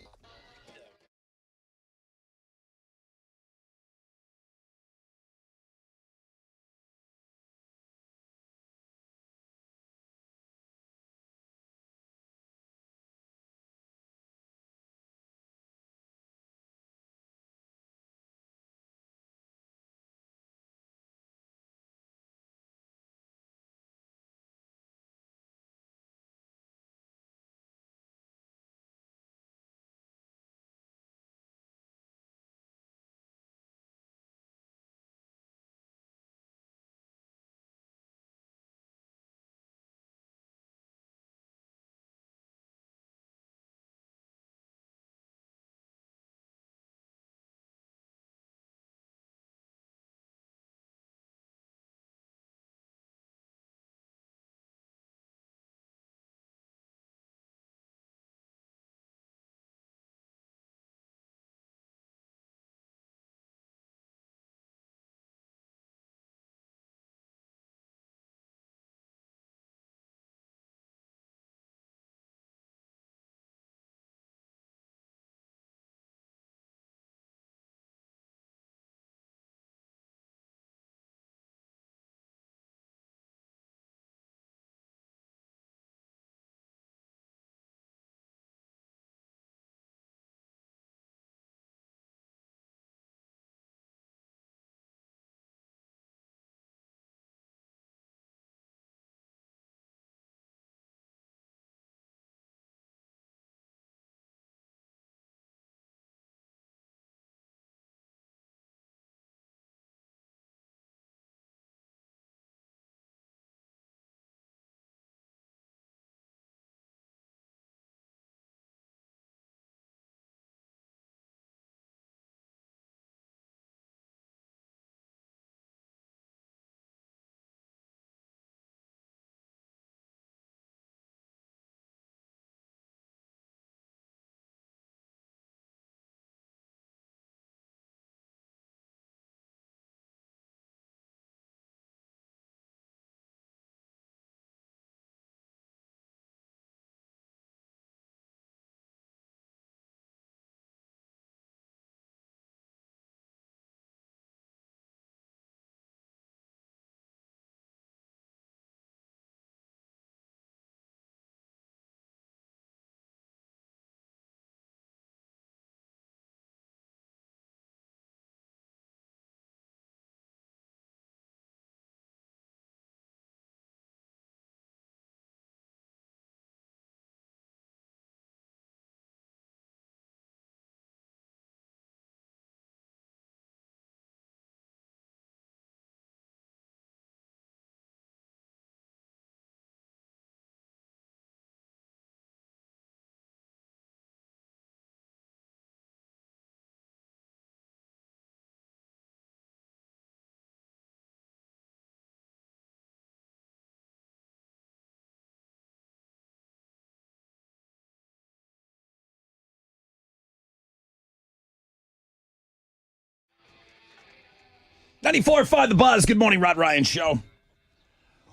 94.5 The Buzz. Good morning, Rod Ryan Show.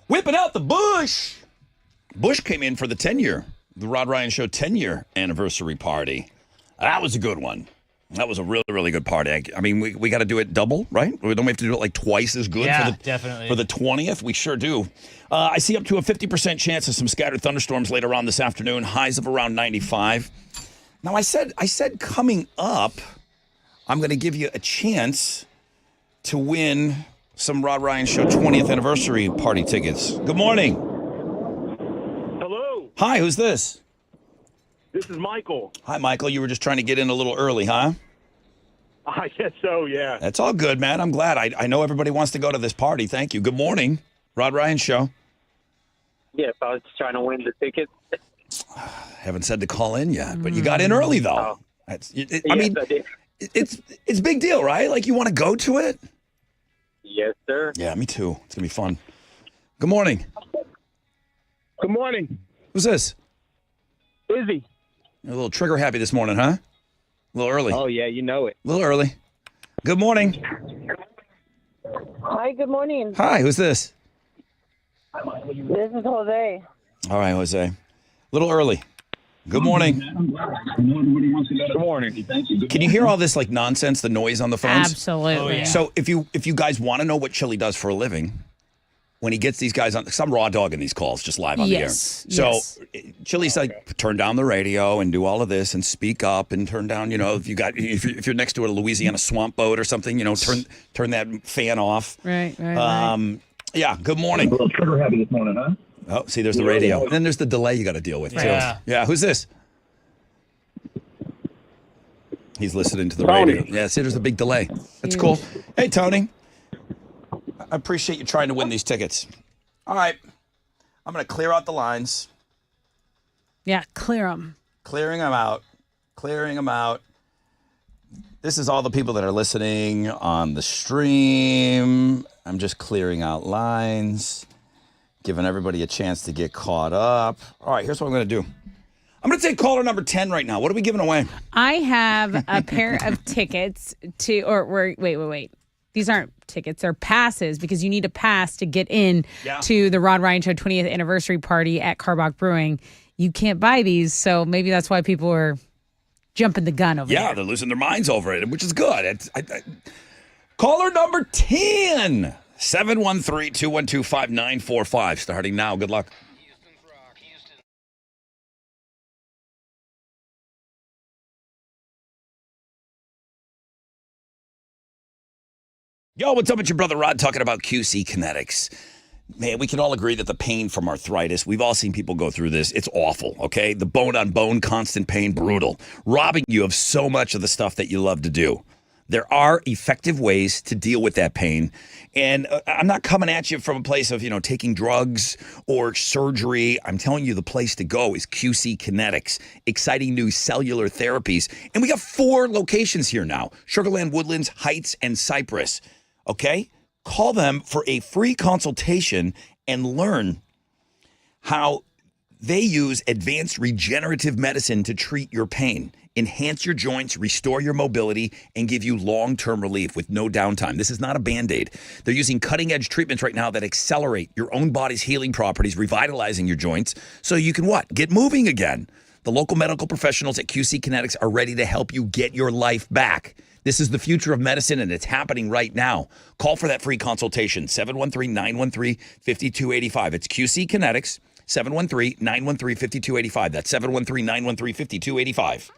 Whipping out the Bush. Bush came in for the the Rod Ryan Show 10-year anniversary party. That was a good one. That was a really, really good party. I mean, we got to do it double, right? Don't we have to do it like twice as good definitely. for the 20th? We sure do. I see up to a 50% chance of some scattered thunderstorms later on this afternoon. Highs of around 95. Now, I said coming up, I'm going to give you a chance to win some Rod Ryan Show 20th anniversary party tickets. Good morning. Hello. Hi, who's this? This is Michael. Hi, Michael. You were just trying to get in a little early, huh? I guess so, yeah. That's all good, man. I'm glad. I know everybody wants to go to this party. Thank you. Good morning. Rod Ryan Show. Yeah, if I was trying to win the ticket. Haven't said to call in yet, but you got in early, though. I mean, I did. it's a big deal, right? Like, you want to go to it? Yes, sir. Yeah, me too. It's going to be fun. Good morning. Good morning. Who's this? Izzy. You're a little trigger happy this morning, huh? A little early. Oh, yeah, you know it. A little early. Good morning. Hi, good morning. Hi, who's this? This is Jose. All right, Jose. A little early. Good morning. Good morning. Can you hear all this like nonsense, the noise on the phones? Absolutely. Oh, yeah. So if you guys want to know what Chili does for a living, when he gets these guys on, because I'm raw dogging these calls just live on Yes, the air. yes. So Chili's like, turn down the radio and do all of this and speak up and turn down, if you're next to a Louisiana swamp boat or something, turn that fan off. Right. Yeah, good morning. A little trigger happy this morning, huh? Oh, see, there's the radio. And then there's the delay you got to deal with, too. Yeah. Yeah, who's this? He's listening to the Tony. radio. Yeah, see, there's a big delay. That's cool. Hey, Tony. I appreciate you trying to win these tickets. All right. I'm going to clear out the lines. Yeah, clear them. Clearing them out. This is all the people that are listening on the stream. I'm just clearing out lines, giving everybody a chance to get caught up. All right, here's what I'm going to do. I'm going to take caller number 10 right now. What are we giving away? I have a pair of tickets wait. These aren't tickets, they're passes because you need a pass to get in to the Rod Ryan Show 20th anniversary party at Carbach Brewing. You can't buy these, so maybe that's why people are jumping the gun over there. Yeah, they're losing their minds over it, which is good. Caller number 10, 713-212-5945, starting now. Good luck. Yo, what's up with your brother Rod talking about QC Kinetics? Man, we can all agree that the pain from arthritis, we've all seen people go through this. It's awful, okay? The bone-on-bone, constant pain, brutal. Robbing you of so much of the stuff that you love to do. There are effective ways to deal with that pain. And I'm not coming at you from a place of, taking drugs or surgery. I'm telling you the place to go is QC Kinetics. Exciting new cellular therapies. And we got 4 locations here now. Sugarland, Woodlands, Heights, and Cypress. Okay? Call them for a free consultation and learn how they use advanced regenerative medicine to treat your pain, enhance your joints, restore your mobility, and give you long-term relief with no downtime. This is not a Band-Aid. They're using cutting-edge treatments right now that accelerate your own body's healing properties, revitalizing your joints so you can what? Get moving again. The local medical professionals at QC Kinetics are ready to help you get your life back. This is the future of medicine, and it's happening right now. Call for that free consultation, 713-913-5285. It's QC Kinetics, 713-913-5285. That's 713-913-5285.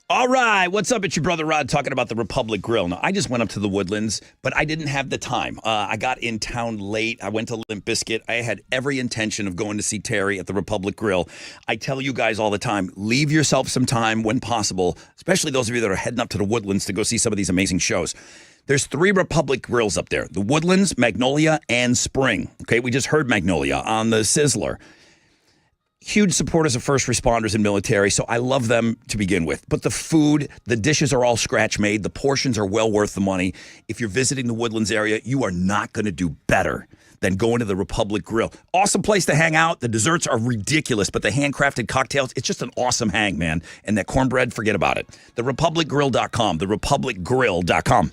All right, what's up? It's your brother Rod talking about the Republic Grill. Now, I just went up to the Woodlands, but I didn't have the time. I got in town late. I went to Limp Bizkit. I had every intention of going to see Terry at the Republic Grill. I tell you guys all the time, leave yourself some time when possible, especially those of you that are heading up to the Woodlands to go see some of these amazing shows. There's 3 Republic Grills up there, the Woodlands, Magnolia, and Spring. Okay, we just heard Magnolia on the Sizzler. Huge supporters of first responders and military, so I love them to begin with. But the food, the dishes are all scratch made. The portions are well worth the money. If you're visiting the Woodlands area, you are not going to do better than going to the Republic Grill. Awesome place to hang out. The desserts are ridiculous, but the handcrafted cocktails, it's just an awesome hang, man. And that cornbread, forget about it. TheRepublicGrill.com, TheRepublicGrill.com.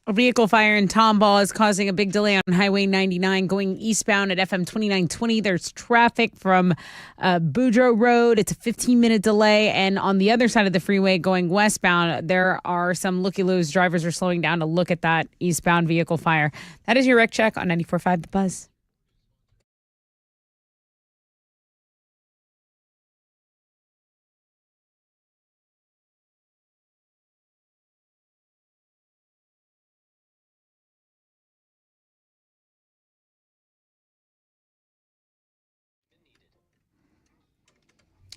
A vehicle fire in Tomball is causing a big delay on Highway 99 going eastbound at FM 2920. There's traffic from Boudreaux Road. It's a 15-minute delay. And on the other side of the freeway going westbound, there are some looky-loos. Drivers are slowing down to look at that eastbound vehicle fire. That is your wreck check on 94.5 The Buzz.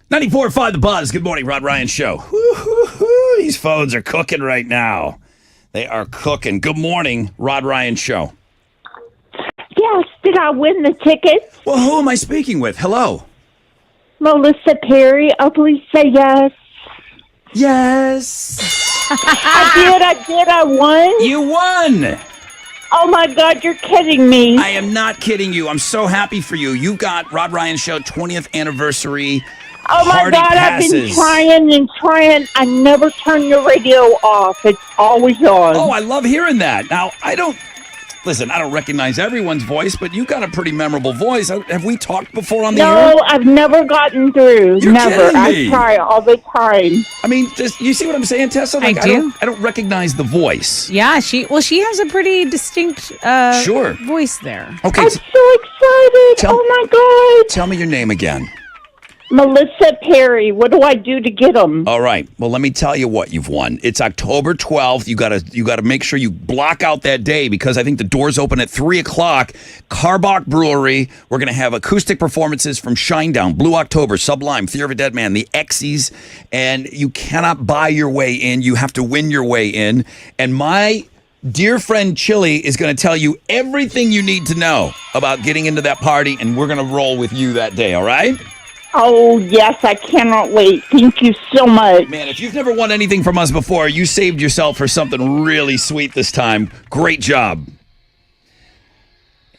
.94.5 The Buzz. Good morning, Rod Ryan Show. Woo-hoo-hoo. These phones are cooking right now. They are cooking. Good morning, Rod Ryan Show. Yes, did I win the ticket? Well, who am I speaking with? Hello. Melissa Perry. Oh, please say yes. Yes. I did. I won. You won. Oh, my God, you're kidding me. I am not kidding you. I'm so happy for you. You got Rod Ryan Show 20th anniversary. Oh, my Party God, passes. I've been trying and trying. I never turn your radio off. It's always on. Oh, I love hearing that. Now, I don't recognize everyone's voice, but you got a pretty memorable voice. Have we talked before on the air? No, I've never gotten through. You're never. kidding me. I try all the time. I mean, you see what I'm saying, Tessa? Like, I do. I don't recognize the voice. Yeah, she has a pretty distinct Sure. voice there. Okay. I'm so excited. Oh, my God. Tell me your name again. Melissa Perry. What do I do to get them? All right. Well, let me tell you what you've won. It's October 12th. You gotta make sure you block out that day because I think the doors open at 3:00. Carbach Brewery. We're gonna have acoustic performances from Shinedown, Blue October, Sublime, Fear of a Dead Man, the Exies, and you cannot buy your way in. You have to win your way in. And my dear friend Chili is going to tell you everything you need to know about getting into that party, and we're going to roll with you that day. All right? Oh, yes, I cannot wait. Thank you so much. Man, if you've never won anything from us before, you saved yourself for something really sweet this time. Great job.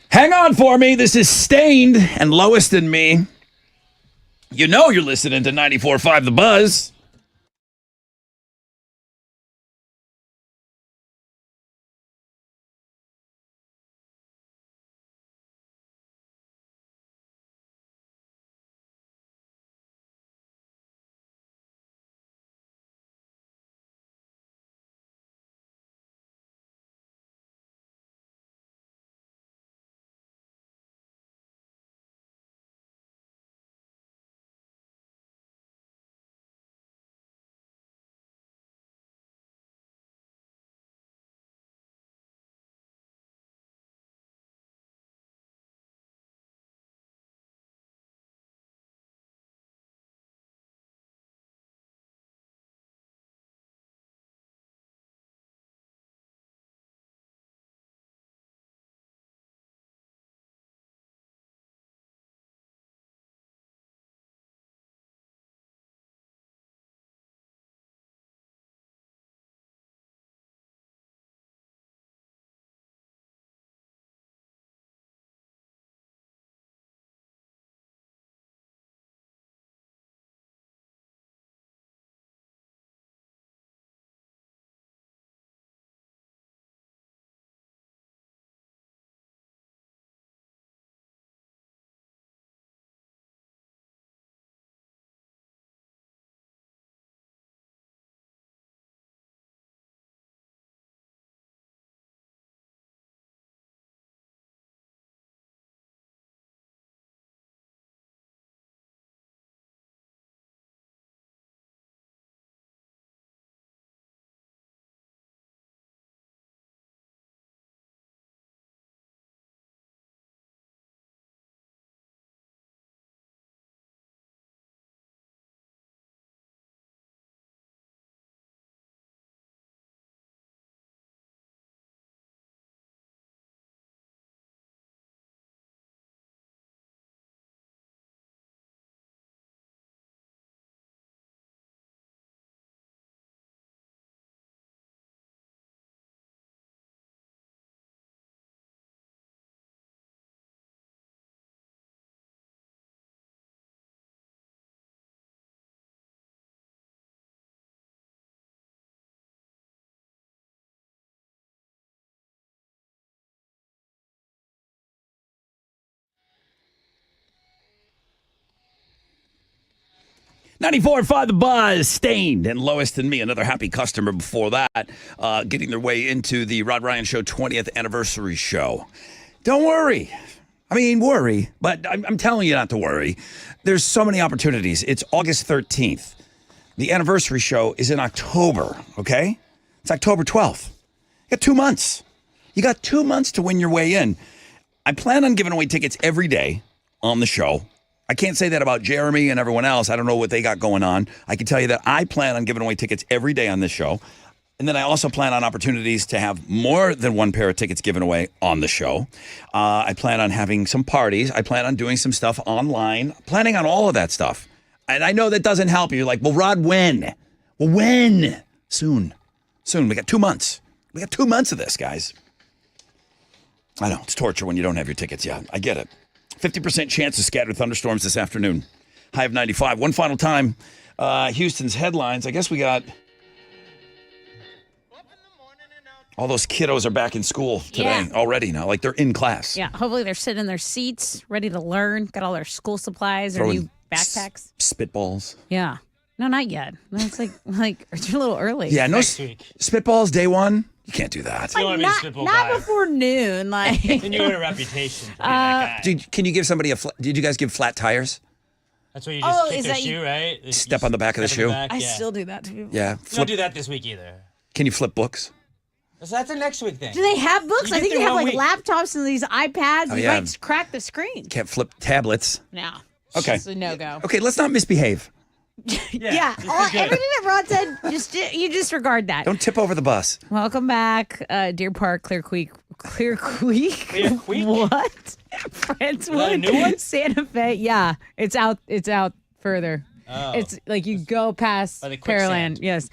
Hang on for me. This is Stained and Lowest in Me. You know you're listening to 94.5 The Buzz. 94.5 The Buzz, Stained, and Lowest Than Me, another happy customer before that, getting their way into the Rod Ryan Show 20th anniversary show. Don't worry. I mean, worry, but I'm telling you not to worry. There's so many opportunities. It's August 13th. The anniversary show is in October, okay? It's October 12th. You got 2 months. You got 2 months to win your way in. I plan on giving away tickets every day on the show. I can't say that about Jeremy and everyone else. I don't know what they got going on. I can tell you that I plan on giving away tickets every day on this show. And then I also plan on opportunities to have more than one pair of tickets given away on the show. I plan on having some parties. I plan on doing some stuff online. Planning on all of that stuff. And I know that doesn't help you. You're like, well, Rod, when? Well, when? Soon. We got 2 months. We got 2 months of this, guys. I know, it's torture when you don't have your tickets yet. I get it. 50% chance of scattered thunderstorms this afternoon. High of 95. One final time, Houston's headlines. I guess we got... all those kiddos are back in school today already now. Like, they're in class. Yeah, hopefully they're sitting in their seats, ready to learn, got all their school supplies, their Throwing new backpacks. Spitballs. Yeah. No, not yet. It's like it's a little early. Yeah, no spitballs day one. You can't do that. Like, not before noon. Like, Then you earn a reputation for being that guy. Can you give somebody did you guys give flat tires? That's where you just kick their shoe, right? You Step on the back of the step shoe? in back, I yeah. still do that to people. Yeah. You don't do that this week either. Can you flip books? So that's a next week thing. Do they have books? You I get think through they have one like week. laptops and these iPads. Oh, You yeah. might crack the screen. Can't flip tablets. No. Okay. It's a no-go. Okay, let's not misbehave. Yeah. Everything that Rod said, you disregard that. Don't tip over the bus. Welcome back, Deer Park, Clear Creek. What? Friendswood, new one? Santa Fe. Yeah, it's out further. Oh. It's like you go past By the quicksand. Pearland. Yes.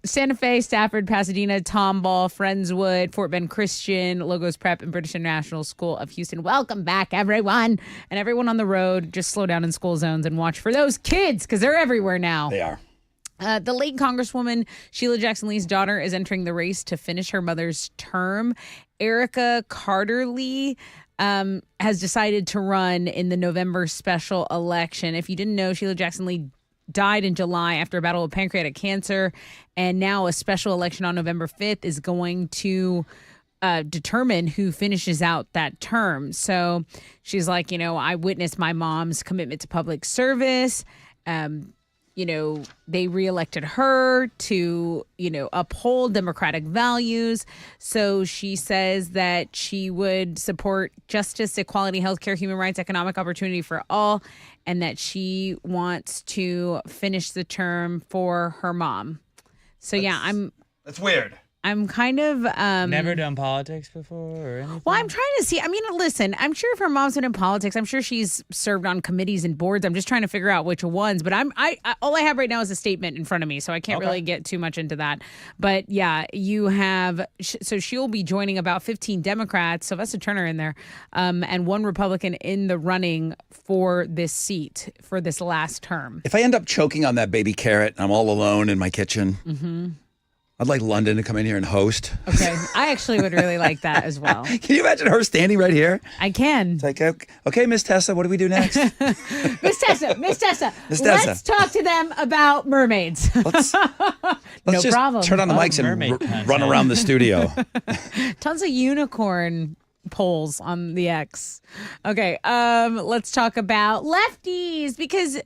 Santa Fe, Stafford, Pasadena, Tomball, Friendswood, Fort Bend Christian, Logos Prep, and British International School of Houston. Welcome back, everyone. And everyone on the road, just slow down in school zones and watch for those kids because they're everywhere now. They are. The late Congresswoman Sheila Jackson Lee's daughter is entering the race to finish her mother's term. Erica Carter Lee has decided to run in the November special election. If you didn't know, Sheila Jackson Lee died in July after a battle with pancreatic cancer, and now a special election on November 5th is going to determine who finishes out that term. So she's like, I witnessed my mom's commitment to public service. They reelected her to, uphold democratic values. So she says that she would support justice, equality, healthcare, human rights, economic opportunity for all, and that she wants to finish the term for her mom. So That's weird. I'm kind of Never done politics before or anything? Well, I'm trying to see. I mean, listen, I'm sure if her mom's been in politics, I'm sure she's served on committees and boards. I'm just trying to figure out which ones. But I all I have right now is a statement in front of me, so I can't really get too much into that. But yeah, you have. So she'll be joining about 15 Democrats, Sylvester Turner in there, and one Republican in the running for this seat for this last term. If I end up choking on that baby carrot and I'm all alone in my kitchen, I'd like London to come in here and host. Okay, I actually would really like that as well. Can you imagine her standing right here? I can. It's like, okay, Miss Tessa, what do we do next? Miss Tessa, let's talk to them about mermaids. Let's No just problem. turn on the mics and mermaid content. run around the studio. Tons of unicorn polls on the X. Okay, let's talk about lefties because,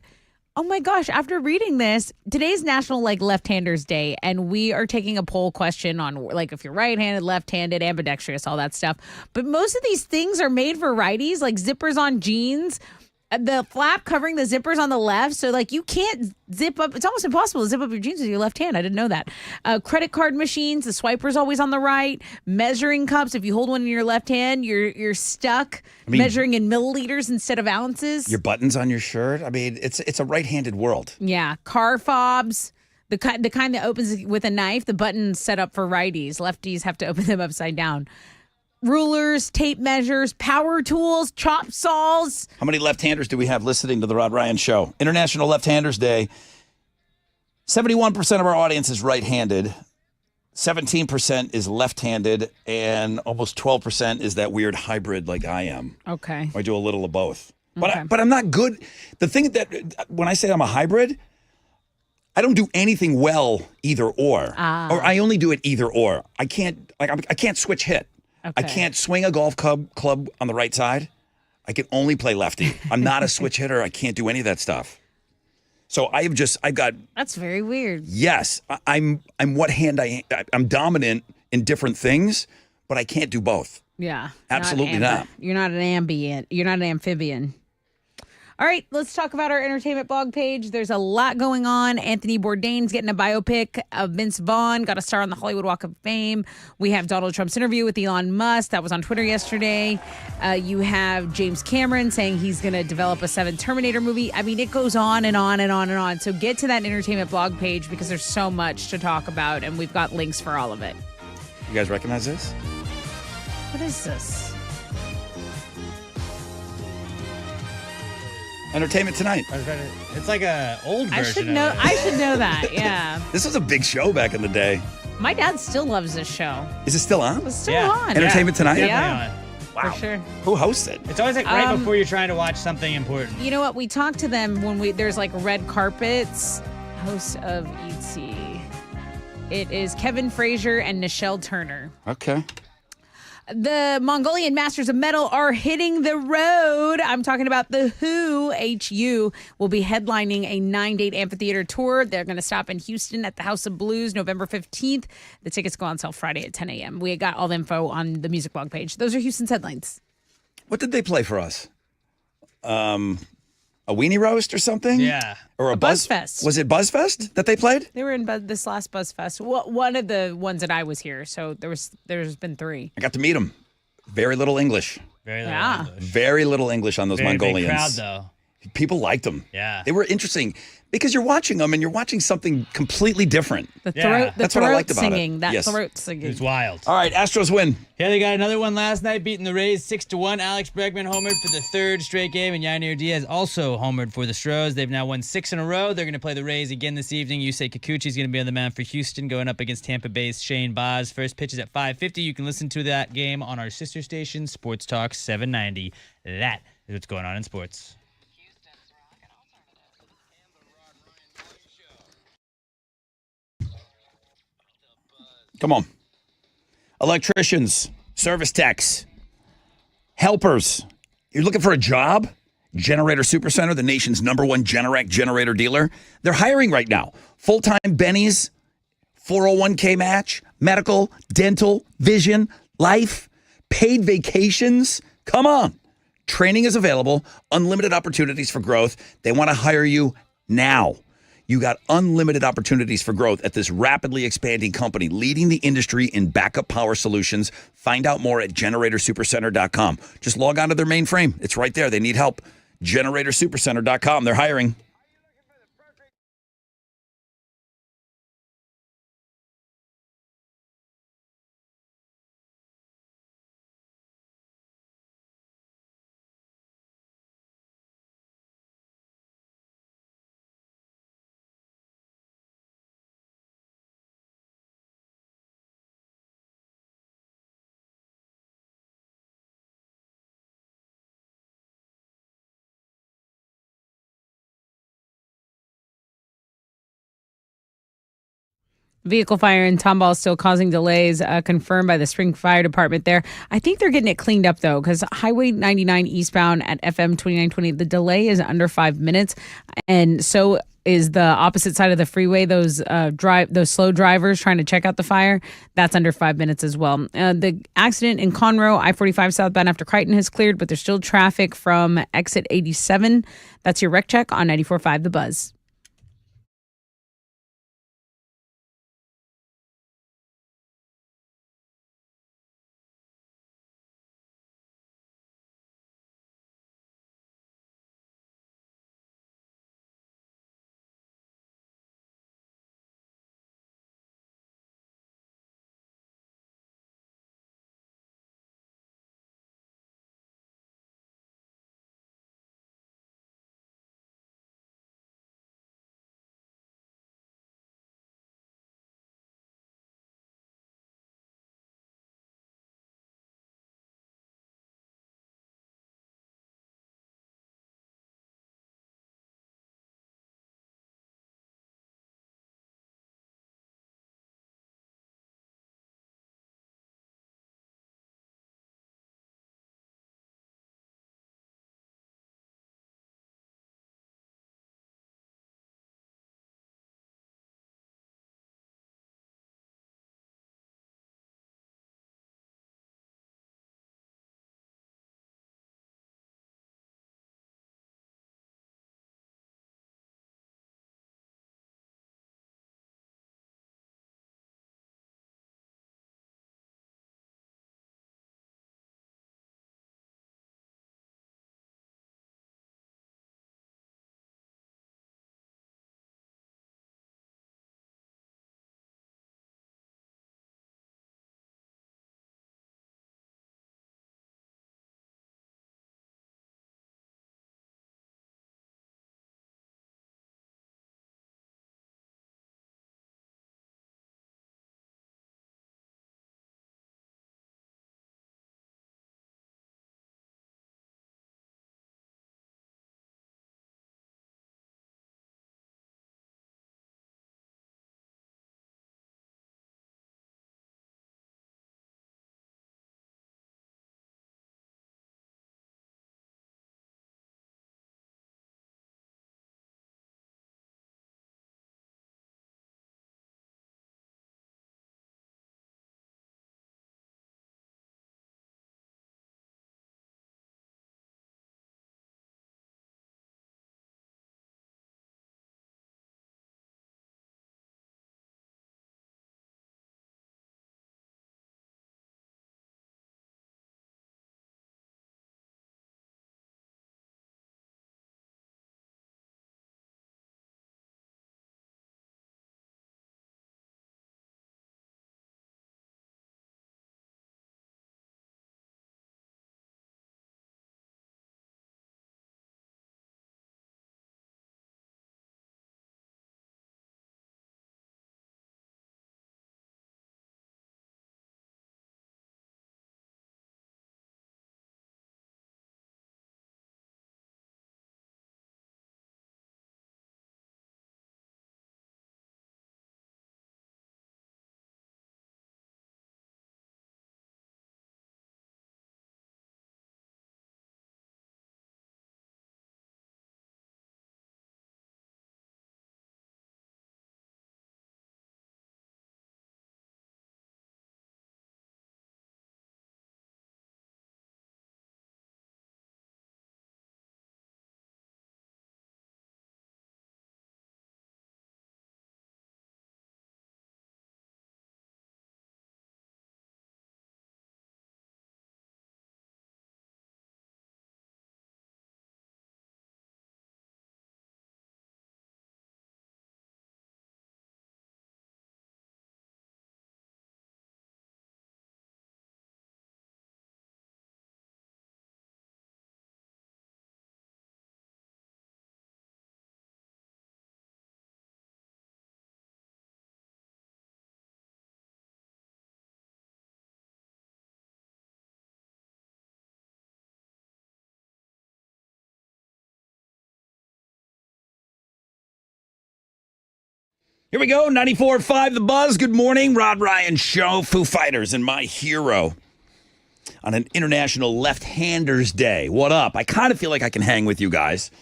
oh my gosh, after reading this, today's National Left-Handers Day, and we are taking a poll question on if you're right-handed, left-handed, ambidextrous, all that stuff. But most of these things are made for righties, like zippers on jeans, the flap covering the zippers on the left. So you can't zip up. It's almost impossible to zip up your jeans with your left hand. I didn't know that. Credit card machines, the swiper's always on the right. Measuring cups, if you hold one in your left hand, you're stuck measuring in milliliters instead of ounces. Your buttons on your shirt. I mean, it's a right-handed world. Yeah, car fobs. The kind that opens with a knife, the button's set up for righties. Lefties have to open them upside down. Rulers, tape measures, power tools, chop saws. How many left-handers do we have listening to the Rod Ryan Show? International Left-Handers Day. 71% of our audience is right-handed. 17% is left-handed. And almost 12% is that weird hybrid like I am. Okay. I do a little of both. Okay. But I'm not good. The thing that when I say I'm a hybrid, I don't do anything well either or. Ah. Or I only do it either or. I can't I can't switch hit. I Okay. can't swing a golf club on the right side. I can only play lefty. I'm not a switch hitter. I can't do any of that stuff. So I've got That's very weird. yes, I'm what hand I'm dominant in different things, but I can't do both. Yeah. Absolutely amber. not. You're not an ambient. You're not an amphibian. All right, let's talk about our entertainment blog page. There's a lot going on. Anthony Bourdain's getting a biopic of Vince Vaughn, got a star on the Hollywood Walk of Fame. We have Donald Trump's interview with Elon Musk. That was on Twitter yesterday. You have James Cameron saying he's going to develop a 7 Terminator movie. I mean, it goes on and on and on and on. So get to that entertainment blog page because there's so much to talk about, and we've got links for all of it. You guys recognize this? What is this? Entertainment Tonight. It's like a old version. I should know. I should know that. Yeah. This was a big show back in the day. My dad still loves this show. Is it still on? It's still on. Entertainment Tonight? Yeah. Wow. For sure. Who hosts it? It's always like right before you're trying to watch something important. You know what? We talk to them when there's like red carpets. Host of ET. It is Kevin Frazier and Nichelle Turner. Okay. The Mongolian Masters of Metal are hitting the road. I'm talking about the Who, HU, will be headlining a 9-date amphitheater tour. They're going to stop in Houston at the House of Blues November 15th. The tickets go on sale Friday at 10 a.m. We got all the info on the music blog page. Those are Houston's headlines. What did they play for us? A weenie roast or something? Yeah. Or a BuzzFest. Was it BuzzFest that they played? They were in this last BuzzFest. One of the ones that I was here. So there's been 3. I got to meet them. Very little English. Very little Yeah. English. Very little English on those Very Mongolians. big crowd, though. People liked them. Yeah. They were interesting because you're watching them and you're watching something completely different. The Yeah. throat, That's what I liked about it. singing. That Yes. throat singing. It was wild. All right, Astros win. Yeah, they got another one last night, beating the Rays 6-1. Alex Bregman homered for the 3rd straight game, and Yainer Diaz also homered for the Stros. They've now won 6 in a row. They're going to play the Rays again this evening. Yusei Kikuchi's going to be on the mound for Houston, going up against Tampa Bay's Shane Baz. First pitch is at 5:50. You can listen to that game on our sister station, Sports Talk 790. That is what's going on in sports. Come on. Electricians, service techs, helpers. You're looking for a job? Generator Supercenter, the nation's #1 Generac generator dealer. They're hiring right now. Full-time bennies, 401k match, medical, dental, vision, life, paid vacations. Come on. Training is available, unlimited opportunities for growth. They want to hire you now. You got unlimited opportunities for growth at this rapidly expanding company, leading the industry in backup power solutions. Find out more at GeneratorSupercenter.com. Just log on to their mainframe. It's right there. They need help. GeneratorSupercenter.com. They're hiring. Vehicle fire in Tomball is still causing delays, confirmed by the Spring Fire Department there. I think they're getting it cleaned up, though, because Highway 99 eastbound at FM 2920, the delay is under 5 minutes. And so is the opposite side of the freeway, those slow drivers trying to check out the fire. That's under 5 minutes as well. The accident in Conroe, I-45 southbound after Crichton has cleared, but there's still traffic from exit 87. That's your wreck check on 94.5 The Buzz. Here we go, 94.5 The Buzz. Good morning, Rod Ryan Show, Foo Fighters, and My Hero on an International Left-Handers Day. What up? I kind of feel like I can hang with you guys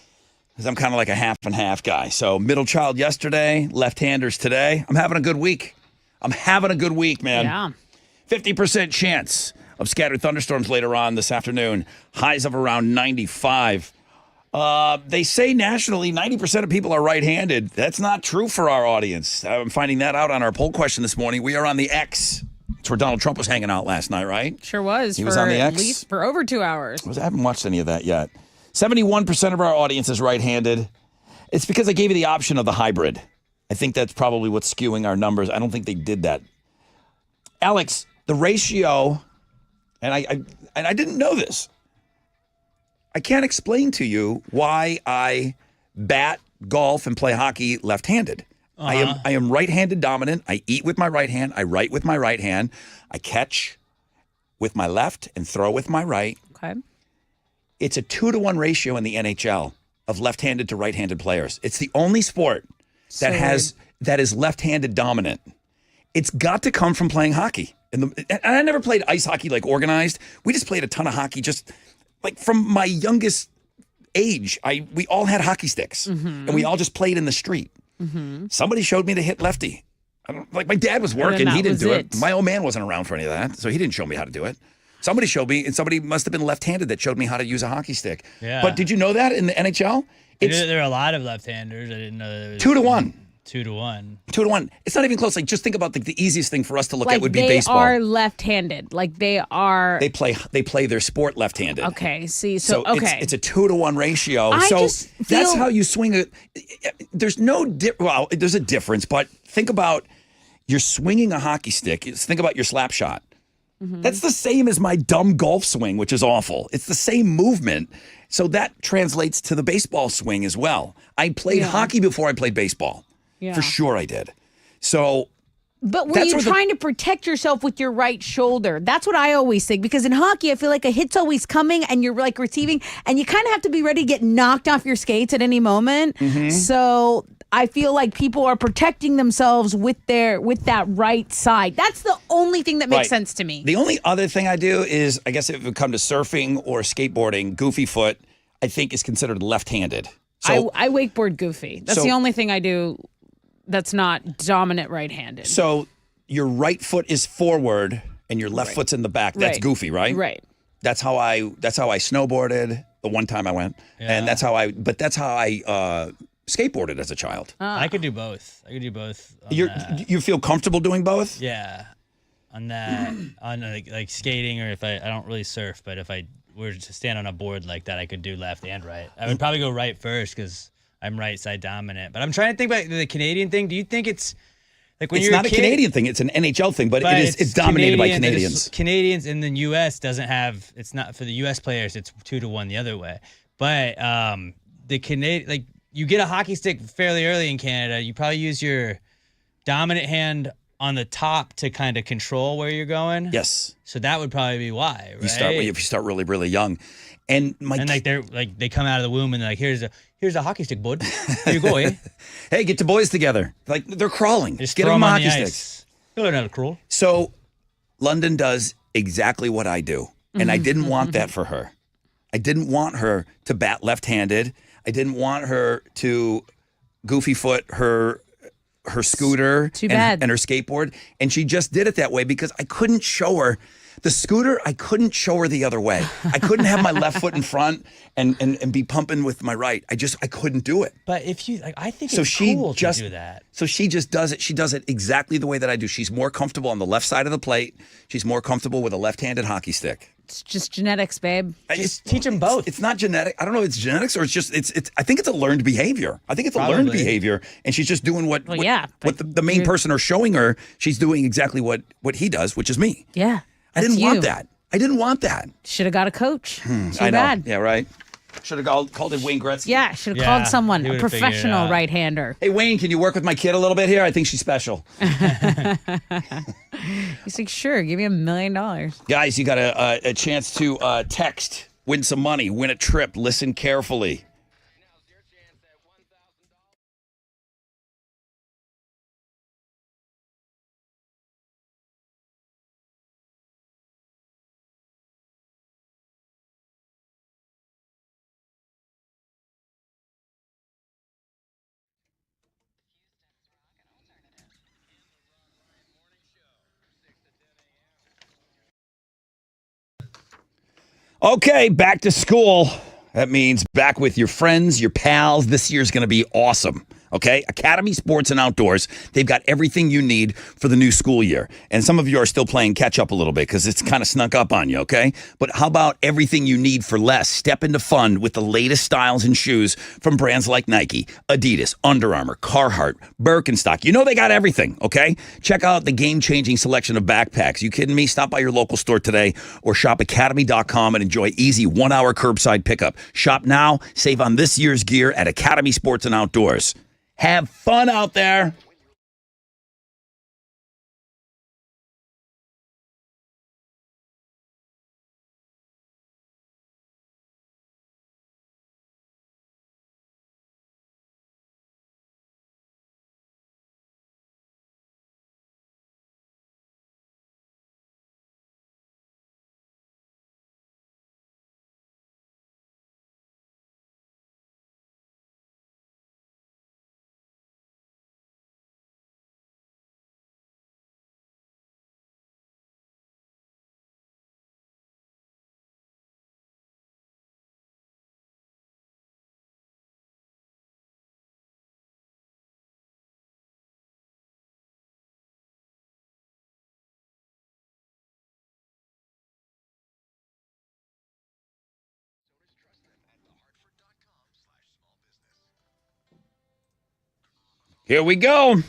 because I'm kind of like a half and half guy. So middle child yesterday, left-handers today. I'm having a good week. Man. Yeah. 50% chance of scattered thunderstorms later on this afternoon. Highs of around 95. They say nationally 90% of people are right-handed. That's not true for our audience. I'm finding that out on our poll question this morning. We are on the X. It's where Donald Trump was hanging out last night, right? Sure was. He was on the at X? least for over 2 hours. I haven't watched any of that yet. 71% of our audience is right-handed. It's because I gave you the option of the hybrid. I think that's probably what's skewing our numbers. I don't think they did that. Alex, the ratio, and I didn't know this. I can't explain to you why I bat, golf, and play hockey left-handed. I am right-handed dominant. I eat with my right hand. I write with my right hand. I catch with my left and throw with my right. Okay. It's a 2-to-1 ratio in the NHL of left-handed to right-handed players. It's the only sport that is left-handed dominant. It's got to come from playing hockey. And I never played ice hockey like organized. We just played a ton of hockey just like from my youngest age. We all had hockey sticks and we all just played in the street. Somebody showed me to hit lefty. My dad was working. He didn't do it. My old man wasn't around for any of that, so he didn't show me how to do it. Somebody showed me, and somebody must have been left-handed that showed me how to use a hockey stick. Yeah. But did you know that in the NHL? There are a lot of left-handers. I didn't know there was 2-to-1. 2-to-1. 2-to-1. It's not even close. Like, just think about the easiest thing for us to look at would be they baseball. are left-handed. Like they are. They play their sport left-handed. Okay. See. So okay. It's a 2-to-1 ratio. I So just that's feel- how you swing it. There's no there's a difference, but think about you're swinging a hockey stick. Think about your slap shot. That's the same as my dumb golf swing, which is awful. It's the same movement. So that translates to the baseball swing as well. I played hockey before I played baseball. Yeah. For sure I did. So But were that's you where trying to protect yourself with your right shoulder? That's what I always think. Because in hockey, I feel like a hit's always coming and you're like receiving, and you kind of have to be ready to get knocked off your skates at any moment. So I feel like people are protecting themselves with that right side. That's the only thing that makes Right. sense to me. The only other thing I do is, I guess if it would come to surfing or skateboarding, goofy foot, I think is considered left-handed. So, I wakeboard goofy. That's So- the only thing I do that's not dominant right-handed. so your right foot is forward and your left foot's in the back. That's Right. goofy, right? Right. That's how I snowboarded the one time I went, and that's how I skateboarded as a child. I could do both. On You feel comfortable doing both? Yeah, on that, on like skating, or if I don't really surf, but if I were to stand on a board like that, I could do left and right. I would probably go right first because I'm right side dominant. But I'm trying to think about the Canadian thing. Do you think it's like when It's you're not a kid, Canadian thing. It's an NHL thing, but it's dominated by Canadians. Canadians, and then U.S. doesn't have. It's not for the U.S. players. It's 2-to-1 the other way. But the Canadian, like you get a hockey stick fairly early in Canada. You probably use your dominant hand on the top to kind of control where you're going. Yes. So that would probably be why, right? If you start really, really young. And they come out of the womb and they're like, here's a hockey stick, bud. Here you go, eh? Hey, get the boys together. Like they're crawling. Just get throw them them on hockey the ice. sticks. You'll learn how to crawl. So London does exactly what I do. And I didn't want that for her. I didn't want her to bat left-handed. I didn't want her to goofy foot her scooter and her skateboard. And she just did it that way because I couldn't show her the scooter. I couldn't show her the other way. I couldn't have my left foot in front and be pumping with my right. I couldn't do it. But if you, I think So it's she cool just to do that. So she just does it. She does it exactly the way that I do. She's more comfortable on the left side of the plate. She's more comfortable with a left-handed hockey stick. It's just genetics, babe. Just teach them both. It's not genetic. I don't know if it's genetics or it's just it's. I think it's a learned behavior. I think it's a learned Probably. behavior, and she's just doing what but the main person are showing her. She's doing exactly what he does, which is me. Yeah. I didn't that's want you. that. I didn't want that. Should have got a coach. Too I know. bad. Yeah, right. Should have called it Wayne Gretzky. Yeah, should have called someone, a professional right-hander. Hey, Wayne, can you work with my kid a little bit here? I think she's special. He's like, sure, give me $1 million. Guys, you got a chance to text, win some money, win a trip. Listen carefully. Okay, back to school. That means back with your friends, your pals. This year's going to be awesome. Okay, Academy Sports and Outdoors. They've got everything you need for the new school year. And some of you are still playing catch up a little bit because it's kind of snuck up on you, okay? But how about everything you need for less? Step into fun with the latest styles and shoes from brands like Nike, Adidas, Under Armour, Carhartt, Birkenstock. You know they got everything, okay? Check out the game-changing selection of backpacks. You kidding me? Stop by your local store today or shop academy.com and enjoy easy 1-hour curbside pickup. Shop now, save on this year's gear at Academy Sports and Outdoors. Have fun out there. Here we go.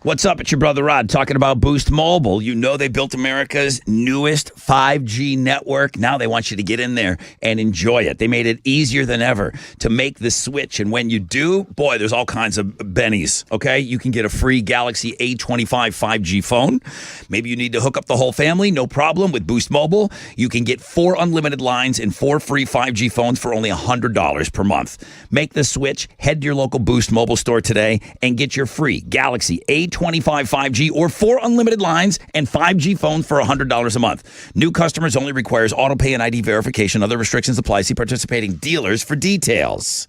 What's up? It's your brother Rod talking about Boost Mobile. You know they built America's newest 5G network. Now they want you to get in there and enjoy it. They made it easier than ever to make the switch. And when you do, boy, there's all kinds of bennies, okay? You can get a free Galaxy A25 5G phone. Maybe you need to hook up the whole family. No problem. With Boost Mobile, you can get 4 unlimited lines and 4 free 5G phones for only $100 per month. Make the switch. Head to your local Boost Mobile store today and get your free Galaxy A25 5G or 4 unlimited lines and 5G phones for $100 a month. New customers only requires auto pay and ID verification. Other restrictions apply. See participating dealers for details.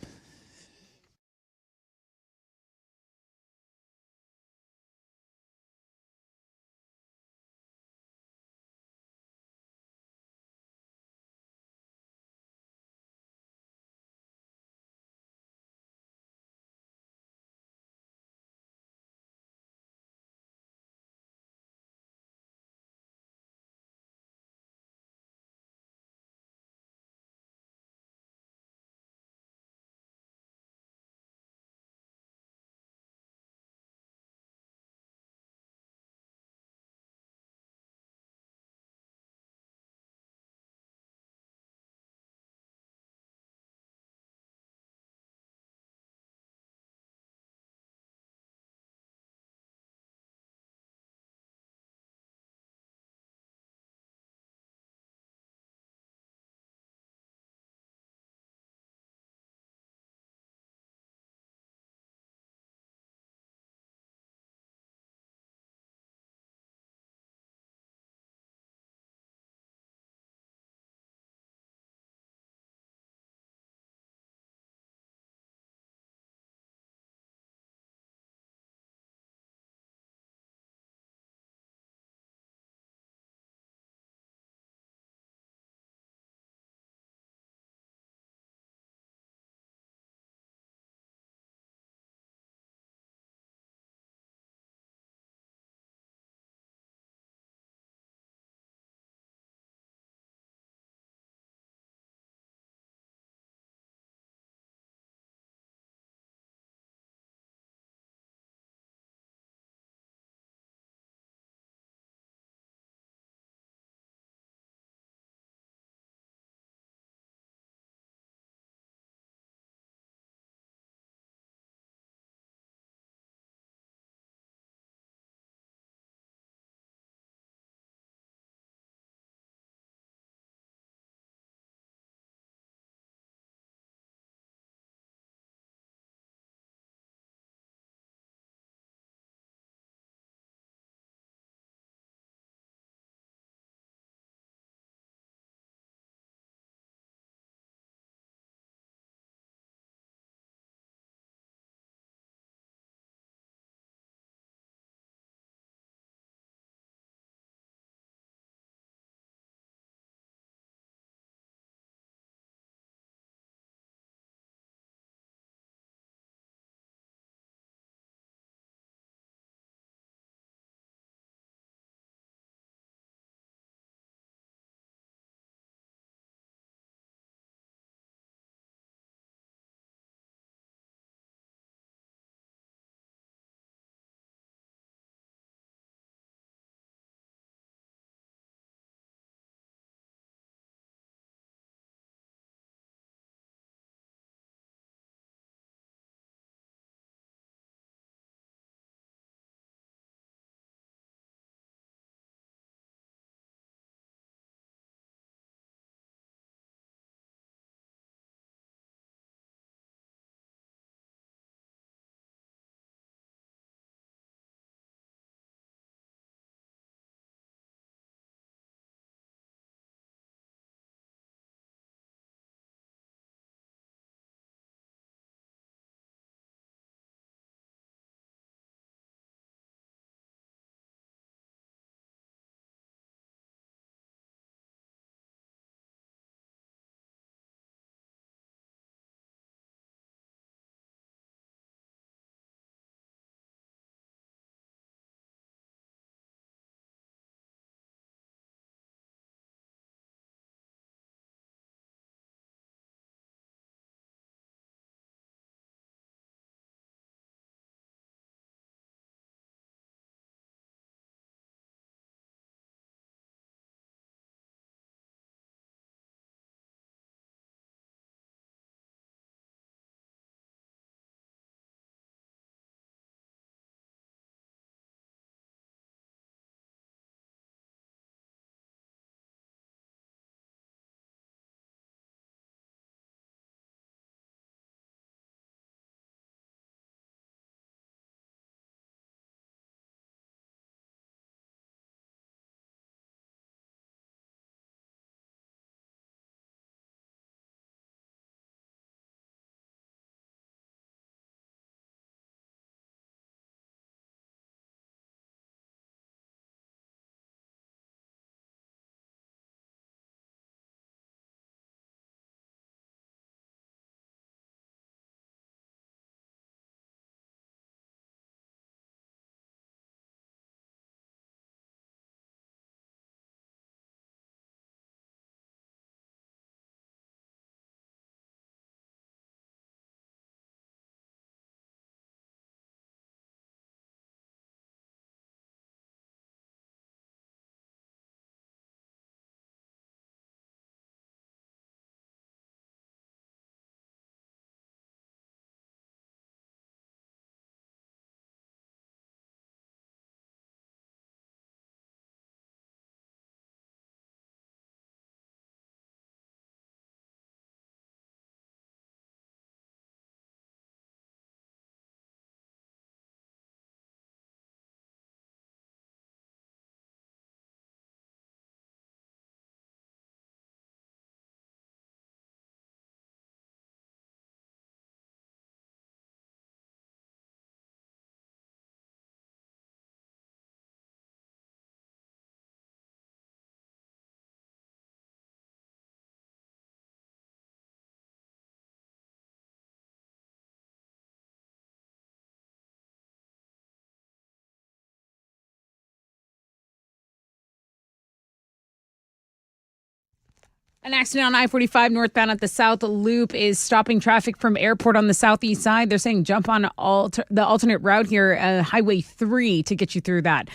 An accident on I-45 northbound at the South Loop is stopping traffic from airport on the southeast side. They're saying jump on the alternate route here, Highway 3, to get you through that.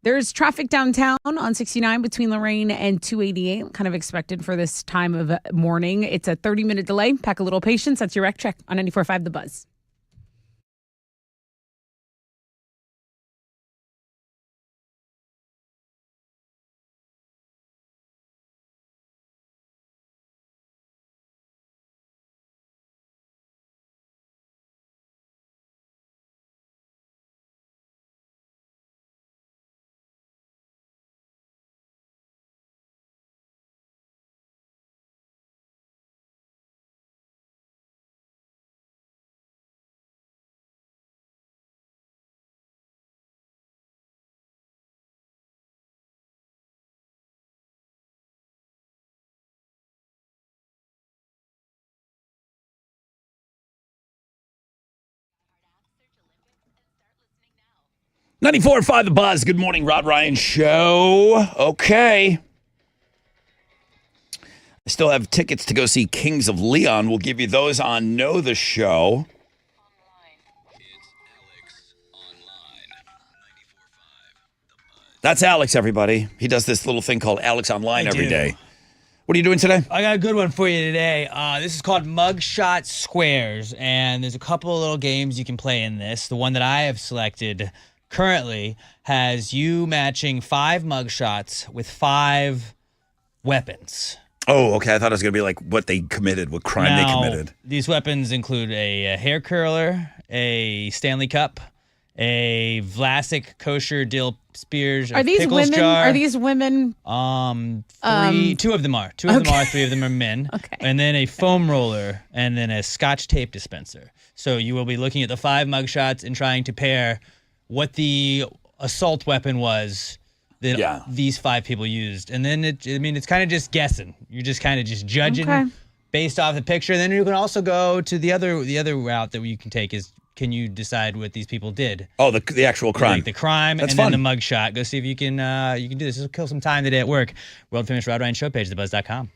There's traffic downtown on 69 between Lorraine and 288, kind of expected for this time of morning. It's a 30-minute delay. Pack a little patience. That's your Rec Check on 94.5 The Buzz. Now. 94.5 The Buzz. Good morning, Rod Ryan Show. Okay. I still have tickets to go see Kings of Leon. We'll give you those on Know the Show. That's Alex, everybody. He does this little thing called Alex Online every day. What are you doing today? I got a good one for you today. This is called Mugshot Squares, and there's a couple of little games you can play in this. The one that I have selected currently has you matching 5 mugshots with 5 weapons. Oh, okay. I thought it was going to be like what they committed, what crime they committed. These weapons include a hair curler, a Stanley Cup, a Vlasic kosher dill spears, Are these pickles women? jar. Are these women? 2 of them are. 2 of them are. 3 of them are men. Okay. And then a foam roller, and then a Scotch tape dispenser. So you will be looking at the 5 mugshots and trying to pair what the assault weapon was that these 5 people used. And then it's kind of just guessing. You're just kind of just judging based off the picture. And then you can also go to the other route that you can take is, can you decide what these people did? Oh, the actual crime. Like the crime. That's and fun. then the mugshot. Go see if you can do this. This will kill some time today at work. World famous Rod Ryan Show page, thebuzz.com.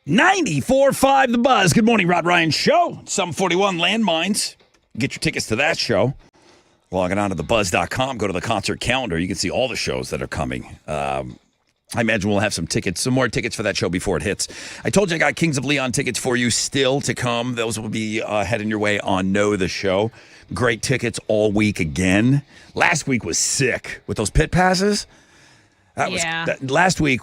94.5 The Buzz. Good morning, Rod Ryan Show. 741 Landmines. Get your tickets to that show. Logging on to thebuzz.com. Go to the concert calendar. You can see all the shows that are coming. I imagine we'll have some more tickets for that show before it hits. I told you I got Kings of Leon tickets for you still to come. Those will be heading your way on Know the Show. Great tickets all week again. Last week was sick with those pit passes. Last week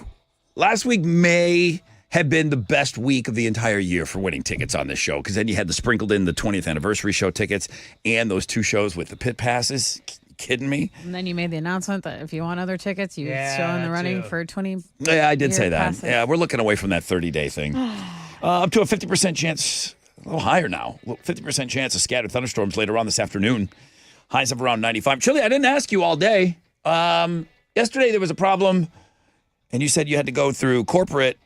may have been the best week of the entire year for winning tickets on this show, because then you had the sprinkled in the 20th anniversary show tickets and those two shows with the pit passes. Kidding me? And then you made the announcement that if you want other tickets, you show in the running for 20. Yeah, I did say that. passes. Yeah, we're looking away from that 30-day thing. Up to a 50% chance, a little higher now, 50% chance of scattered thunderstorms later on this afternoon. Highs of around 95. Chili, I didn't ask you all day. Yesterday there was a problem, and you said you had to go through corporate.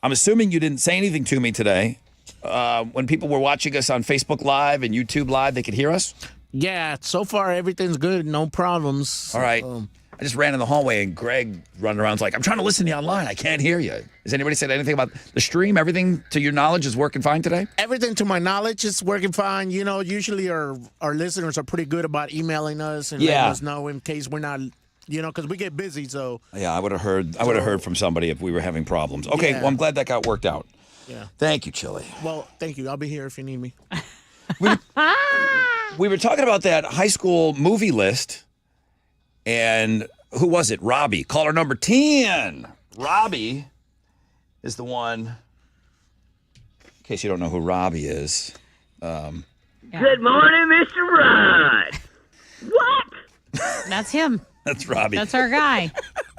I'm assuming you didn't say anything to me today. When people were watching us on Facebook Live and YouTube Live, they could hear us? Yeah, so far everything's good. No problems. All right. I just ran in the hallway, and Greg running around like, I'm trying to listen to you online. I can't hear you. Has anybody said anything about the stream? Everything to your knowledge is working fine today? Everything to my knowledge is working fine. You know, usually our listeners are pretty good about emailing us and letting us know in case we're not, because we get busy. So yeah, I would have heard from somebody if we were having problems. Okay, well, I'm glad that got worked out. Yeah. Thank you, Chili. Well, thank you. I'll be here if you need me. We were talking about that high school movie list, and who was it? Robbie. Caller number 10. Robbie is the one, in case you don't know who Robbie is. Good morning, Mr. Rod. What? That's him. That's Robbie. That's our guy.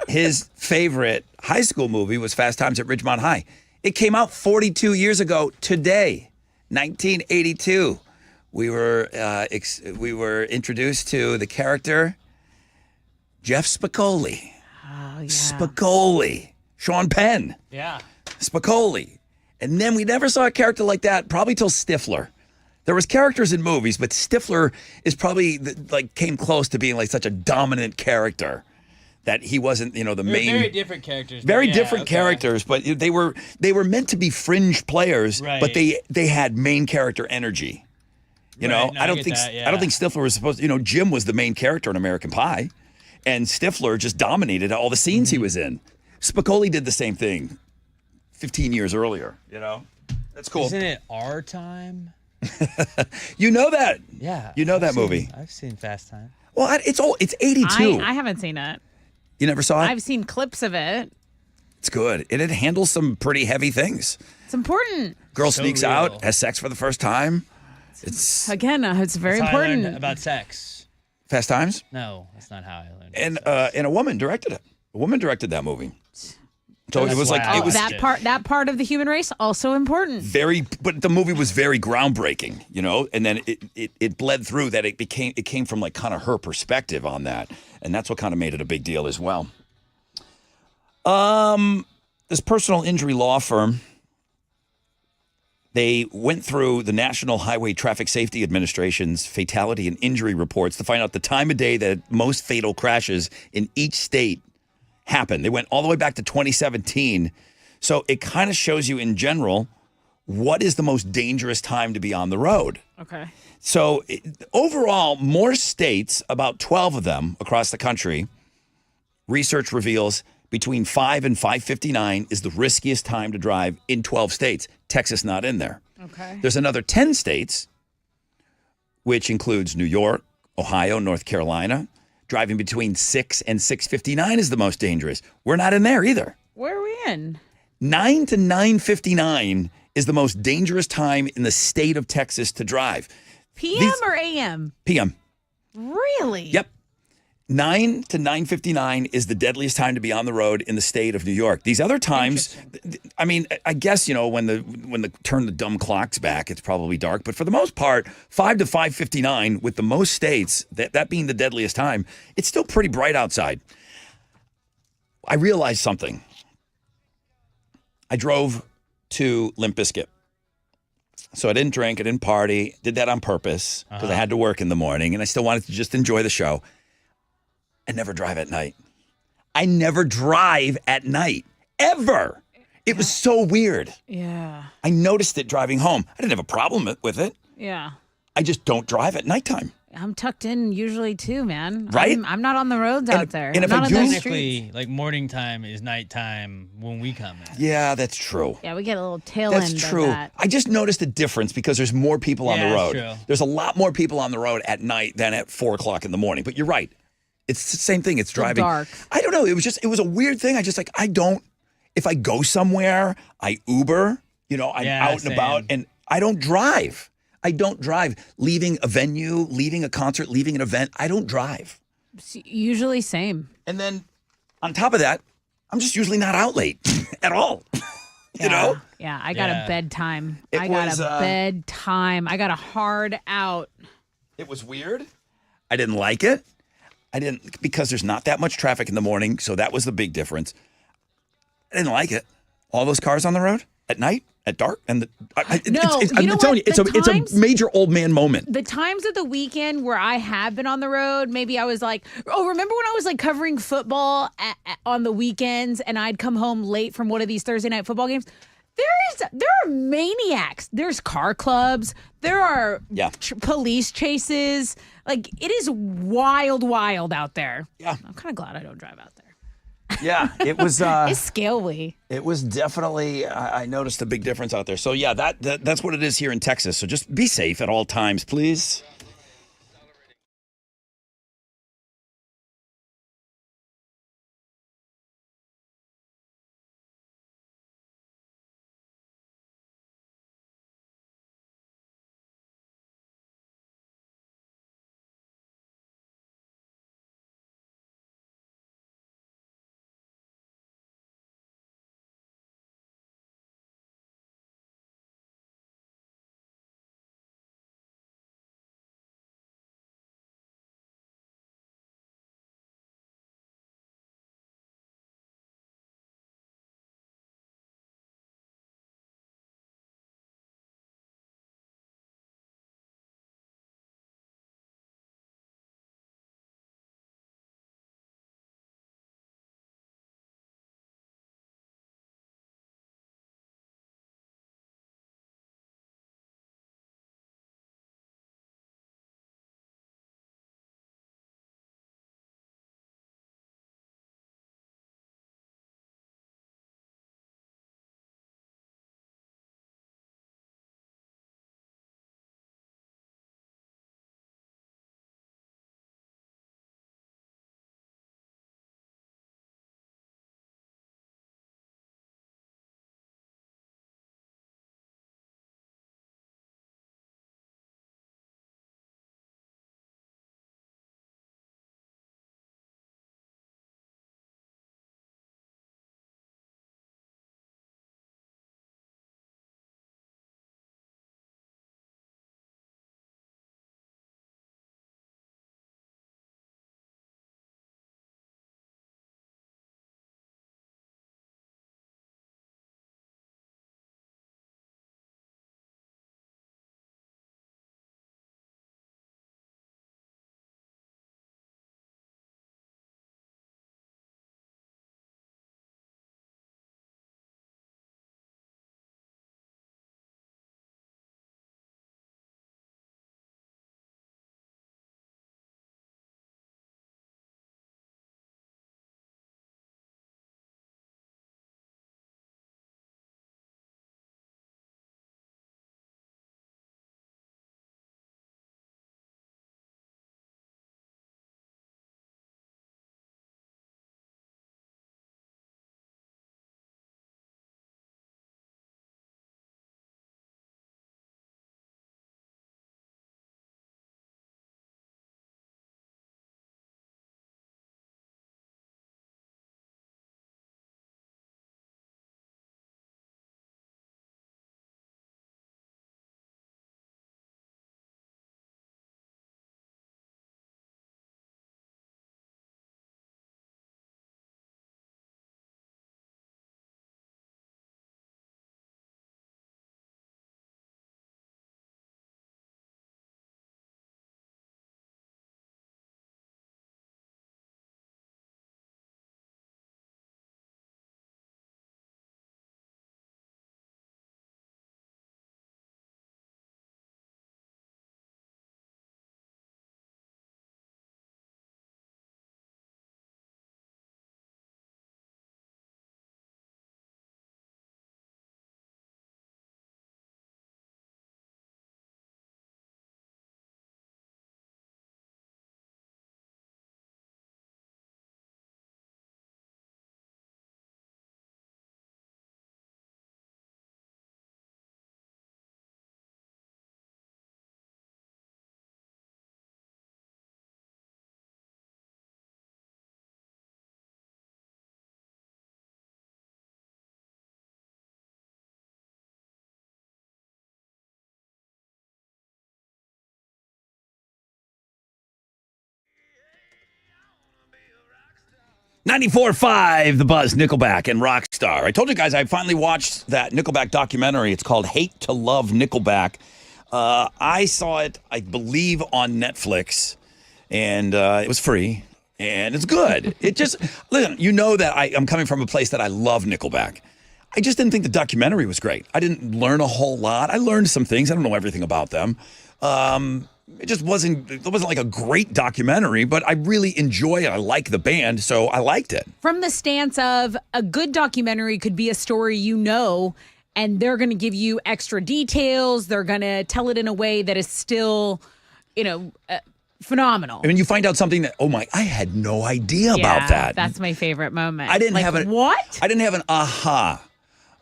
His favorite high school movie was Fast Times at Ridgemont High. It came out 42 years ago today, 1982. We were introduced to the character Jeff Spicoli. Oh, yeah. Spicoli. Sean Penn. Yeah. Spicoli. And then we never saw a character like that probably till Stifler. There was characters in movies, but Stifler is probably came close to being like such a dominant character that he wasn't, the main. Very different characters. Very different characters, but they were meant to be fringe players, but they had main character energy. I don't think Stifler was supposed to, Jim was the main character in American Pie, and Stifler just dominated all the scenes he was in. Spicoli did the same thing 15 years earlier, That's cool. Isn't it Our Time? You know that. Yeah. You know that movie. I've seen Fast Time. Well, it's 82. I haven't seen it. You never saw it? I've seen clips of it. It's good. And it handles some pretty heavy things. It's important. Girl sneaks out, has sex for the first time. It's very That's how I important. learned about sex. Fast Times? No, that's not how I learned. And a woman directed it. A woman directed that movie. So it was that part of the human race also important. But the movie was very groundbreaking, and then it bled through that it came from like kind of her perspective on that, and that's what kind of made it a big deal as well. This personal injury law firm, they went through the National Highway Traffic Safety Administration's fatality and injury reports to find out the time of day that most fatal crashes in each state happened. They went all the way back to 2017. So it kind of shows you in general what is the most dangerous time to be on the road. Okay. So overall, more states, about 12 of them across the country, research reveals between 5 and 5:59 is the riskiest time to drive in 12 states. Texas not in there. Okay. There's another 10 states, which includes New York, Ohio, North Carolina. Driving between 6 and 6:59 is the most dangerous. We're not in there either. Where are we in? 9 to 9:59 is the most dangerous time in the state of Texas to drive. PM or AM? PM. Really? Yep. 9 to 9:59 is the deadliest time to be on the road in the state of New York. These other times, I mean, I guess, when the turn the dumb clocks back, it's probably dark. But for the most part, 5 to 5:59 with the most states, that being the deadliest time, it's still pretty bright outside. I realized something. I drove to Limp Bizkit. So I didn't drink, I didn't party, did that on purpose because I had to work in the morning and I still wanted to just enjoy the show. I never drive at night. I never drive at night, ever. It was so weird. Yeah. I noticed it driving home. I didn't have a problem with it. Yeah. I just don't drive at nighttime. I'm tucked in usually too, man. Right? I'm not on the roads out there. and I'm if not I on do- those Technically, streets. like morning time is nighttime when we come in. Yeah, that's true. Yeah, we get a little tail That's end true. of that. I just noticed a difference because there's more people on Yeah, the that's road. true. There's a lot more people on the road at night than at 4 o'clock in the morning. But you're right. It's the same thing. It's Still driving. dark. I don't know. It was a weird thing. If I go somewhere, I Uber, I'm Yeah, out and same. about and I don't drive. I don't drive. Leaving a venue, leaving a concert, leaving an event, I don't drive. Usually same. And then on top of that, I'm just usually not out late at all. You know? Yeah, I got Yeah. a bedtime. It I got was, a bedtime. I got a hard out. It was weird. I didn't like it. Because there's not that much traffic in the morning, so that was the big difference. I didn't like it. All those cars on the road at night, at dark, and I'm you know telling you, what? it's a major old man moment. The times of the weekend where I have been on the road, maybe I was like, remember when I was like covering football on the weekends and I'd come home late from one of these Thursday night football games? There are maniacs. There's car clubs. There are police chases. Like, it is wild out there. Yeah. I'm kind of glad I don't drive out there. Yeah, it was. It's scary. It was definitely. I noticed a big difference out there. So yeah, that's what it is here in Texas. So just be safe at all times, please. 94.5, The Buzz, Nickelback, and Rockstar. I told you guys I finally watched that Nickelback documentary. It's called Hate to Love Nickelback. I saw it, I believe, on Netflix, and it was free, and it's good. It just, listen, you know that I'm coming from a place that I love Nickelback. I just didn't think the documentary was great. I didn't learn a whole lot. I learned some things. I don't know everything about them. It just wasn't like a great documentary, but I really enjoy it. I like the band, so I liked it. From the stance of a good documentary could be a story you know, and they're going to give you extra details. They're going to tell it in a way that is still, phenomenal. I mean, you find out something that, I had no idea about that. That's my favorite moment. I didn't have what? I didn't have an aha.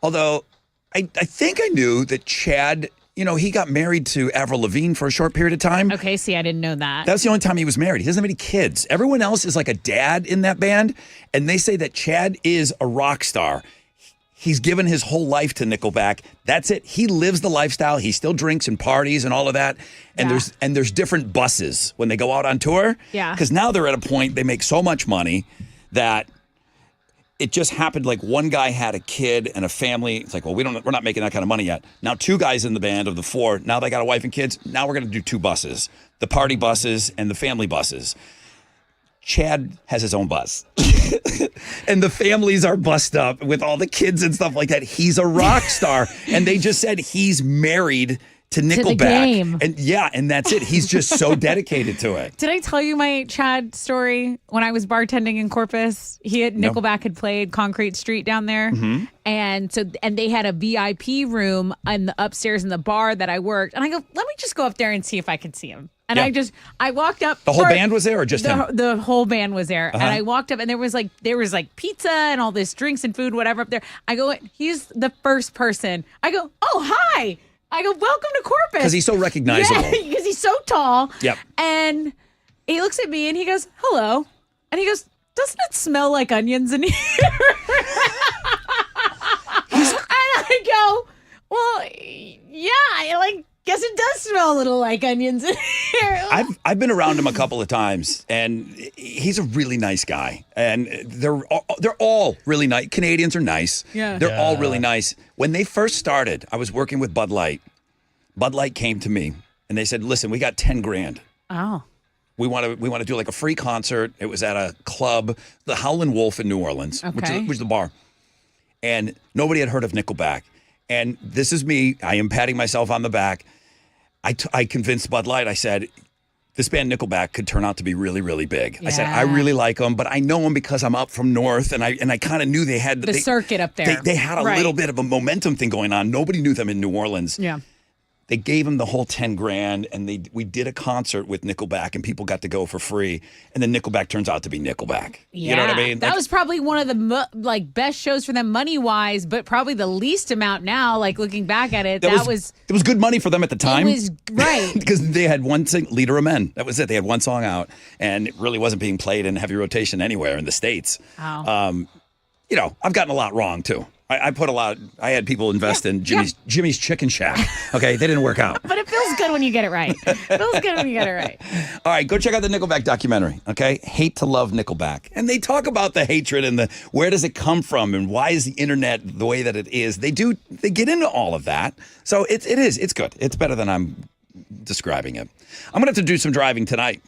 Although I think I knew that Chad, he got married to Avril Lavigne for a short period of time. Okay, see, I didn't know that. That's the only time he was married. He doesn't have any kids. Everyone else is like a dad in that band, and they say that Chad is a rock star. He's given his whole life to Nickelback. That's it. He lives the lifestyle. He still drinks and parties and all of that. And there's different buses when they go out on tour. Yeah. Because now they're at a point they make so much money that it just happened. Like one guy had a kid and a family. It's like, well, we're not making that kind of money yet. Now 2 guys in the band of the 4. Now they got a wife and kids. Now we're going to do 2 buses, the party buses and the family buses. Chad has his own bus. And the families are bussed up with all the kids and stuff like that. He's a rock star. And they just said he's married to Nickelback. To the game. And that's it. He's just so dedicated to it. Did I tell you my Chad story when I was bartending in Corpus? Nickelback had played Concrete Street down there. Mm-hmm. And they had a VIP room in the upstairs in the bar that I worked. And I go, let me just go up there and see if I can see him. And I walked up. The whole band was there or just him? The whole band was there. Uh-huh. And I walked up and there was like pizza and all this drinks and food, whatever up there. I go, he's the first person. I go, oh, hi. I go, welcome to Corpus. Because he's so recognizable. Yeah, because he's so tall. Yep. And he looks at me and he goes, hello. And he goes, doesn't it smell like onions in here? And I go, well, yeah, I guess it does smell a little like onions in here. I've been around him a couple of times, and he's a really nice guy. And they're all really nice. Canadians are nice. Yeah. They're all really nice. When they first started, I was working with Bud Light. Bud Light came to me, and they said, listen, we got $10,000. Oh. We want to do like a free concert. It was at a club, the Howlin' Wolf in New Orleans, which is the bar. And nobody had heard of Nickelback. And this is me. I am patting myself on the back. I convinced Bud Light. I said, this band Nickelback could turn out to be really, really big. I said, I really like them, but I know them because I'm up from north, and I kind of knew they had the circuit up there. They had a little bit of a momentum thing going on. Nobody knew them in New Orleans. Yeah. They gave him the whole $10,000, and we did a concert with Nickelback, and people got to go for free. And then Nickelback turns out to be Nickelback. Yeah. You know what I mean? That was probably one of the best shows for them money wise, but probably the least amount now. Like looking back at it, it was good money for them at the time. It was right because they had one sing, Leader of Men. That was it. They had one song out, and it really wasn't being played in heavy rotation anywhere in the States. Wow. I've gotten a lot wrong too. I put a lot. I had people invest in Jimmy's Chicken Shack. Okay, they didn't work out. But it feels good when you get it right. It feels good when you get it right. All right, go check out the Nickelback documentary. Okay, Hate to Love Nickelback, and they talk about the hatred and the where does it come from and why is the internet the way that it is. They get into all of that. So it's good. It's better than I'm describing it. I'm gonna have to do some driving tonight.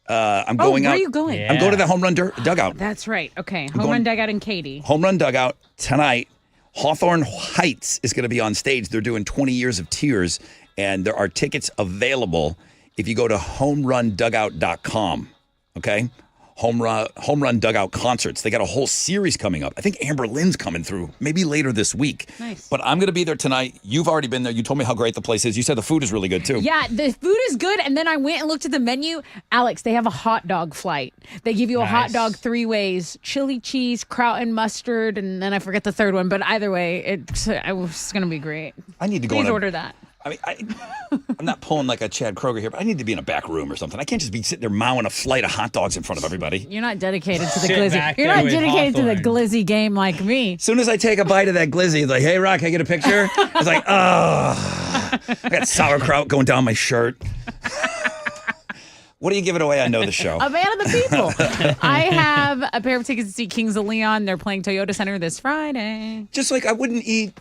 I'm going out. Where are you going? I'm going to the Home Run Dugout. That's right. Okay, Home Run Dugout in Katy. Home Run Dugout tonight. Hawthorne Heights is going to be on stage. They're doing 20 Years of Tears, and there are tickets available if you go to homerundugout.com. Okay? Home Run Dugout concerts. They got a whole series coming up. I think Amber Lynn's coming through maybe later this week. Nice. But I'm going to be there tonight. You've already been there. You told me how great the place is. You said the food is really good too. Yeah, the food is good. And then I went and looked at the menu. Alex, they have a hot dog flight. They give you a hot dog 3 ways: chili cheese, kraut and mustard, and then I forget the third one. But either way, it's going to be great. I need to go. Please order that. I mean, I'm not pulling like a Chad Kroger here, but I need to be in a back room or something. I can't just be sitting there mowing a flight of hot dogs in front of everybody. You're not dedicated to the glizzy. You're not dedicated to the glizzy game like me. As soon as I take a bite of that glizzy, it's like, hey, Rock, can I get a picture? I was like, oh, I got sauerkraut going down my shirt. What are you giving away? I know the show. A man of the people. I have a pair of tickets to see Kings of Leon. They're playing Toyota Center this Friday. Just like I wouldn't eat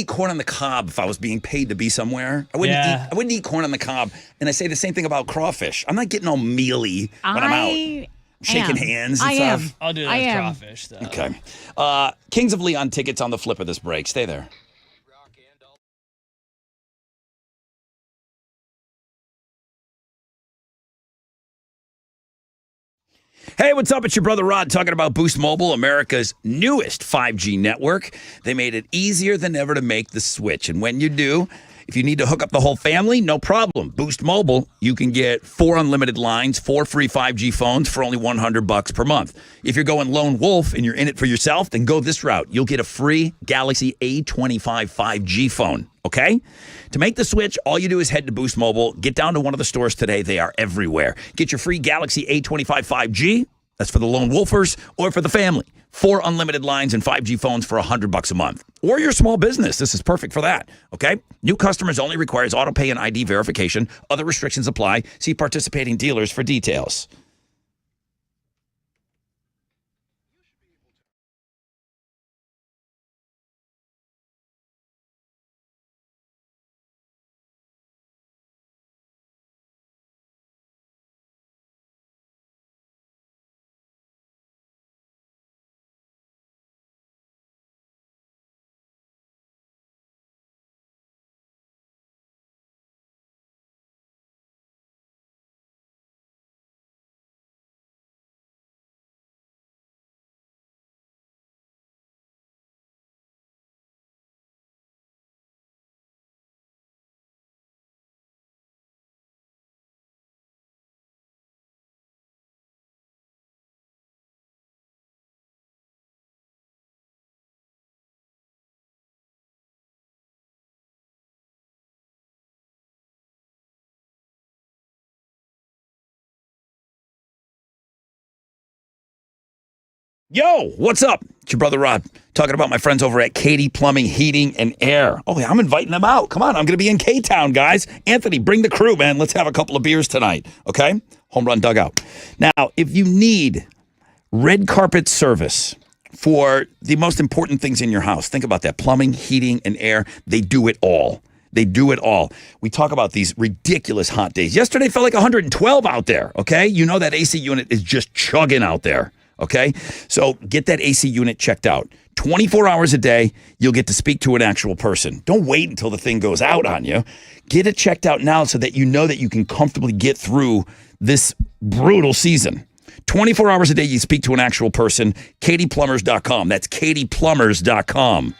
corn on the cob if I was being paid to be somewhere. I wouldn't eat corn on the cob. And I say the same thing about crawfish. I'm not getting all mealy when I'm out. Shaking hands and stuff. I'll do that with crawfish, though. Okay. Kings of Leon tickets on the flip of this break. Stay there. Hey, what's up? It's your brother Rod talking about Boost Mobile, America's newest 5G network. They made it easier than ever to make the switch. And when you do, if you need to hook up the whole family, no problem. Boost Mobile, you can get 4 unlimited lines, 4 free 5G phones for only $100 per month. If you're going lone wolf and you're in it for yourself, then go this route. You'll get a free Galaxy A25 5G phone, okay? To make the switch, all you do is head to Boost Mobile, get down to one of the stores today. They are everywhere. Get your free Galaxy A25 5G. That's for the lone wolfers or for the family. 4 unlimited lines and 5G phones for $100 a month. Or your small business. This is perfect for that, okay? New customers only requires auto pay and ID verification. Other restrictions apply. See participating dealers for details. Yo, what's up? It's your brother Rod talking about my friends over at Katie Plumbing, Heating, and Air. Oh, yeah, I'm inviting them out. Come on, I'm going to be in K-Town, guys. Anthony, bring the crew, man. Let's have a couple of beers tonight, okay? Home run dugout. Now, if you need red carpet service for the most important things in your house, think about that. Plumbing, heating, and air, they do it all. They do it all. We talk about these ridiculous hot days. Yesterday felt like 112 out there, okay? You know that AC unit is just chugging out there. Okay, so get that AC unit checked out. 24 hours a day, you'll get to speak to an actual person. Don't wait until the thing goes out on you. Get it checked out now so that you know that you can comfortably get through this brutal season. 24 hours a day, you speak to an actual person. KatiePlumbers.com. That's KatiePlumbers.com.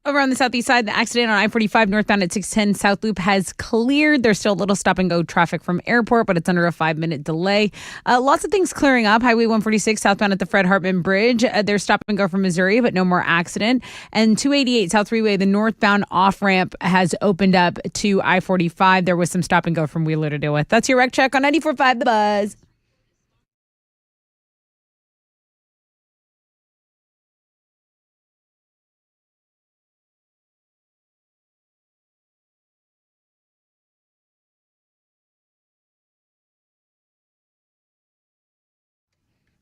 Over on the southeast side, the accident on I-45 northbound at 610 South Loop has cleared. There's still a little stop-and-go traffic from airport, but it's under a 5-minute delay. Lots of things clearing up. Highway 146 southbound at the Fred Hartman Bridge. There's stop-and-go from Missouri, but no more accident. And 288 South Freeway, the northbound off-ramp has opened up to I-45. There was some stop-and-go from Wheeler to deal with. That's your Rec Check on 94.5 The Buzz.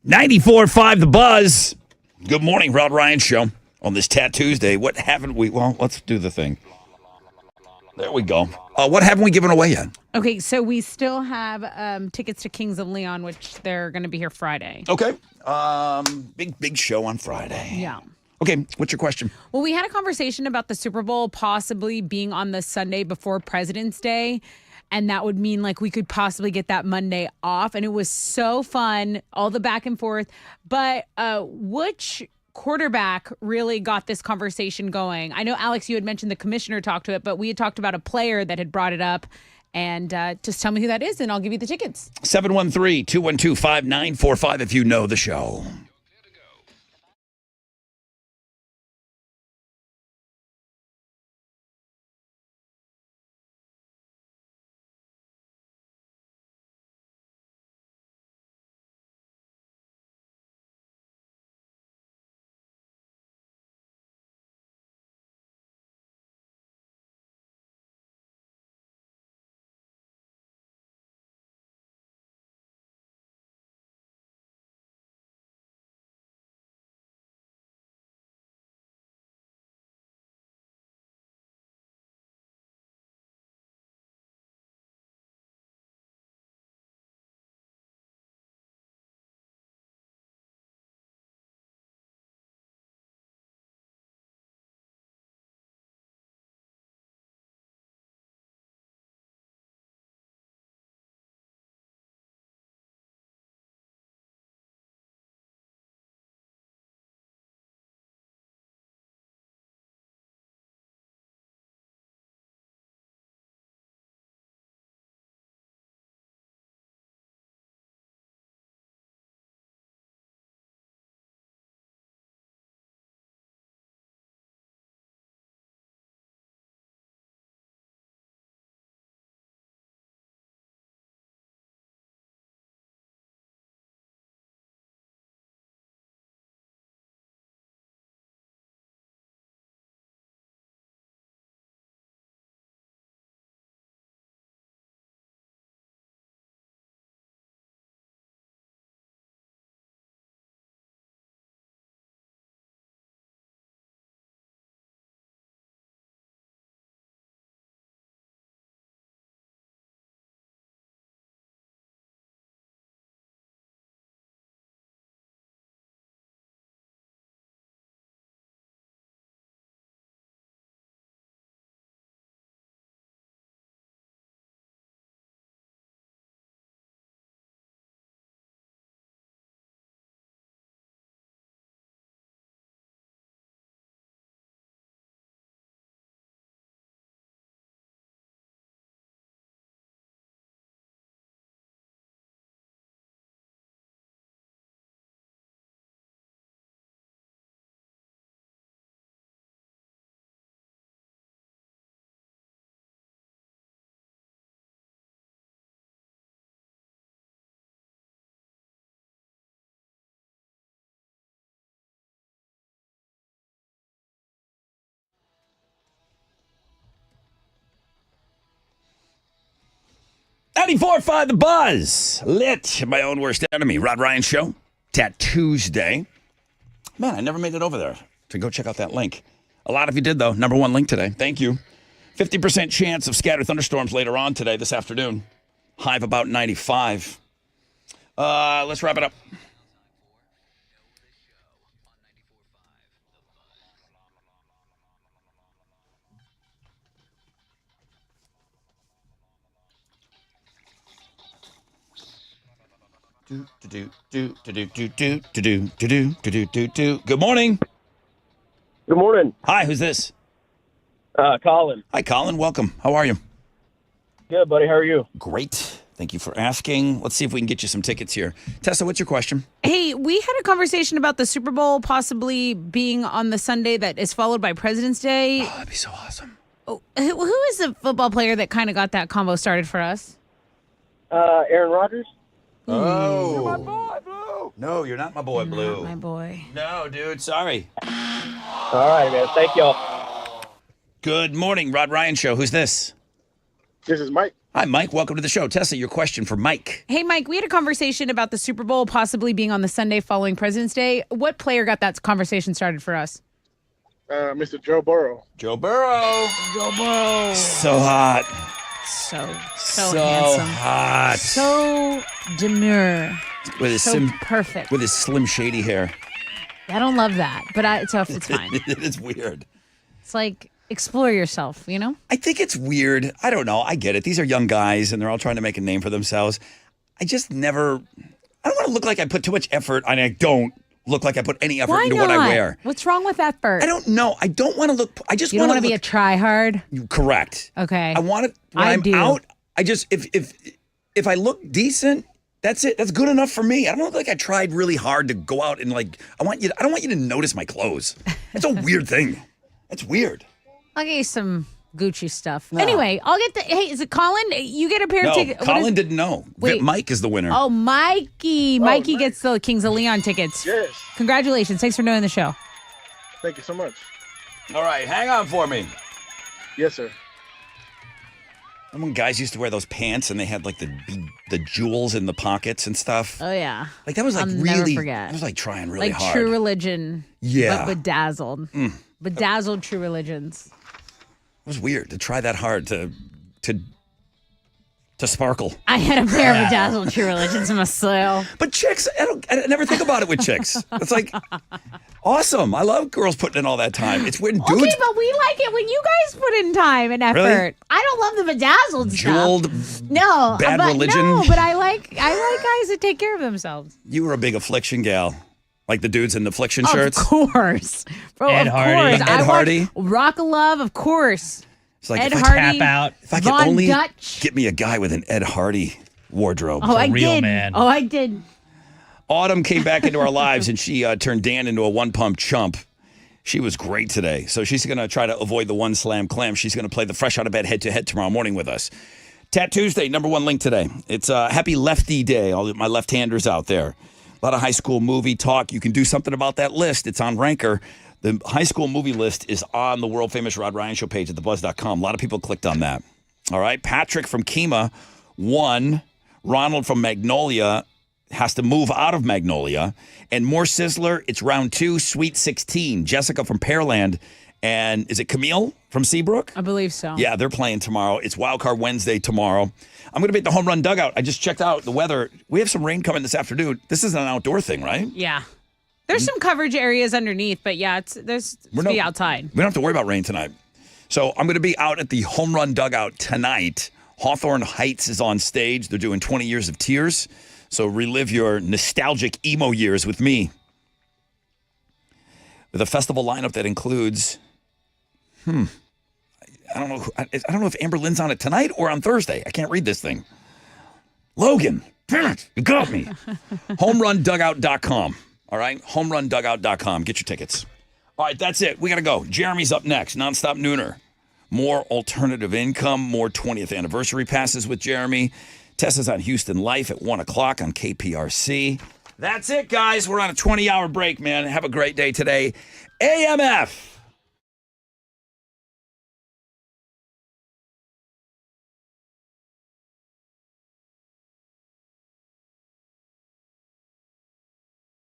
.94.5 The Buzz. Good morning, Rod Ryan Show on this Tuesday. What haven't we? Well, let's do the thing. There we go. What haven't we given away yet? Okay, so we still have tickets to Kings of Leon, which they're going to be here Friday. Okay. Big show on Friday. Yeah. Okay, what's your question? Well, we had a conversation about the Super Bowl possibly being on the Sunday before President's Day. And that would mean like we could possibly get that Monday off. And it was so fun, all the back and forth. But which quarterback really got this conversation going? I know, Alex, you had mentioned the commissioner talked to it, but we had talked about a player that had brought it up. And just tell me who that is, and I'll give you the tickets. 713-212-5945 if you know the show. .94.5 The Buzz. Lit. My own worst enemy. Rod Ryan Show. Tuesday. Man, I never made it over there to go check out that link. A lot of you did, though. Number one link today. Thank you. 50% chance of scattered thunderstorms later on today, this afternoon. High of about 95. Let's wrap it up. Good morning. Good morning. Hi, who's this? Colin. Hi, Colin. Welcome. How are you? Good, buddy. How are you? Great. Thank you for asking. Let's see if we can get you some tickets here. Tessa, what's your question? Hey, we had a conversation about the Super Bowl possibly being on the Sunday that is followed by President's Day. Oh, that'd be so awesome. Oh, who is the football player that kind of got that combo started for us? Aaron Rodgers. Oh. You're my boy, Blue. No, you're not my boy, Blue. Not my boy. No, dude. Sorry. All right, man. Thank y'all. Good morning, Rod Ryan Show. Who's this? This is Mike. Hi, Mike. Welcome to the show. Tessa, your question for Mike. Hey, Mike, we had a conversation about the Super Bowl possibly being on the Sunday following President's Day. What player got that conversation started for us? Mr. Joe Burrow. Joe Burrow. Joe Burrow. So hot. So handsome. Hot. So demure. With his So perfect. With his slim, shady hair. I don't love that, but it's fine. It is weird. It's like, explore yourself, you know? I think it's weird. I don't know. I get it. These are young guys, and they're all trying to make a name for themselves. I don't want to look like I put too much effort, and I don't look like I put any effort Why into not? what I wear. What's wrong with effort? I don't know. I don't want to look. I just You don't want want to be a try-hard? Correct. Okay. I want it when I'm do. out. I just if I look decent, that's it. That's good enough for me. I don't look like I tried really hard to go out and I don't want you to notice my clothes. It's a weird thing. That's weird. I'll get you some Gucci stuff. Anyway, I'll get hey, is it Colin? You get a pair of No, tickets. Colin didn't know. Wait. Mike is the winner. Oh, Mikey. Mikey gets the Kings of Leon tickets. Yes. Congratulations. Thanks for doing the show. Thank you so much. All right, hang on for me. Yes, sir. Remember when guys used to wear those pants and they had the jewels in the pockets and stuff? Oh, yeah. Like that was I'll really, never forget. that was like trying really like hard. True Religion. Yeah. But bedazzled. Bedazzled True Religions. It was weird to try that hard to sparkle. I had a pair of bedazzled True Religions myself. But chicks, I never think about it with chicks. It's like awesome. I love girls putting in all that time. It's when dudes Okay, but we like it when you guys put in time and effort. Really? I don't love the bedazzled jeweled, stuff. No, bad but religion. No, but I like guys that take care of themselves. You were a big affliction gal, like the dudes in the affliction shirts. Of course, bro. Ed of Hardy. course. Ed Hardy. Rock of Love, of course. It's like Ed if Hardy. Tap out. If I could Von only Dutch. get me a guy with an Ed Hardy wardrobe. Oh, I real did. man. Oh, I did. Autumn came back into our lives and she turned Dan into a one-pump chump. She was great today. So she's going to try to avoid the one slam clam. She's going to play the fresh out of bed head-to-head tomorrow morning with us. Tat Tuesday, number one link today. It's Happy Lefty Day, all my left-handers out there. A lot of high school movie talk. You can do something about that list. It's on Ranker. The high school movie list is on the world-famous Rod Ryan Show page at thebuzz.com. A lot of people clicked on that. All right. Patrick from Kemah won. Ronald from Magnolia has to move out of Magnolia. And more Sizzler, it's round 2, Sweet 16. Jessica from Pearland. And is it Camille from Seabrook? I believe so. Yeah, they're playing tomorrow. It's Wildcard Wednesday tomorrow. I'm going to be at the Home Run Dugout. I just checked out the weather. We have some rain coming this afternoon. This is an outdoor thing, right? Yeah. There's some coverage areas underneath, but yeah, it's be outside. We don't have to worry about rain tonight. So I'm going to be out at the Home Run Dugout tonight. Hawthorne Heights is on stage. They're doing 20 Years of Tears. So relive your nostalgic emo years with me. With a festival lineup that includes, I don't know if Amber Lynn's on it tonight or on Thursday. I can't read this thing. Logan, you got me. HomeRunDugout.com. All right, HomeRunDugout.com. Get your tickets. All right, that's it. We got to go. Jeremy's up next. Nonstop Nooner. More alternative income, more 20th anniversary passes with Jeremy. Tessa's on Houston Life at 1 o'clock on KPRC. That's it, guys. We're on a 20-hour break, man. Have a great day today. AMF.